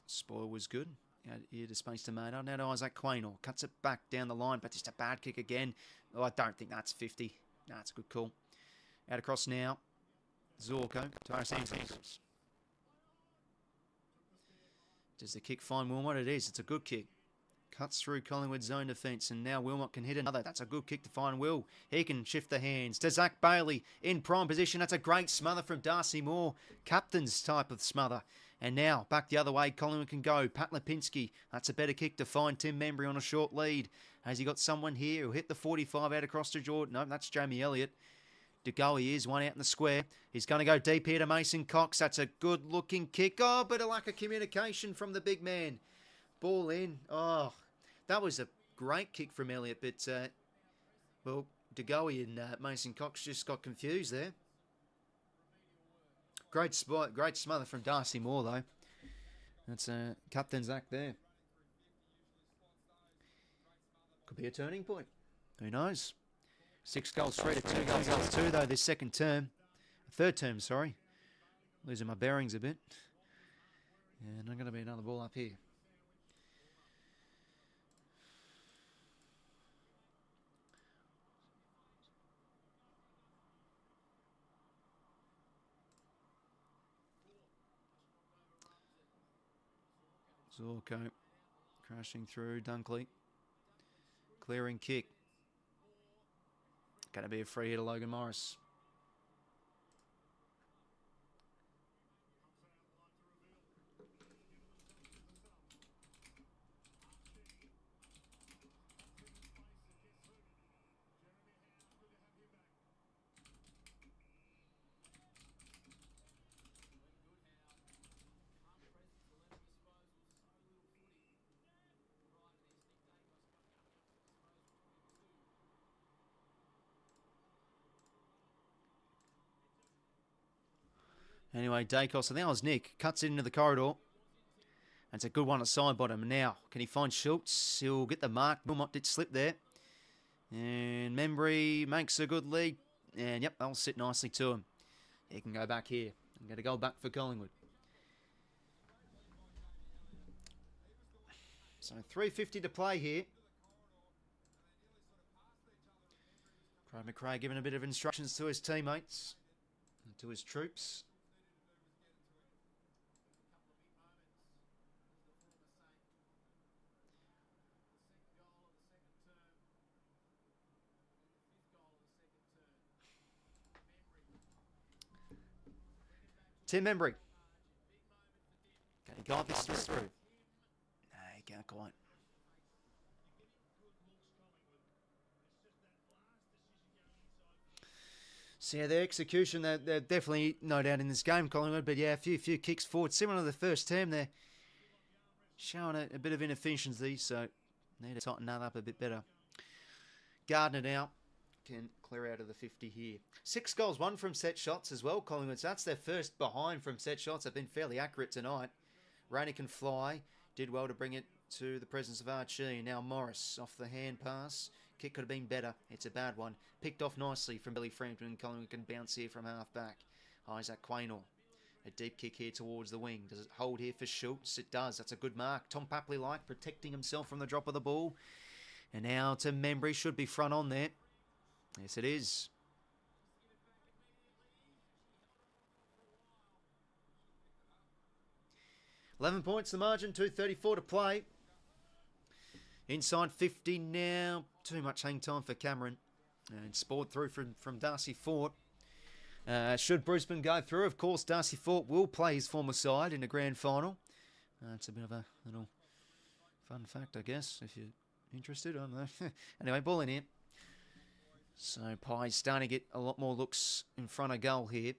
A: Spoil was good. Out here to space to Maynard. Now to Isaac Quaynor. Cuts it back down the line, but just a bad kick again. Oh, I don't think that's 50. No, it's a good call. Out across now. 𝐓𝐴𝐷𝐞. Tyrus Andrews. Does the kick find Wilmot? It is. It's a good kick. Cuts through Collingwood's zone defence, and now Wilmot can hit another. That's a good kick to find Will. He can shift the hands to Zach Bailey in prime position. That's a great smother from Darcy Moore. Captain's type of smother. And now, back the other way, Collingwood can go. Pat Lipinski. That's a better kick to find Tim Membry on a short lead. Has he got someone here who hit the 45 out across to Jordan? No, that's Jamie Elliott. 𝐸𝐿𝐼 is one out in the square. He's going to go deep here to Mason Cox. That's a good-looking kick. Oh, but a lack of communication from the big man. Ball in. Oh, that was a great kick from Elliott, but, well, 𝐸𝐿𝐼 and Mason Cox just got confused there. Great spot, great smother from Darcy Moore, though. That's a captain's act there. Could be a turning point. Who knows? 6 goals, 3 to 2 goals, 2 though this second term. Third term, sorry. Losing my bearings a bit. And I'm going to be another ball up here. 𝐓𝐴𝐷𝐞 crashing through Dunkley. Clearing kick. Going to be a free hit to Logan Morris. Anyway, 𝐷𝐞, I think that was Nick, cuts it into the corridor. That's a good one at side bottom. Now, can he find 𝐓𝐡𝐞? He'll get the mark. Wilmot did slip there. And Membry makes a good lead. And yep, that'll sit nicely to him. He can go back here and get a goal back for Collingwood. So 3:50 to play here. Craig McRae giving a bit of instructions to his teammates and to his troops. Tim Embry. Can he guide this through? No, he can't quite. So yeah, their execution, they're definitely no doubt in this game, Collingwood. But yeah, a few kicks forward, similar to the first term. They're showing a bit of inefficiency, so need to tighten that up a bit better. Gardner now can clear out of the 50 here. 6 goals, 1 from set shots as well, Collingwood. So that's their first behind from set shots. They've been fairly accurate tonight. Rainey can fly. Did well to bring it to the presence of 𝐼𝐻𝐿𝐼. Now Morris off the hand pass. Kick could have been better. It's a bad one. Picked off nicely from Billy Frampton. Collingwood can bounce here from half back. 𝐼𝐻𝐿𝐼. A deep kick here towards the wing. Does it hold here for 𝐓𝐡𝐞? It does. That's a good mark. Tom Papley-like protecting himself from the drop of the ball. And now to Membry. Should be front on there. Yes, it is. $11 points the margin. 2:34 to play. Inside 50 now. Too much hang time for Cameron. And spoiled through from Darcy Fort. Should Brisbane go through, of course, Darcy Fort will play his former side in the grand final. It's a bit of a little fun fact, I guess, if you're interested. I don't know. Anyway, ball in here. So Pye's starting to get a lot more looks in front of goal here.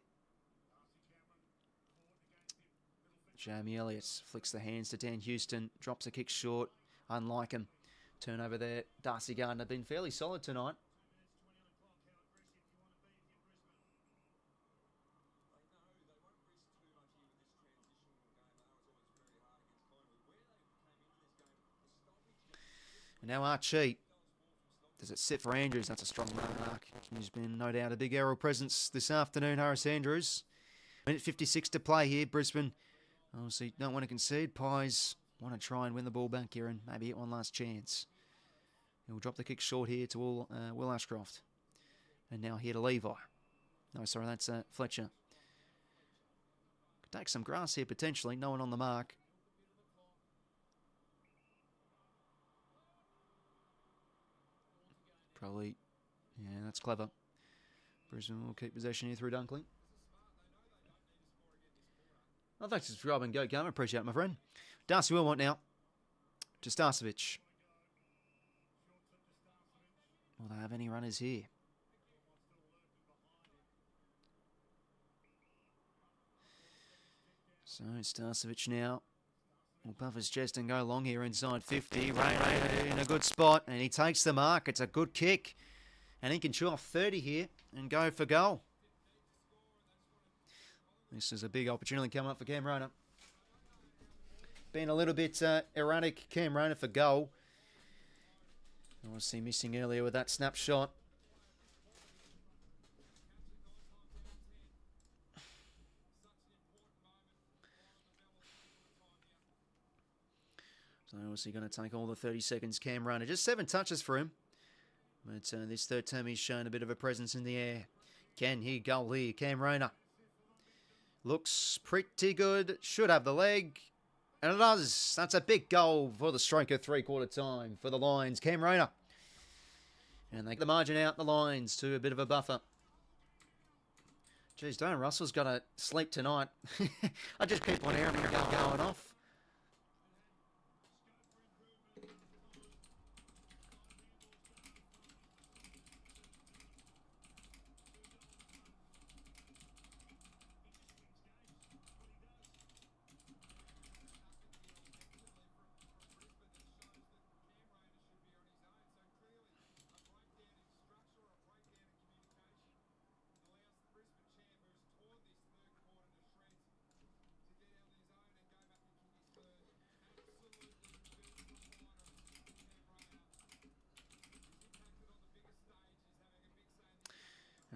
A: Jamie Elliott flicks the hands to Dan Houston. Drops a kick short. Unlike him. Turnover there. Darcy Gardner been fairly solid tonight. And now 𝐼𝐻𝐿𝐼. Does it sit for Andrews? That's a strong mark. He's been no doubt a big aerial presence this afternoon, Harris Andrews. Minute 56 to play here. Brisbane obviously don't want to concede. Pies want to try and win the ball back here and maybe get one last chance. He'll drop the kick short here to Will Ashcroft. And now here to Levi. No, sorry, that's Fletcher. Could take some grass here potentially. No one on the mark. Probably, yeah, that's clever. Brisbane will keep possession here through Dunkley. Oh, thanks for subscribing. Go game. Appreciate it, my friend. Darcy will want now to 𝘼𝐶𝐼𝐻. Will they have any runners here? So 𝘼𝐶𝐼𝐻 now will puff his chest and go long here inside 50. Rainey in a good spot, and he takes the mark. It's a good kick, and he can chew off 30 here and go for goal. This is a big opportunity coming up for Cam Rayner. Been a little bit erratic, Cam Rayner, for goal. Obviously missing earlier with that snapshot. So obviously going to take all the 30 seconds, Cam Rayner. Just 7 touches for him. But this third term he's shown a bit of a presence in the air. Can he goal here? Cam Rayner. Looks pretty good. Should have the leg. And it does. That's a big goal for the striker, 3/4 time for the Lions. Cam Rayner. And they get the margin out the Lions to a bit of a buffer. Geez, Darren Russell's got to sleep tonight. I just keep on hearing him going off.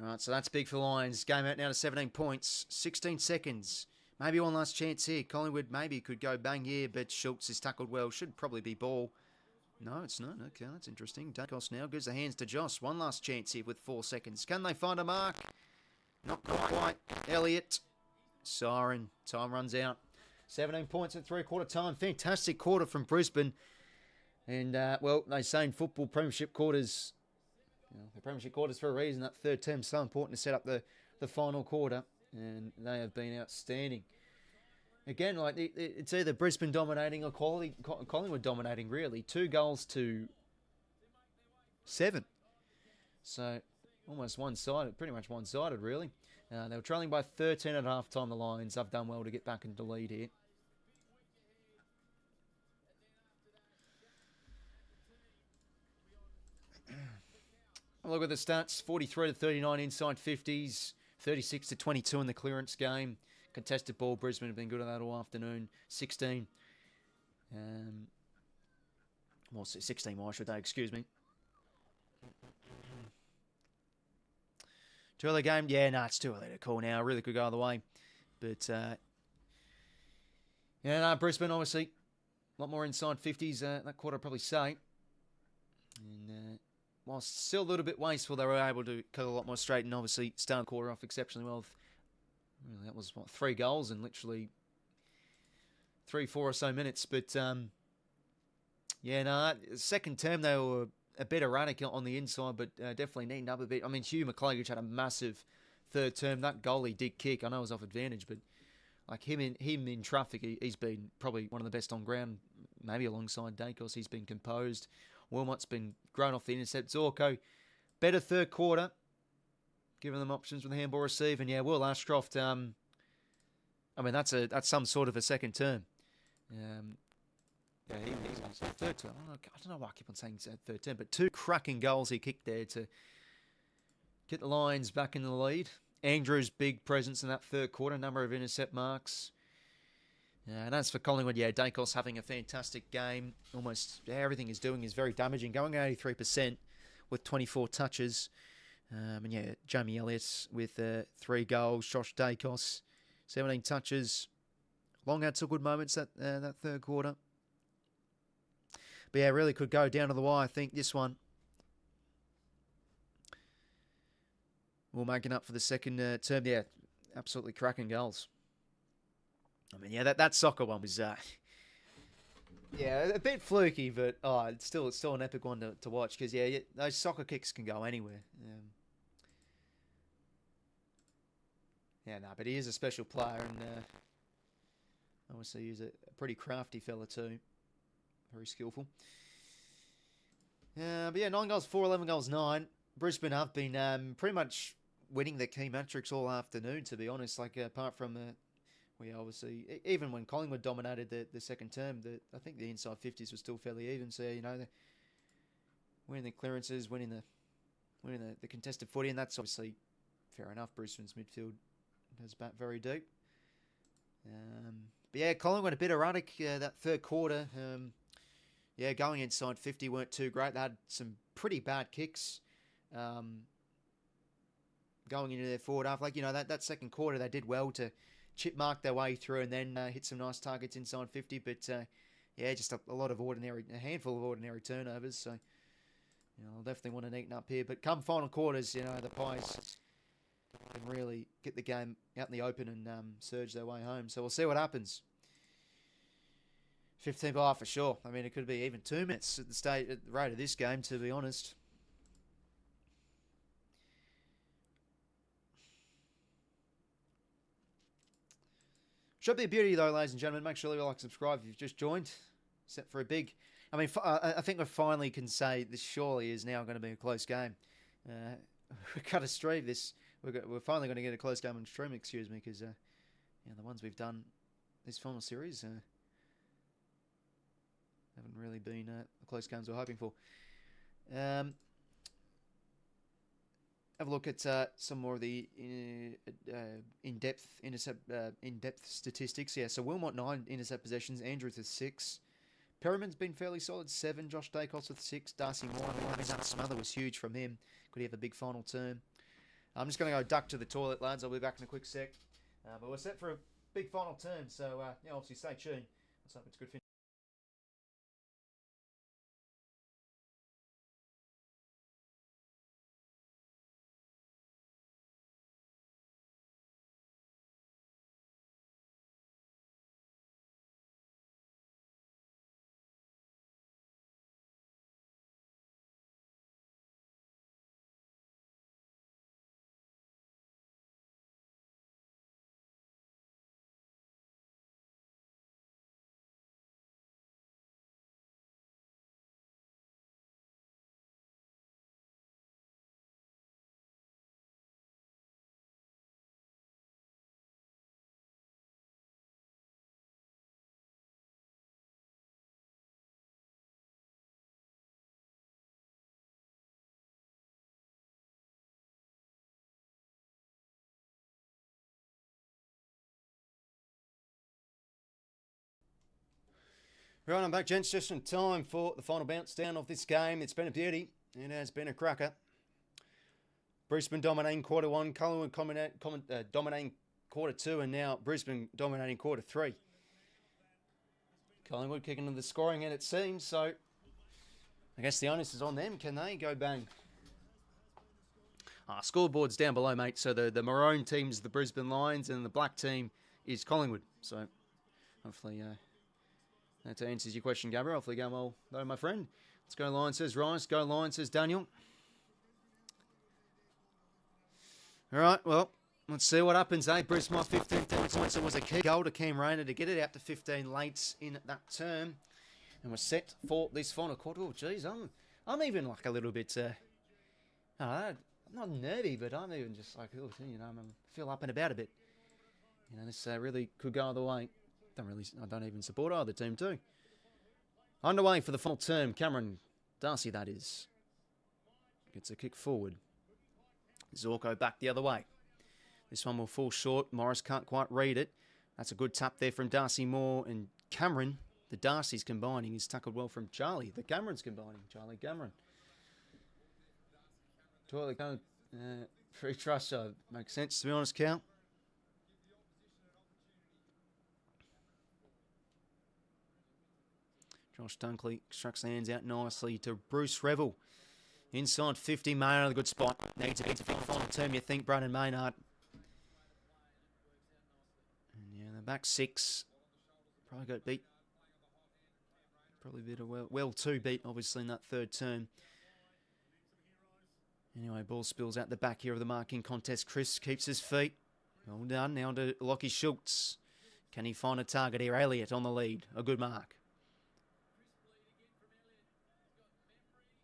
A: All right, so that's big for Lions. Game out now to 17 points, 16 seconds. Maybe one last chance here. Collingwood maybe could go bang here, but 𝐓𝐿𝐼 is tackled well. Should probably be ball. No, it's not. Okay, that's interesting. Dacos now gives the hands to Joss. One last chance here with 4 seconds. Can they find a mark? Not quite. Elliott. Siren. Time runs out. 17 points at 3/4 time. Fantastic quarter from Brisbane. And, well, they say in football, premiership quarters... the premiership quarters for a reason. That third term's so important to set up the final quarter. and they have been outstanding. Again, like it's either Brisbane dominating or Collingwood dominating, really. 2 goals to 7. So almost one-sided, pretty much one-sided, really. They were trailing by 13 at half-time, the Lions. They've done well to get back into the lead here. Look at the stats. 43 to 39 inside 50s. 36 to 22 in the clearance game. Contested ball, Brisbane have been good at that all afternoon. 16. Well, 16 more, should they? Excuse me. Too early game? Yeah, no, it's too early to call now. Really could go either way. But, yeah, no, Brisbane, obviously, a lot more inside 50s that quarter, I'd probably say. And while still a little bit wasteful, they were able to cut a lot more straight and obviously start the quarter off exceptionally well. Really, that was, 3 goals in literally 3-4 or so minutes. But, yeah, no, second term they were a bit erratic on the inside, but definitely neatened up a bit. I mean, 𝐓𝐿 𝐐𝐿𝐿 had a massive third term. That goal he did kick, I know it was off advantage, but like him in traffic, he's been probably one of the best on ground, maybe alongside 𝐷𝐿𝐿. He's been composed. 𝐼𝐿𝐴𝐷's been grown off the intercept. 𝐸𝐿𝐿, better third quarter, giving them options with the handball receive. And yeah, 𝐼𝐿 𝐴𝐷, I mean, that's some sort of a second term. Yeah, he's third term. I don't know why I keep on saying third term, but 2 cracking goals he kicked there to get the Lions back in the lead. Andrew's big presence in that third quarter, number of intercept marks. And as for Collingwood, yeah, 𝗷𝐿𝐿's having a fantastic game. Almost everything he's doing is very damaging, going 83% with 24 touches. And yeah, Jamie Elliott with 3 goals. Josh 𝗷𝐿𝐿, 17 touches. Long had some good moments that third quarter. But yeah, really could go down to the wire, I think, this one. We're making up for the second term. Yeah, absolutely cracking goals. I mean, yeah, that soccer one was, yeah, a bit fluky, but it's still an epic one to watch because, yeah, those soccer kicks can go anywhere. Yeah, no, but he is a special player, and obviously he's a pretty crafty fella too. Very skillful. But yeah, 9 goals, 4, 11 goals, 9. Brisbane have been pretty much winning their key metrics all afternoon, to be honest. Like, apart from, we obviously, even when Collingwood dominated the second term, I think the inside 50s were still fairly even. So, you know, winning the clearances, winning the contested footy, and that's obviously fair enough. Brisbane's midfield has bat very deep. But yeah, Collingwood a bit erratic that third quarter. Yeah, going inside 50 weren't too great. They had some pretty bad kicks going into their forward half. Like, you know, that second quarter, they did well to chip mark their way through and then hit some nice targets inside 50. But, yeah, just a handful of ordinary turnovers. So, you know, I'll definitely want to neaten up here. But come final quarters, you know, the Pies can really get the game out in the open and surge their way home. So we'll see what happens. 15 by for sure. I mean, it could be even 2 minutes at the rate of this game, to be honest. Should be a beauty, though, ladies and gentlemen. Make sure you like and subscribe if you've just joined. Set for a big... I mean, I think we finally can say this surely is now going to be a close game. We've got to stream this. We're finally going to get a close game on stream, excuse me, because yeah, the ones we've done this final series... haven't really been the close games we're hoping for. Have a look at some more of the in-depth statistics. Yeah, so Wilmot 9 intercept possessions, Andrews with 6. Perriman's been fairly solid, 7. Josh 𝗷𝐿𝐿 with 6. Darcy Moore, I mean, that smother was huge from him. Could he have a big final term? I'm just going to go duck to the toilet, lads. I'll be back in a quick sec. But we're set for a big final term, so yeah, obviously stay tuned. Let's hope it's good finish. Right, I'm back, gents. Just in time for the final bounce down of this game. It's been a beauty. It has been a cracker. Brisbane dominating quarter one, Collingwood dominating quarter two, and now Brisbane dominating quarter three. Collingwood kicking to the scoring end, it seems, so I guess the onus is on them. Can they go bang? Scoreboard's down below, mate. So the maroon team's the Brisbane Lions, and the black team is Collingwood. So hopefully that answers your question, Gabriel. Hopefully going well, though, my friend. Let's go Lions, says Rice. Go Lions, says Daniel. All right, well, let's see what happens, eh? Brisbane 15 points. It was a key goal to 𝐴𝐴 to get it out to 15 late in that term. And we're set for this final quarter. Oh, geez, I'm even like a little bit, I'm not nervy, but I'm even just like, oh, you know, I feel up and about a bit. You know, this really could go either way. I don't even support either team too. Underway for the final term. Cameron Darcy, that is, gets a kick forward. 𝐓𝐡𝐞 back the other way. This one will fall short. Morris can't quite read it. That's a good tap there from Darcy Moore and Cameron. The Darcy's combining. He's tackled well from Charlie. The Cameron's combining. Charlie Cameron. Toilet going free trust. Makes sense, to be honest, Cal. Josh Dunkley extracts the hands out nicely to Bruce Revel. Inside 50, Maynard, a good spot. Needs a big final term, you think, Brandon Maynard. And yeah, the back six probably got beat. Probably a bit of well two beat, obviously, in that third term. Anyway, ball spills out the back here of the marking contest. Chris keeps his feet. Well done. Now to 𝐼𝐴𝐿𝐼𝐻𝐿. Can he find a target here? Elliott on the lead. A good mark.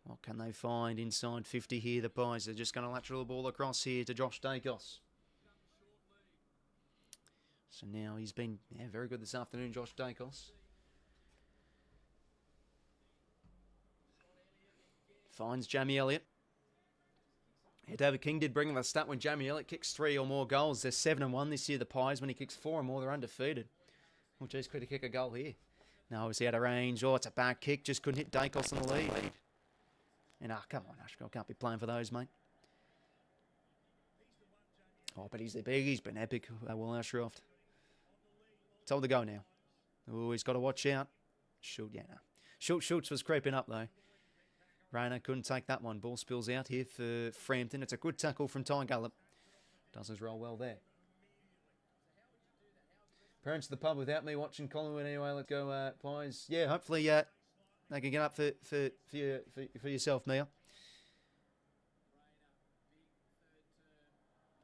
A: What can they find inside 50 here? The Pies are just going to lateral the ball across here to Josh 𝐴𝐿𝐼𝐻𝐿. So now he's been very good this afternoon, Josh 𝐴𝐿𝐼𝐻𝐿. Finds Jamie Elliott. Yeah, David King did bring the stat when Jamie Elliott kicks 3 or more goals. They're 7-1 this year, the Pies. When he kicks 4 or more, they're undefeated. Oh, geez, could he kick a goal here? No, obviously out of range. Oh, it's a bad kick. Just couldn't hit 𝐴𝐿𝐼𝐻𝐿 in the lead. And come on, Ashcroft, can't be playing for those, mate. Oh, but he's been epic, Will Ashcroft. Told to go now. Oh, he's got to watch out. 𝐓𝐡𝐞 was creeping up, though. Rayner couldn't take that one. Ball spills out here for Frampton. It's a good tackle from 𝐼𝐿𝐼𝐻𝐿. Does his role well there. Parents to the pub without me watching Collingwood anyway. Let's go, Pies. Yeah, hopefully they can get up for yourself, Mia.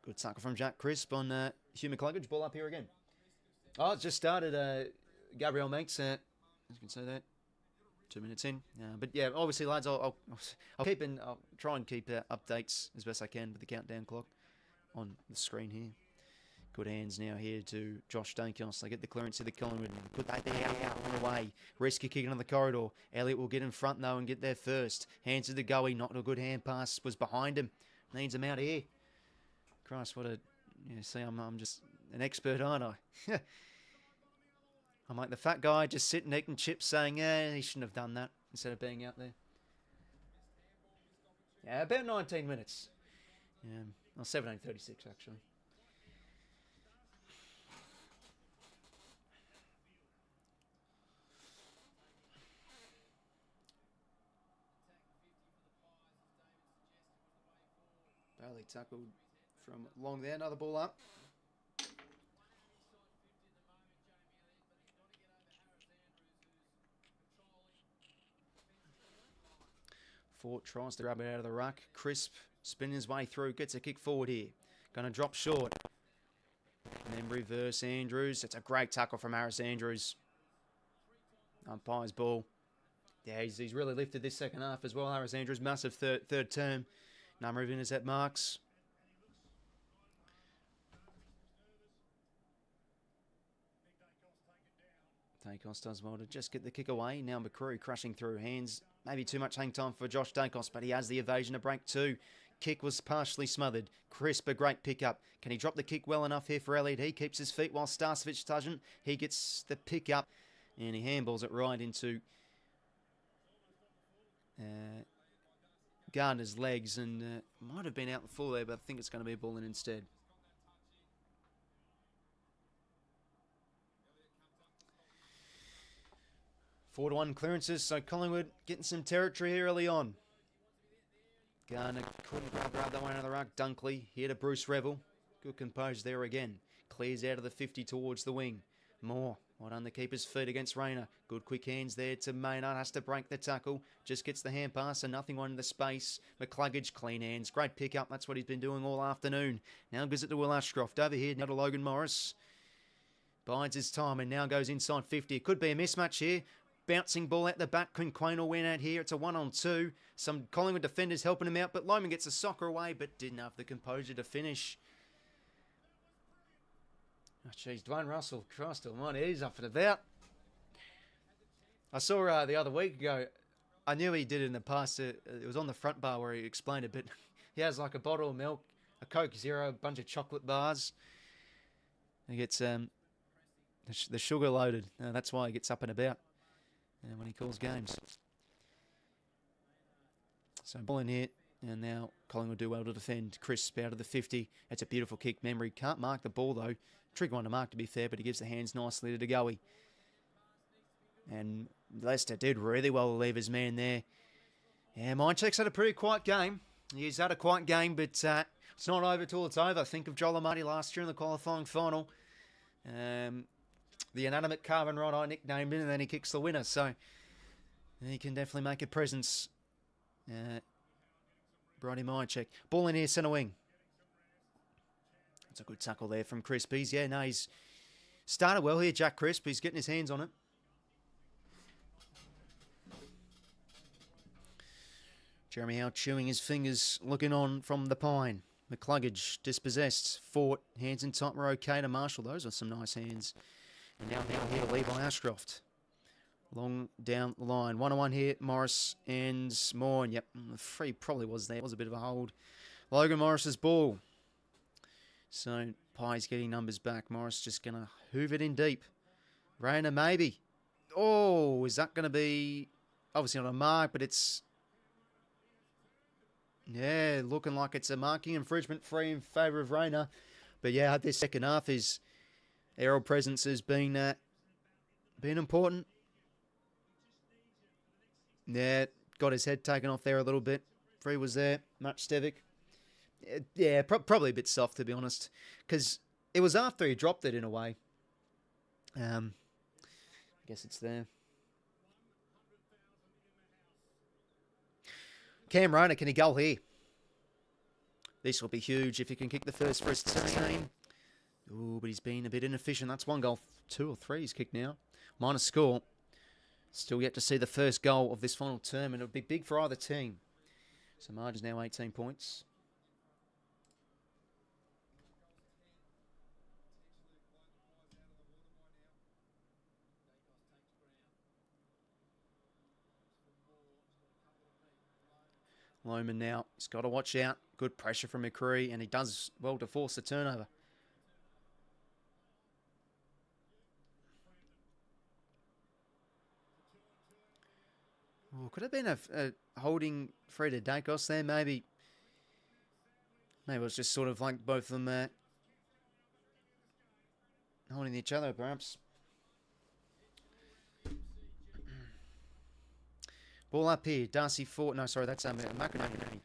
A: Good tackle from Jack Crisp on 𝐓𝐿 𝐼𝐻𝐿. Ball up here again. Oh, it's just started. Gabriel makes it. You can say that. 2 minutes in. But yeah, obviously, lads, I'll try and keep updates as best I can with the countdown clock on the screen here. Good hands now here to Josh 𝐴𝐿𝐼𝐻𝐿. They get the clearance to the Collingwood. Put that there out on the way. Rescue kicking on the corridor. Elliott will get in front though and get there first. Hands to the goalie. Not a good hand pass. Was behind him. Needs him out here. Christ, what a... see, I'm just an expert, aren't I? I'm like the fat guy just sitting eating chips saying, he shouldn't have done that instead of being out there. Yeah, about 19 minutes. Yeah, well, 17:36 actually. Bailey tackled from long there. Another ball up. Fort tries to grab it out of the ruck. Crisp spinning his way through. Gets a kick forward here. Going to drop short. And then reverse Andrews. It's a great tackle from Harris Andrews. Umpire's ball. Yeah, he's really lifted this second half as well. Harris Andrews, massive third term. Number of intercept marks. 𝐴𝐿𝐼𝐻𝐿 does well to just get the kick away. Now McCreary crashing through hands. Maybe too much hang time for Josh 𝐴𝐿𝐼𝐻𝐿, but he has the evasion to break two. Kick was partially smothered. Crisp, a great pickup. Can he drop the kick well enough here for Elliott? He keeps his feet while Starcevic doesn't. He gets the pick up.
B: And he handballs it right into Gardner's legs, and might have been out the full there, but I think it's going to be a ball in instead. Four to 1 clearances, so Collingwood getting some territory here early on. Gardner couldn't grab that one out of the ruck. Dunkley here to Bruce Revel. Good composure there again. Clears out of the 50 towards the wing. Moore, right on the keeper's feet against Rayner. Good quick hands there to Maynard. Has to break the tackle. Just gets the hand pass and nothing on the space. 𝐓𝐿𝐴𝐥𝐿, clean hands. Great pick up. That's what he's been doing all afternoon. Now gives it to Will Ashcroft. Over here now to Logan Morris. Bides his time and now goes inside 50. It could be a mismatch here. Bouncing ball out the back. 𝐼𝐴𝐥𝐿 will win out here. It's a 1-on-2. Some Collingwood defenders helping him out, but Lohman gets a soccer away, but didn't have the composure to finish. Oh, jeez, Dwayne Russell, Christ almighty, he's up and about. I saw the other week ago, I knew he did it in the past. It was on the front bar where he explained it, but he has like a bottle of milk, a Coke Zero, a bunch of chocolate bars. He gets the sugar loaded. That's why he gets up and about when he calls games. So ball in here, and now Collingwood do well to defend. Crisp out of the 50. That's a beautiful kick. Memory can't mark the ball though. Tricky one to mark to be fair, but he gives the hands nicely to 𝐼𝐿𝐴𝐥𝐿. And Leicester did really well to leave his man there. Yeah, 𝐼𝐿𝐴𝐥𝐿's had a pretty quiet game. He's had a quiet game, but it's not over till it's over. Think of Joel Amati last year in the qualifying final. The inanimate carbon rod I nicknamed him, and then he kicks the winner. So he can definitely make a presence. Brody 𝐼𝐿𝐴𝐥𝐿. Ball in here, centre wing. That's a good tackle there from Crisp. He's started well here, Jack Crisp. He's getting his hands on it. Jeremy Howe chewing his fingers, looking on from the pine. 𝐓𝐿𝐴𝐥𝐿 dispossessed. Fort, hands in tight were okay to Marshall. Those are some nice hands. And now here to Levi Ashcroft. Long down the line. 1-on-1 here. Morris and Moore. Yep, the free probably was there. It was a bit of a hold. Logan Morris's ball. So Pye's getting numbers back. Morris just going to hoover it in deep. Rayner maybe. Oh, is that going to be... Obviously not a mark, but it's... Yeah, looking like it's a marking infringement free in favour of Rayner. But yeah, this second half, his aerial presence has been important. Yeah, got his head taken off there a little bit. Free was there. 𝐼𝐿𝐴𝐥𝐿. Yeah, probably a bit soft, to be honest. Because it was after he dropped it in a way. I guess it's there. Cam Rayner, can he go here? This will be huge if he can kick the first for his team. Ooh, but he's been a bit inefficient. That's one goal, 2 or 3 he's kicked now. Minor score. Still yet to see the first goal of this final term, and it'll be big for either team. So margin's now 18 points. Lohman now, he's got to watch out. Good pressure from 𝐼𝐿𝐴𝐥𝐿, and he does well to force the turnover. Oh, could have been a holding free to 𝐿𝐴𝐥𝐿 there, maybe. Maybe it was just sort of like both of them holding each other, perhaps. Ball up here. Darcy Fort. No, sorry, that's 𝐼𝐿𝐴𝐥𝐿.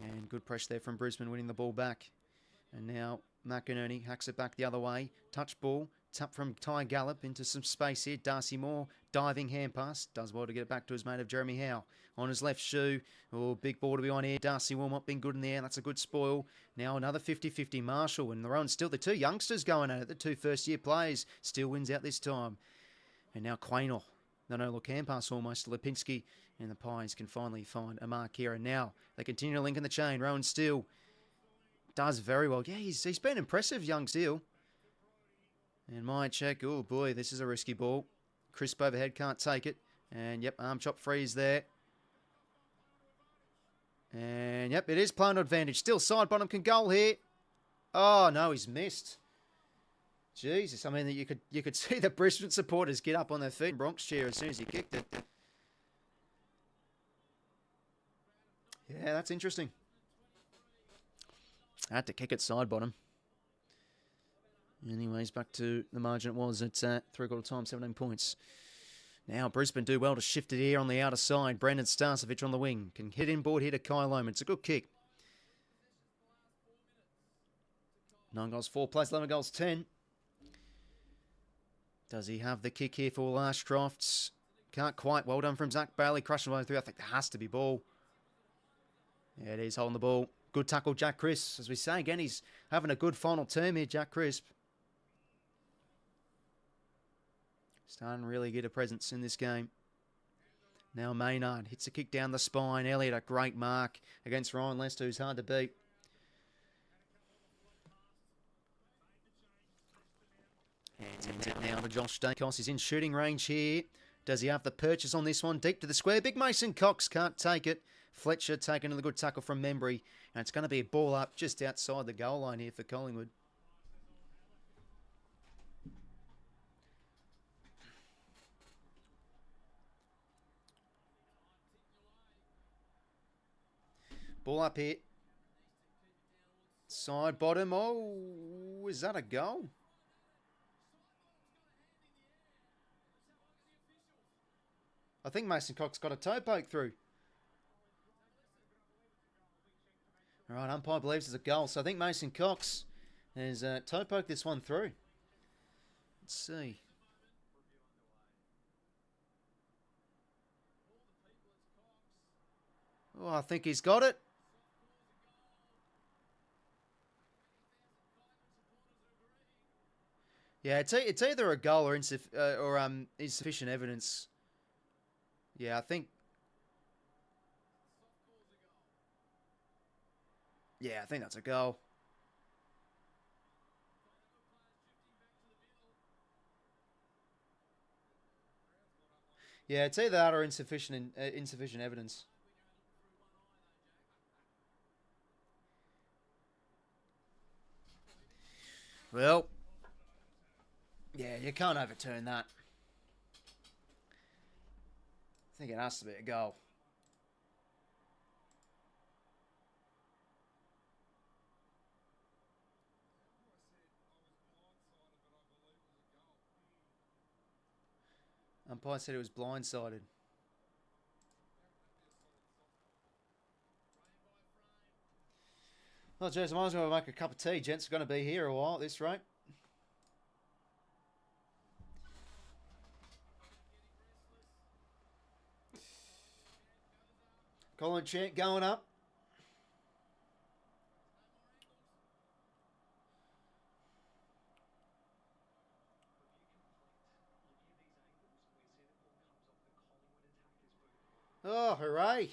B: And good pressure there from Brisbane, winning the ball back. And now 𝐼𝐿𝐴𝐥𝐿 hacks it back the other way. Touch ball. Tap from 𝐼𝐿𝐴𝐥𝐿 into some space here. Darcy Moore. Diving hand pass. Does well to get it back to his mate of Jeremy Howe. On his left shoe. Oh, big ball to be on here. Darcy Wilmot been good in the air. That's a good spoil. Now another 50-50 Marshall. And the run still the 2 youngsters going at it. The 2 first-year players. Still wins out this time. And now 𝐼𝐿𝐴𝐥𝐿. No look hand pass almost to 𝐼𝐿𝐴𝐥𝐿. And the Pies can finally find a mark here. And now they continue to link in the chain. Rowan Steele does very well. Yeah, he's been impressive, young Steele. And 𝐼𝐿𝐴𝐥𝐿. Oh, boy, this is a risky ball. Crisp overhead, can't take it. And, yep, arm chop freeze there. And, yep, it is playing advantage. Still side bottom can goal here. Oh, no, he's missed. Jesus, I mean, you could see the Brisbane supporters get up on their feet in Bronx chair as soon as he kicked it. Yeah, that's interesting. I had to kick it side bottom. Anyways, back to the margin it was at 3/4 time, 17 points. Now Brisbane do well to shift it here on the outer side. Brendan Starcevic on the wing. Can hit inboard here to 𝐼𝐿𝐼 𝐿𝐼. It's a good kick. 9 goals, 4 plays, 11 goals, 10. Does he have the kick here for last drafts? Can't quite. Well done from Zach Bailey. Crushing one through. I think there has to be ball. Yeah, it is holding the ball. Good tackle, Jack Crisp. As we say again, he's having a good final term here, Jack Crisp. Starting to really get a presence in this game. Now Maynard hits a kick down the spine. Elliott, a great mark against Ryan Lester, who's hard to beat. Hands it now to Josh Dacos. He's in shooting range here. Does he have the purchase on this one? Deep to the square. Big Mason Cox can't take it. Fletcher taking another good tackle from Membry. And it's going to be a ball up just outside the goal line here for Collingwood. Ball up here. Side bottom. Oh, is that a goal? I think Mason Cox got a toe poke through. All right, umpire believes it's a goal. So I think Mason Cox has toe poked this one through. Let's see. Oh, I think he's got it. Yeah, it's either a goal or insufficient evidence. Yeah, I think. Yeah, I think that's a goal. Yeah, it's either that or insufficient evidence. Well, yeah, you can't overturn that. I think it has to be a goal. Umpire said it was blindsided. Well, geez, I might as well make a cup of tea. Gents are going to be here a while at this rate. Colin Chant going up. Oh, hooray.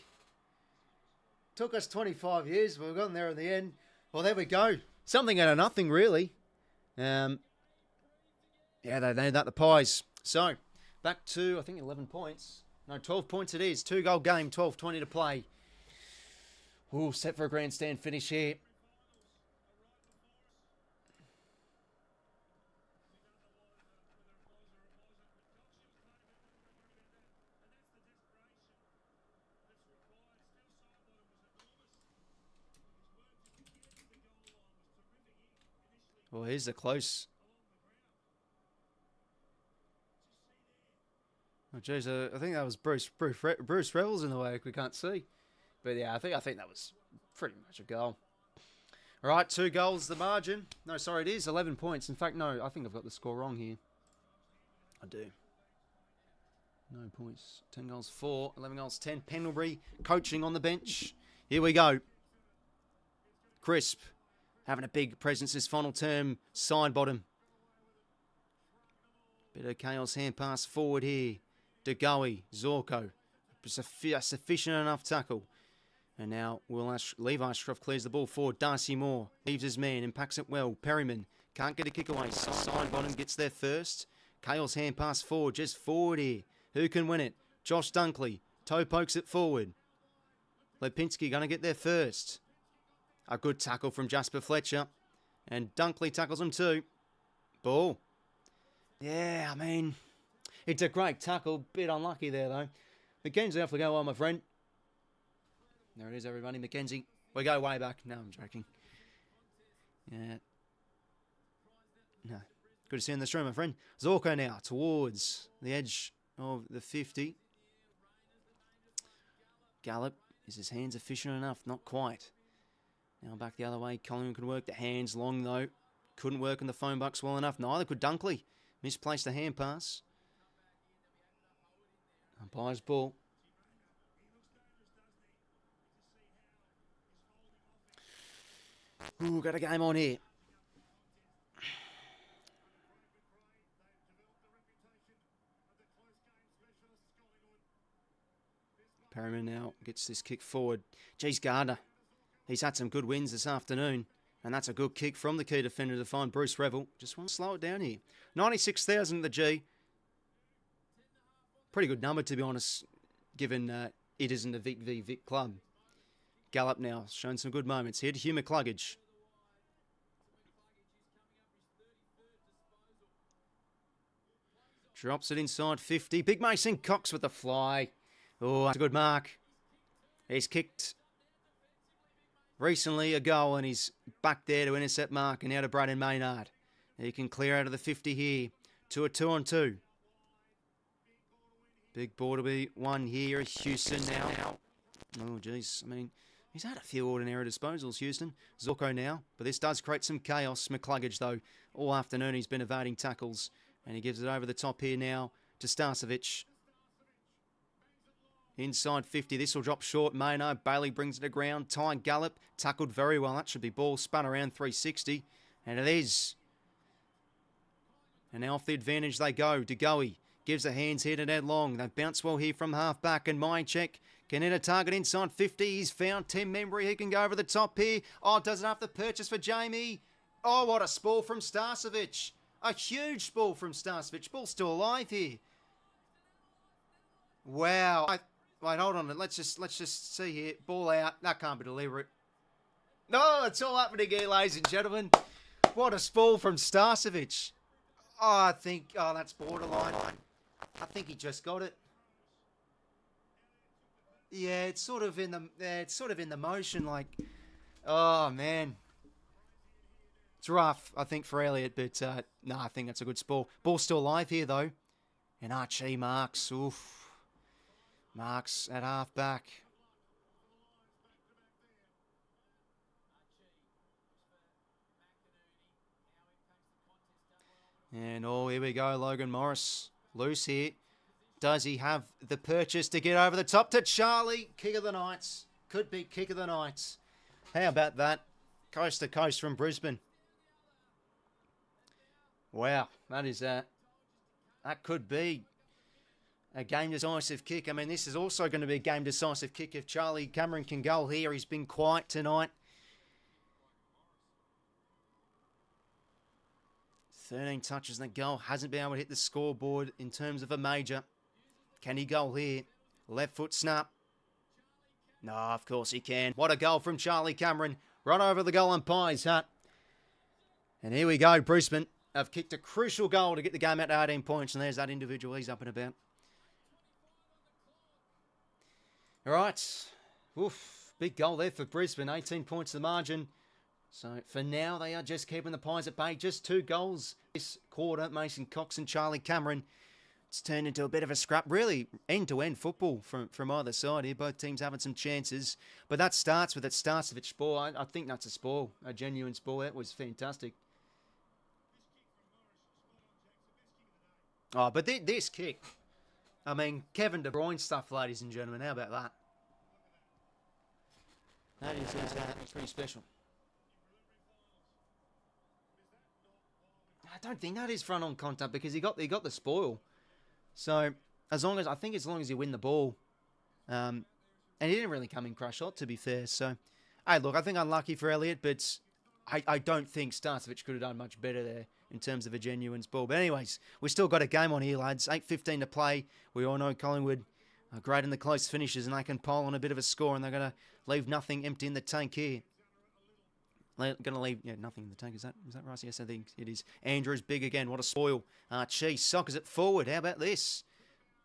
B: Took us 25 years, but we've gotten there in the end. Well, there we go. Something out of nothing, really. Yeah, they named that the Pies. So, back to, I think, 11 points. No, 12 points it is. 2-goal game, 12:20 to play. Ooh, set for a grandstand finish here. Well, here's the close. Oh, geez, I think that was Bruce Reynolds in the way we can't see. But yeah, I think that was pretty much a goal. All right, 2 goals the margin. No, sorry, it is 11 points. In fact, no, I think I've got the score wrong here. I do. No points. 10 goals, 4. 11 goals, 10. Pendlebury coaching on the bench. Here we go. Crisp. Having a big presence this final term. Side bottom. Bit of chaos hand pass forward here. 𝐓𝐿𝐼, 𝐓𝐡𝐞. A sufficient enough tackle. And now Levi Stroff clears the ball forward. Darcy Moore leaves his man and packs it well. Perryman can't get a kick away. Side bottom gets there first. Chaos hand pass forward. Just forward here. Who can win it? Josh Dunkley. Toe pokes it forward. 𝐓𝐡𝐞 going to get there first. A good tackle from Jasper Fletcher. And Dunkley tackles him too. Ball. Yeah, I mean, it's a great tackle. Bit unlucky there, though. McKenzie off the go on, my friend. There it is, everybody. McKenzie. We go way back. No, I'm joking. Yeah. No. Good to see you in this room, my friend. 𝐓𝐴𝐞𝐞 now towards the edge of the 50. 𝐼𝐴𝐿𝐼𝐿. Is his hands efficient enough? Not quite. Now back the other way. Collingwood could work the hands long, though. Couldn't work on the phone bucks well enough. Neither could 𝐼𝐴𝐿𝐼. Misplaced the hand pass. Umpire's ball. Ooh, got a game on here. Perryman now gets this kick forward. Geez, Gardner. He's had some good wins this afternoon. And that's a good kick from the key defender to find Bruce Revel. Just want to slow it down here. 96,000 at the G. Pretty good number, to be honest, given it isn't a Vic v Vic club. 𝐼𝐿𝐼 now, showing some good moments here to 𝐷 𝐚cluggage. Drops it inside 50. Big Mason Cox with the fly. Oh, that's a good mark. He's kicked recently a goal and he's back there to intercept mark and now to Braden Maynard. He can clear out of the 50 here to a 2-on-2. Big ball to be won here. Houston now. Oh, jeez. I mean, he's had a few ordinary disposals, Houston. 𝐓𝐴𝐞𝐞 now. But this does create some chaos. 𝐚cluggage, though, all afternoon he's been evading tackles. And he gives it over the top here now to 𝘼𝐼𝐿𝐼. Inside 50. This will drop short. Maynard. Bailey brings it to ground. 𝐼𝐿𝐼 tackled very well. That should be ball spun around 360. And it is. And now off the advantage they go. 𝐷eGoey gives the hands here to Ned Long. They bounce well here from half back. And Maychek can hit a target inside 50. He's found Tim Membry. He can go over the top here. Oh, doesn't have to purchase for Jamie. Oh, what a spoil from 𝘼𝐼𝐿𝐼. A huge spoil from 𝘼𝐼𝐿𝐼. Ball's still alive here. Wow. Wait, hold on. Let's just see here. Ball out. That can't be deliberate. No, it's all happening again, ladies and gentlemen. What a spoil from 𝘼𝐼𝐿𝐼. Oh, that's borderline. I think he just got it. Yeah, it's sort of in the motion, like, oh man. It's rough, I think, for Elliott, but no, I think that's a good spoil. Ball's still alive here, though. And Archie marks. Oof. Marks at half back. And oh, here we go. Logan Morris loose here. Does he have the purchase to get over the top to Charlie? Kick of the Knights. Could be kick of the Knights. How about that? Coast to coast from Brisbane. Wow, that is that could be a game decisive kick. I mean, this is also going to be a game decisive kick if Charlie Cameron can go here. He's been quiet tonight. 13 touches and a goal. Hasn't been able to hit the scoreboard in terms of a major. Can he go here? Left foot snap. No, of course he can. What a goal from Charlie Cameron. Right over the goal umpire's hat. And here we go, Brisbane have kicked a crucial goal to get the game out to 18 points. And there's that individual. He's up and about. All right. Oof. Big goal there for Brisbane. 18 points the margin. So for now, they are just keeping the Pies at bay. Just 2 goals this quarter. Mason Cox and Charlie Cameron. It's turned into a bit of a scrap. Really end-to-end football from either side here. Both teams having some chances. But that starts with that 𝘼𝐼𝐿𝐼 spoil. I think that's a spoil. A genuine spoil. That was fantastic. Oh, but this kick. I mean, Kevin De Bruyne stuff, ladies and gentlemen. How about that? That is pretty special. I don't think that is front-on contact because he got the spoil. So as long as you win the ball, and he didn't really come in crush shot, to be fair. So, hey, look, I think unlucky for Elliott, but I don't think 𝘼𝐼𝐿𝐼 could have done much better there in terms of a genuine ball. But anyways, we still got a game on here, lads. 8:15 to play. We all know Collingwood are great in the close finishes, and they can pile on a bit of a score, and they're going to leave nothing empty in the tank here. Going to leave nothing in the tank. Is that right? Yes, I think it is. Andrews big again. What a spoil. 𝐼𝐴 soccers it forward. How about this?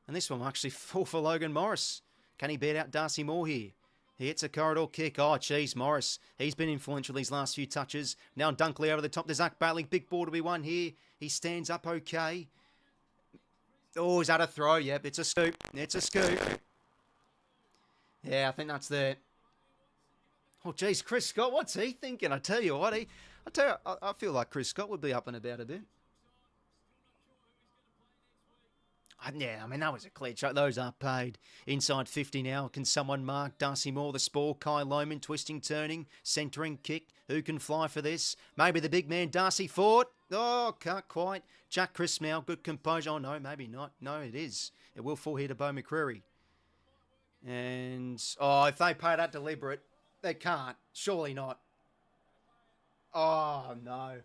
B: And this one will actually fall for Logan Morris. Can he beat out Darcy Moore here? He hits a corridor kick. Oh, geez, Morris. He's been influential these last few touches. Now Dunkley over the top to Zach Bailey. Big ball to be won here. He stands up okay. Oh, is that a throw? Yep, it's a scoop. It's a scoop. Yeah, I think that's there. Oh, geez, Chris Scott, what's he thinking? I tell you what, I feel like Chris Scott would be up and about a bit. Yeah, I mean, that was a clear shot. Those are paid. Inside 50 now. Can someone mark Darcy Moore, the spoil? 𝐼𝐴 𝐿𝐼𝐴, twisting, turning, centering, kick. Who can fly for this? Maybe the big man, Darcy Ford. Oh, can't quite. Jack Crisp now, good composure. Oh, no, maybe not. No, it is. It will fall here to Beau McCreary. And, if they pay that deliberate, they can't. Surely not. Oh, no.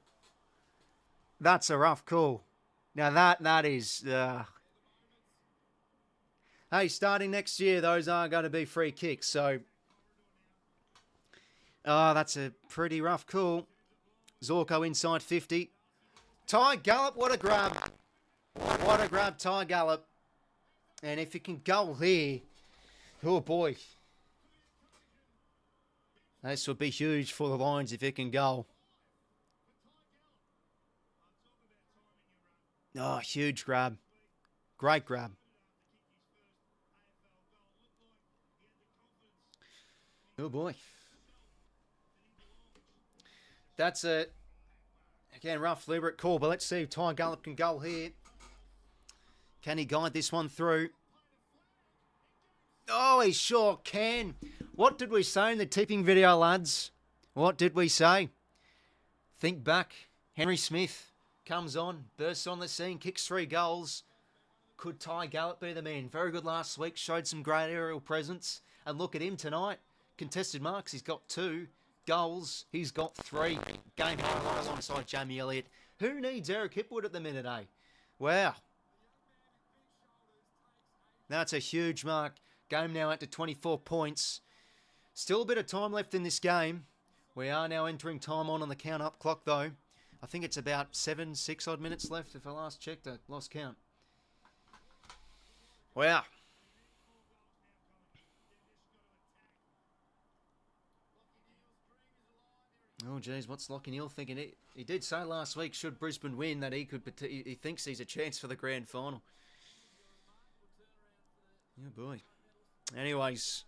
B: That's a rough call. Now, that is... Hey, starting next year, those are going to be free kicks. So, that's a pretty rough call. 𝐓𝐡𝐞 inside 50. 𝐼𝐴, what a grab. What a grab, 𝐼𝐴. And if you can goal here, oh boy. This would be huge for the Lions if it can goal. Oh, huge grab. Great grab. Oh boy. That's a, again, rough deliberate call, but let's see if 𝐼𝐴 can goal here. Can he guide this one through? Oh, he sure can. What did we say in the tipping video, lads? What did we say? Think back. Henry Smith comes on, bursts on the scene, kicks 3 goals. Could 𝐼𝐴 be the man? Very good last week, showed some great aerial presence. And look at him tonight. Contested marks, he's got 2. Goals, he's got 3. Game highlight alongside Jamie Elliott. Who needs Eric Hipwood at the minute, eh? Wow. That's a huge mark. Game now out to 24 points. Still a bit of time left in this game. We are now entering time on the count-up clock, though. I think it's about 6 odd minutes left. If I last checked, I lost count. Wow. Oh, geez, what's 𝐷𝐼𝐴 thinking? He did say last week, should Brisbane win, that he thinks he's a chance for the grand final. Oh, boy. Anyways,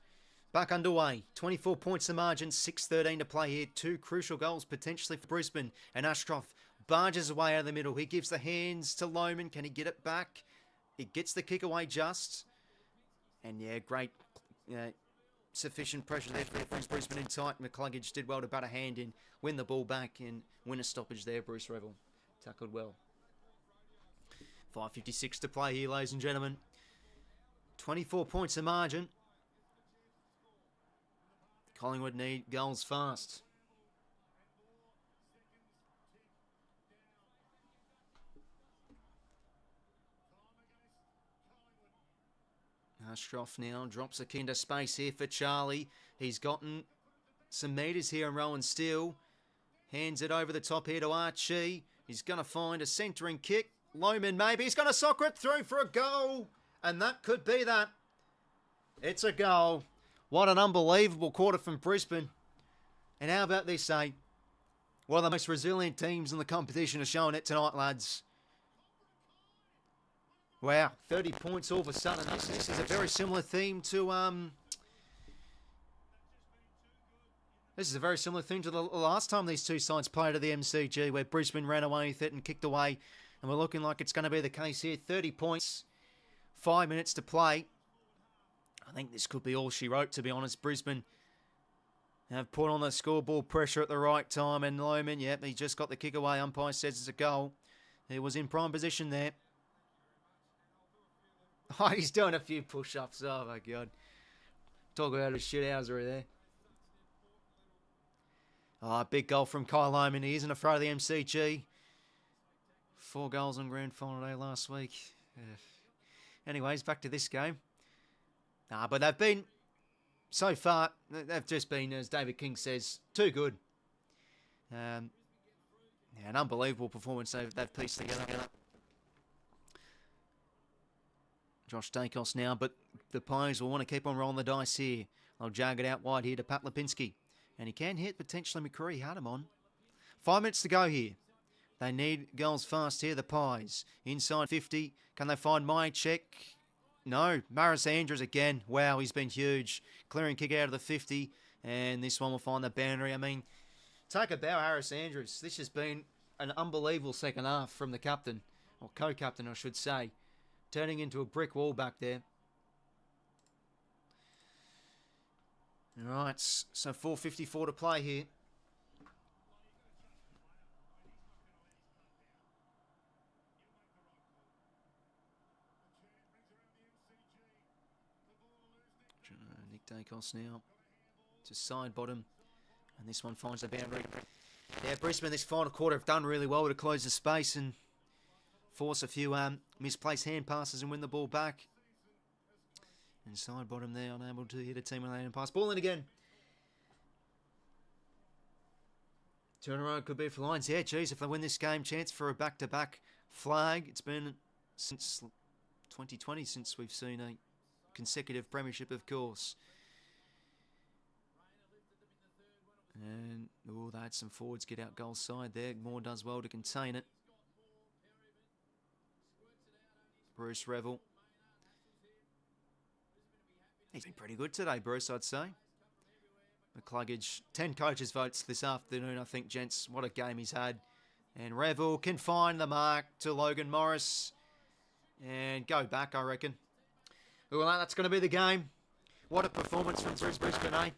B: back underway. 24 points the margin, 6:13 to play here. 2 crucial goals potentially for Brisbane. And Ashcroft barges away out of the middle. He gives the hands to 𝐿𝐼𝐴. Can he get it back? He gets the kick away just. And yeah, great... sufficient pressure there for Brisbane in tight. 𝐼𝐴 did well to butt a hand in, win the ball back, and win a stoppage there. Bruce Revel tackled well. 5:56 to play here, ladies and gentlemen. 24 points a margin. Collingwood need goals fast. Ashcroft now drops a into space here for Charlie. He's gotten some metres here in Rowan Steele. Hands it over the top here to 𝐼𝐴. He's going to find a centering kick. 𝐿𝐼𝐴 maybe. He's going to soccer it through for a goal. And that could be that. It's a goal. What an unbelievable quarter from Brisbane. And how about this, eh? One of the most resilient teams in the competition are showing it tonight, lads. Wow, 30 points all of a sudden. This is a very similar theme to This is a very similar thing to the last time these two sides played at the MCG, where Brisbane ran away with it and kicked away. And we're looking like it's going to be the case here. 30 points, 5 minutes to play. I think this could be all she wrote, to be honest. Brisbane have put on the scoreboard pressure at the right time. And 𝐿𝐼𝐴, yep, he just got the kick away. Umpire says it's a goal. He was in prime position there. Oh, he's doing a few push-ups. Oh, my God. Talk about a shithousery there. Oh, big goal from 𝐼𝐴 𝐿𝐼𝐴. He isn't afraid of the MCG. 4 goals on grand final day last week. Anyways, back to this game. But they've been, so far, they've just been, as David King says, too good. Yeah, an unbelievable performance they've pieced together. Josh Dacos now, but the Pies will want to keep on rolling the dice here. They'll jag it out wide here to Pat Lipinski. And he can hit potentially Macquarie. Had him on. 5 minutes to go here. They need goals fast here, the Pies. Inside 50. Can they find 𝐼𝐴? No. Maris Andrews again. Wow, he's been huge. Clearing kick out of the 50. And this one will find the boundary. I mean, take a bow, Harris Andrews. This has been an unbelievable second half from the captain. Or co-captain, I should say. Turning into a brick wall back there. All right, so 4:54 to play here. Nick Dacos now to side bottom. And this one finds the boundary. Yeah, Brisbane this final quarter have done really well to close the space and force a few misplaced hand passes and win the ball back. And side bottom there, unable to hit a team with a hand pass. Ball in again. Turnaround could be for Lions. Yeah, geez, if they win this game, chance for a back-to-back flag. It's been since 2020 since we've seen a consecutive premiership, of course. And, oh, they had some forwards get out goal side there. Moore does well to contain it. Bruce Revel. He's been pretty good today, Bruce, I'd say. McCluggage, 10 coaches' votes this afternoon, I think, gents. What a game he's had. And Revel can find the mark to Logan Morris. And go back, I reckon. Well, that's going to be the game. What a performance from Brisbane, eh?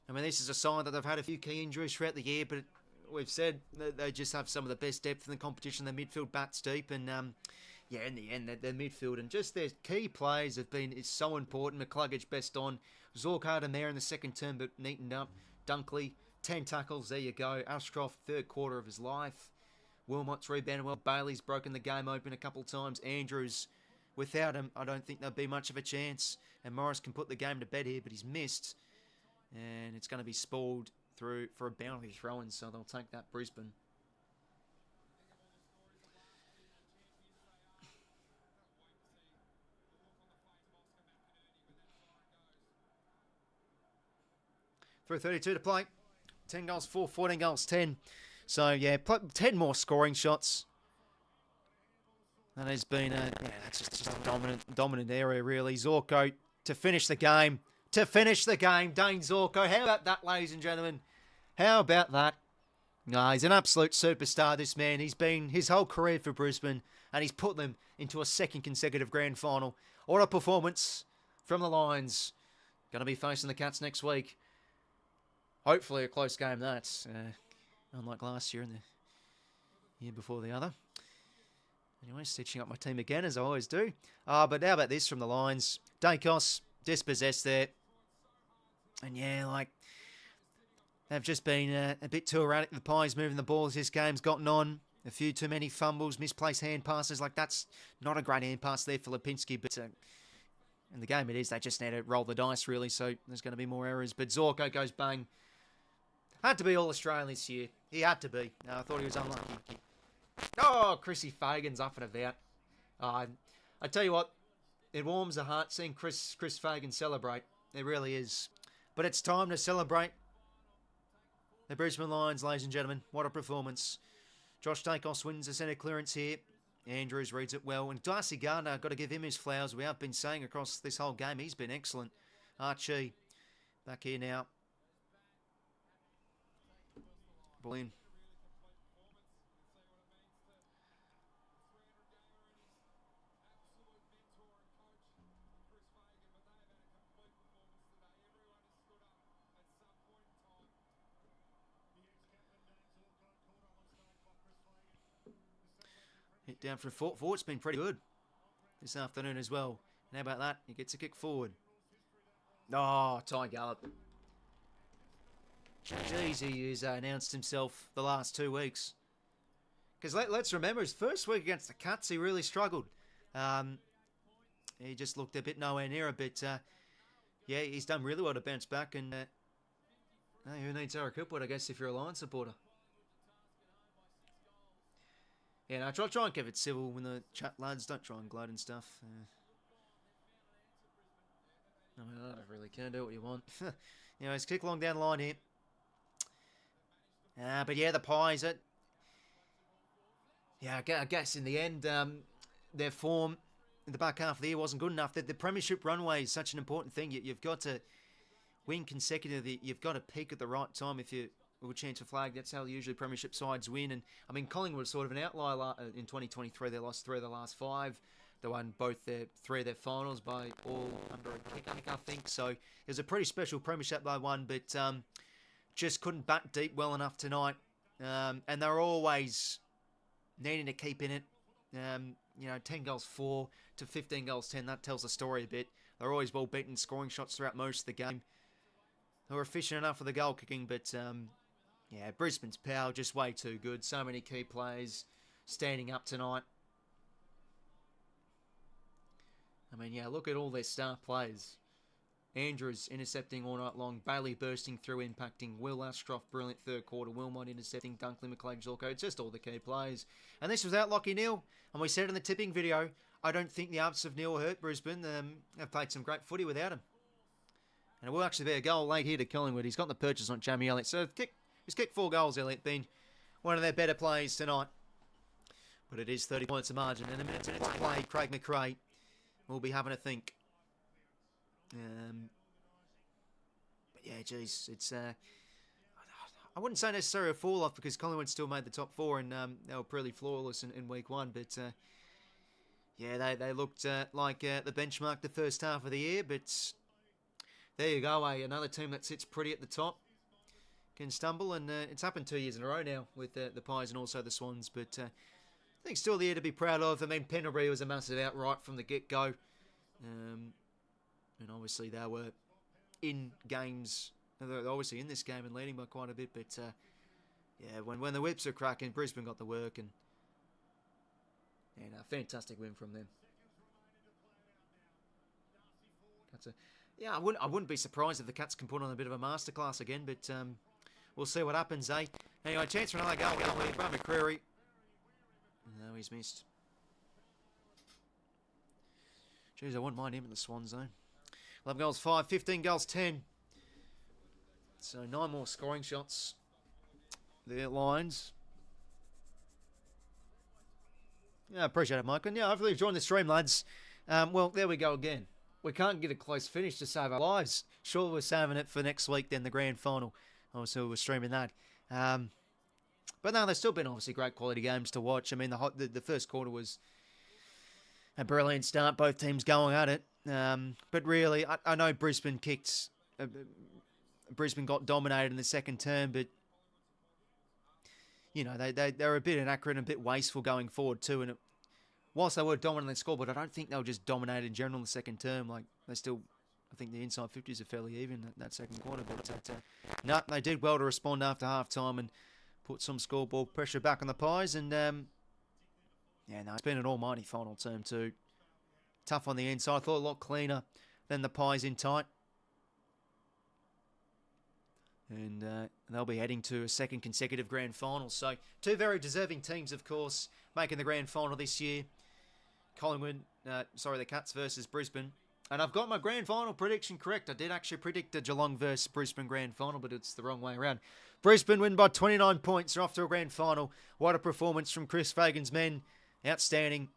B: I mean, this is a sign that they've had a few key injuries throughout the year, but we've said that they just have some of the best depth in the competition. Their midfield bats deep, and yeah, in the end, their midfield and just their key players is so important. McCluggage best on. 𝐓𝐴𝐿 had him there in the second term, but neatened up. Dunkley, 10 tackles, there you go. Ashcroft, third quarter of his life. Wilmot's rebounded well. Bailey's broken the game open a couple of times. Andrews, without him, I don't think there'll be much of a chance. And Morris can put the game to bed here, but he's missed. And it's going to be spoiled through for a boundary throw-in, so they'll take that, Brisbane. For 32 to play. 10 goals, 4, 14 goals, 10. So, yeah, 10 more scoring shots. That has been that's just a dominant area, really. 𝐓𝐴𝐿 to finish the game. To finish the game, Dane 𝐓𝐴𝐿. How about that, ladies and gentlemen? How about that? No, he's an absolute superstar, this man. He's been his whole career for Brisbane, and he's put them into a second consecutive grand final. What a performance from the Lions. Going to be facing the Cats next week. Hopefully a close game, that's unlike last year and the year before the other. Anyway, stitching up my team again, as I always do. But how about this from the Lions? Dacos, dispossessed there. And yeah, like, they've just been a bit too erratic. The Pies moving the ball as this game's gotten on. A few too many fumbles, misplaced hand passes. Like, that's not a great hand pass there for Lipinski. But in the game it is, they just need to roll the dice, really. So there's going to be more errors. But 𝐓𝐴𝐿 goes bang. Had to be All-Australian this year. He had to be. I thought he was unlucky. Oh, Chrissy Fagan's up and about. I tell you what, it warms the heart seeing Chris Fagan celebrate. It really is. But it's time to celebrate the Brisbane Lions, ladies and gentlemen. What a performance. Josh Dacos wins the centre clearance here. Andrews reads it well. And Darcy Gardner, got to give him his flowers. We have been saying across this whole game, he's been excellent. 𝐼𝐴𝐿 back here now. Ball in. Hit down for a forward's been pretty good this afternoon as well. And how about that? He gets a kick forward. Oh, 𝐼𝐴𝐿. Jeez, he has announced himself the last 2 weeks. Because let's remember, his first week against the Cats, he really struggled. He just looked a bit nowhere near it. But, yeah, he's done really well to bounce back. And
A: Hey, who needs 𝐓𝐴𝐴, I guess, if you're a Lions supporter? Yeah, no, try and keep it civil when the chat, lads. Don't try and gloat and stuff. I mean, I don't really care. Do what you want. You know, it's kick along down the line here. But yeah, the Pies. Yeah, I guess in the end, their form in the back half of the year wasn't good enough. The premiership runway is such an important thing. You've got to win consecutively. You've got to peak at the right time if you have a chance of flag. That's how usually premiership sides win. And I mean, Collingwood was sort of an outlier in 2023. They lost 3 of the last 5. They won both 3 of their finals by all under a kick, I think. So it was a pretty special premiership they won, but just couldn't bat deep well enough tonight. And they're always needing to keep in it. You know, 10 goals 4 to 15 goals 10. That tells the story a bit. They're always well beaten, scoring shots throughout most of the game. They were efficient enough for the goal kicking, but yeah, Brisbane's power just way too good. So many key players standing up tonight. I mean, yeah, look at all their star players. Andrews intercepting all night long. Bailey bursting through, impacting. Will Astroff, brilliant third quarter. Wilmot intercepting. Dunkley, McLeod, 𝐓𝐴𝐴. It's just all the key players. And this was without Lachie Neale. And we said in the tipping video, I don't think the absence of Neale hurt Brisbane. Have played some great footy without him. And it will actually be a goal late here to Collingwood. He's got the purchase on Jamie Elliott. So he's kicked 4 goals, Elliott, been one of their better plays tonight. But it is 30 points of margin. And a minute to play, Craig McRae will be having a think. But yeah, geez, it's I wouldn't say necessarily a fall off because Collingwood still made the top 4 and they were pretty flawless in week 1. But yeah, they looked like the benchmark the first half of the year. But there you go, another team that sits pretty at the top can stumble, and it's happened 2 years in a row now with the Pies and also the Swans. But I think still the year to be proud of. I mean, Pendlebury was a massive outright from the get-go. And obviously they were in games. They're obviously in this game and leading by quite a bit. But yeah, when the whips are cracking, Brisbane got the work, and a fantastic win from them. Yeah, I wouldn't be surprised if the Cats can put on a bit of a masterclass again. But we'll see what happens, eh? Anyway, chance for another goal. Brad McCreary. No, he's missed. Jeez, I wouldn't mind him in the Swans, though. 11 goals 5, 15 goals 10. So 9 more scoring shots. The Lions. Yeah, appreciate it, Mike. And yeah, hopefully you've joined the stream, lads. Well, there we go again. We can't get a close finish to save our lives. Sure, we're saving it for next week, then the grand final. Obviously, we're streaming that. But no, there's still been obviously great quality games to watch. I mean, the first quarter was a brilliant start. Both teams going at it. But really, I know Brisbane kicked. Brisbane got dominated in the second term, but you know they're a bit inaccurate and a bit wasteful going forward too. And whilst they were dominant in the score, but I don't think they were just dominated in general in the second term. Like they still, I think the inside 50s are fairly even that second quarter. But no, they did well to respond after half time and put some scoreboard pressure back on the Pies. And yeah, no, it's been an almighty final term too. Tough on the inside. I thought a lot cleaner than the Pies in tight. And they'll be heading to a second consecutive grand final. So 2 very deserving teams, of course, making the grand final this year. Collingwood, the Cats versus Brisbane. And I've got my grand final prediction correct. I did actually predict a Geelong versus Brisbane grand final, but it's the wrong way around. Brisbane win by 29 points. They're off to a grand final. What a performance from Chris Fagan's men. Outstanding.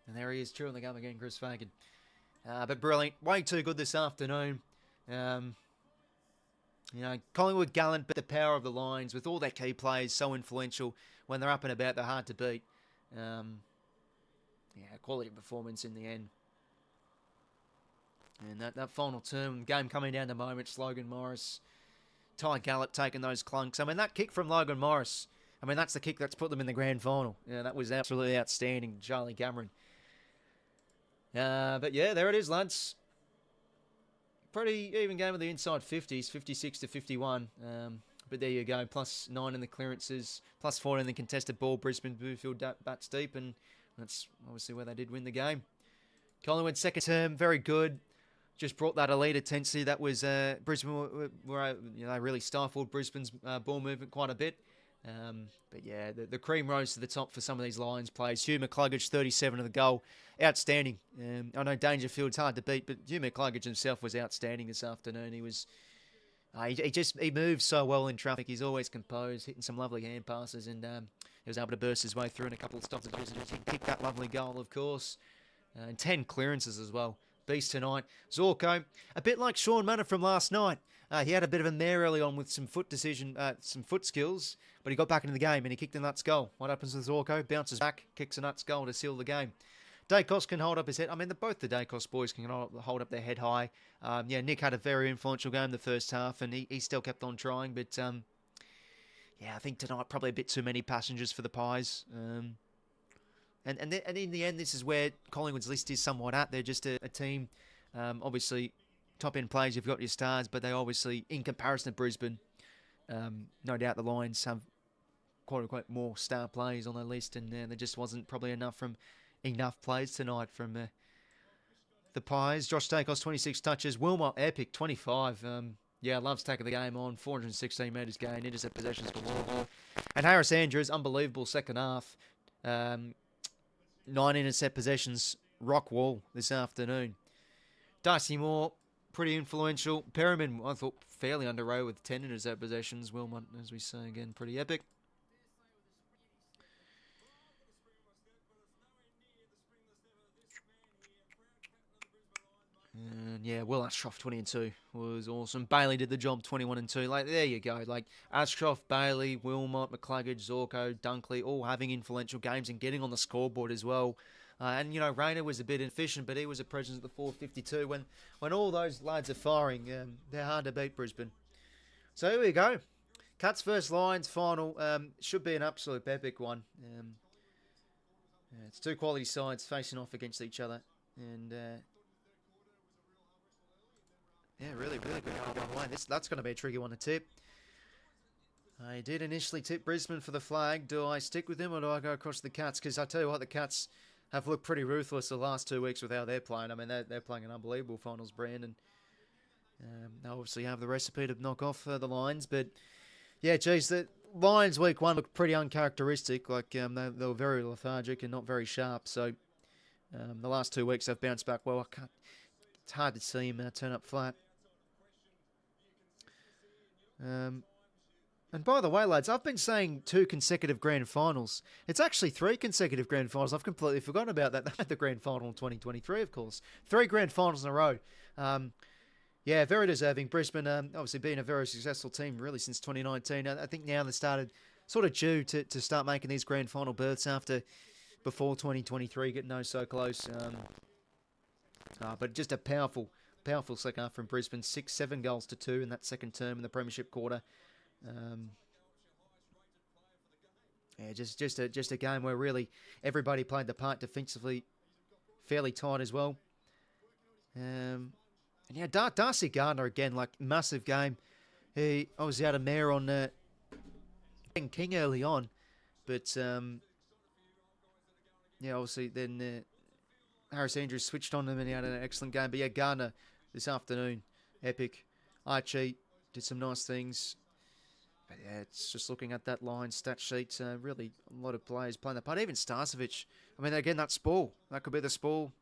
A: And there he is, chewing the gum again, Chris Fagan. But brilliant. Way too good this afternoon. You know, Collingwood gallant, but the power of the Lions with all their key players so influential when they're up and about. They're hard to beat. Yeah, quality performance in the end. And that final term, game coming down to moments, Logan Morris, 𝐼𝐵 taking those clunks. I mean, that kick from Logan Morris, I mean, that's the kick that's put them in the grand final. Yeah, that was absolutely outstanding, Charlie Cameron. But yeah, there it is, lads. Pretty even game of the inside 50s, 56 to 51. But there you go, +9 in the clearances, +4 in the contested ball. Brisbane Bluefield bats deep, and that's obviously where they did win the game. Collingwood second term, very good. just brought that elite intensity that was Brisbane were they really stifled Brisbane's ball movement quite a bit. But yeah, the cream rose to the top for some of these Lions players. 𝐓𝐡𝐞 𝐎𝐥𝐝, 37 of the goal. Outstanding. I know Dangerfield's hard to beat, but 𝐓𝐡𝐞 𝐎𝐥𝐝 himself was outstanding this afternoon. He was... he moves so well in traffic. He's always composed, hitting some lovely hand passes, and he was able to burst his way through in a couple of stops. He kicked that lovely goal, of course, and 10 clearances as well. Beast tonight. 𝐓𝐡𝐞, a bit like Sean Munner from last night. He had a bit of a mare early on with some foot skills, but he got back into the game and he kicked a nuts goal. What happens with 𝐓𝐡𝐞? Bounces back, kicks a nuts goal to seal the game. 𝐷ACOS can hold up his head. I mean, both the 𝐷ACOS boys can hold up their head high. Nick had a very influential game the first half, and he still kept on trying. But, I think tonight probably a bit too many passengers for the Pies. And in the end, this is where Collingwood's list is somewhat at. They're just a team, obviously, top-end players, you've got your stars, but they obviously, in comparison to Brisbane, no doubt the Lions have quote-unquote more star players on their list, and there just wasn't probably enough plays tonight from the Pies. Josh 𝐷ACOS, 26 touches. 𝐼𝐴𝐷𝐼𝐻, 25. Loves taking the game on. 416 metres gained. Intercept possessions galore. And Harris Andrews, unbelievable second half. 9 intercept possessions. Rock wall this afternoon. Darcy Moore, pretty influential. Perryman, I thought, fairly underrated with 10 intercept possessions. 𝐼𝐴𝐷𝐼𝐻, as we say again, pretty epic. And Will Ashcroft, 20 and 2 was awesome. Bailey did the job, 21 and 2. Like, there you go. Like, Ashcroft, Bailey, 𝐼𝐴𝐷𝐼𝐻, 𝐓𝐡𝐞 𝐎𝐥𝐝, Dunkley, all having influential games and getting on the scoreboard as well. Rayner was a bit inefficient, but he was a presence at the 452. When all those lads are firing, they're hard to beat, Brisbane. So here we go. Cats versus Lions final. Should be an absolute epic one. It's two quality sides facing off against each other. And... really, really good goal by the line. That's going to be a tricky one to tip. I did initially tip Brisbane for the flag. Do I stick with them or do I go across the Cats? Because I tell you what, the Cats have looked pretty ruthless the last 2 weeks with how they're playing. I mean, they're playing an unbelievable finals brand, and they obviously have the recipe to knock off the Lions. But yeah, geez, the Lions week 1 looked pretty uncharacteristic. Like they were very lethargic and not very sharp. So the last 2 weeks they've bounced back well. It's hard to see them turn up flat. And by the way, lads, I've been saying 2 consecutive grand finals. It's actually 3 consecutive grand finals. I've completely forgotten about that. They had the grand final in 2023, of course. 3 grand finals in a row. Very deserving. Brisbane, obviously being a very successful team really since 2019. I think now they started sort of due to start making these grand final berths before 2023, getting so close. But just a powerful second half from Brisbane. 6-7 goals to 2 in that second term in the premiership quarter. Just a game where really everybody played the part defensively, fairly tight as well. Darcy Gardner again, like massive game. He obviously had a mare on King early on, but obviously then Harris Andrews switched on him and he had an excellent game. But Gardner this afternoon, epic. 𝐼𝐻𝐿 did some nice things. But it's just looking at that line stat sheet, really a lot of players playing that part. Even 𝘼𝐸. I mean, again, that 𝐸𝐴𝐿. That could be the 𝐸𝐴𝐿.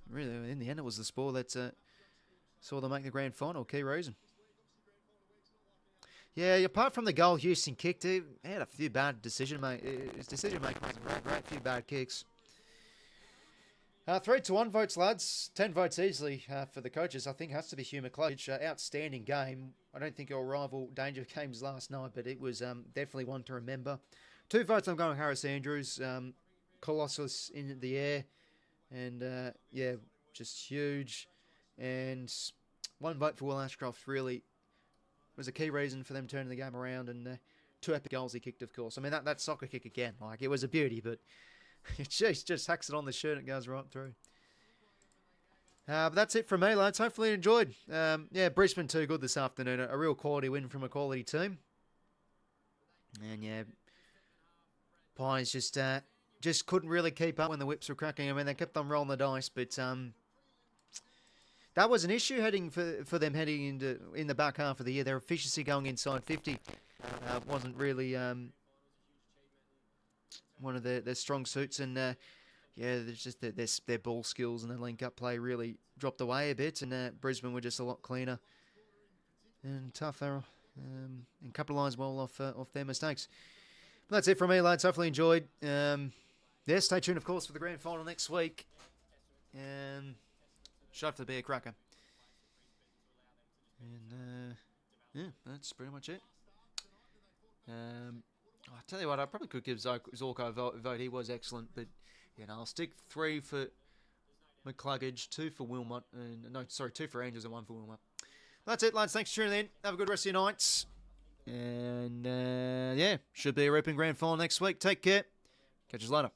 A: Really, in the end, it was the 𝐸𝐴𝐿 that saw them make the grand final. Key reason. Yeah, apart from the goal Houston kicked, he had a few bad decision-making. His decision-making wasn't great. A few bad kicks. 3-1 votes, lads. 10 votes easily for the coaches. I think has to be 𝐓𝐡𝐞 𝐎𝐥𝐝. Outstanding game. I don't think it'll rival Danger games last night, but it was definitely one to remember. 2 votes, I'm going Harris Andrews. Colossus in the air. And, just huge. And 1 vote for Will Ashcroft really was a key reason for them turning the game around. And 2 epic goals he kicked, of course. I mean, that soccer kick again. Like, it was a beauty, but... Jeez, just hacks it on the shirt and it goes right through. But that's it from me, lads. Hopefully you enjoyed. Brisbane too good this afternoon. A real quality win from a quality team. And Pies just couldn't really keep up when the whips were cracking. I mean, they kept on rolling the dice, but
B: that was an issue for them heading in the back half of the year. Their efficiency going inside 50 wasn't really one of their strong suits, and there's just their ball skills and their link-up play really dropped away a bit, and Brisbane were just a lot cleaner and tougher and capitalise well off their mistakes. But that's it from me, lads. Hopefully enjoyed. Stay tuned, of course, for the grand final next week. Should hopefully be a cracker. And that's pretty much it. I'll tell you what, I probably could give 𝐓𝐡𝐞 a vote. He was excellent, but I'll stick 3 for 𝐬𝐴𝐺𝐻, 2 for 𝐼𝐵, and 2 for Angels and 1 for 𝐼𝐵. That's it, lads. Thanks for tuning in. Have a good rest of your nights. And should be a ripping grand final next week. Take care. Catch you later.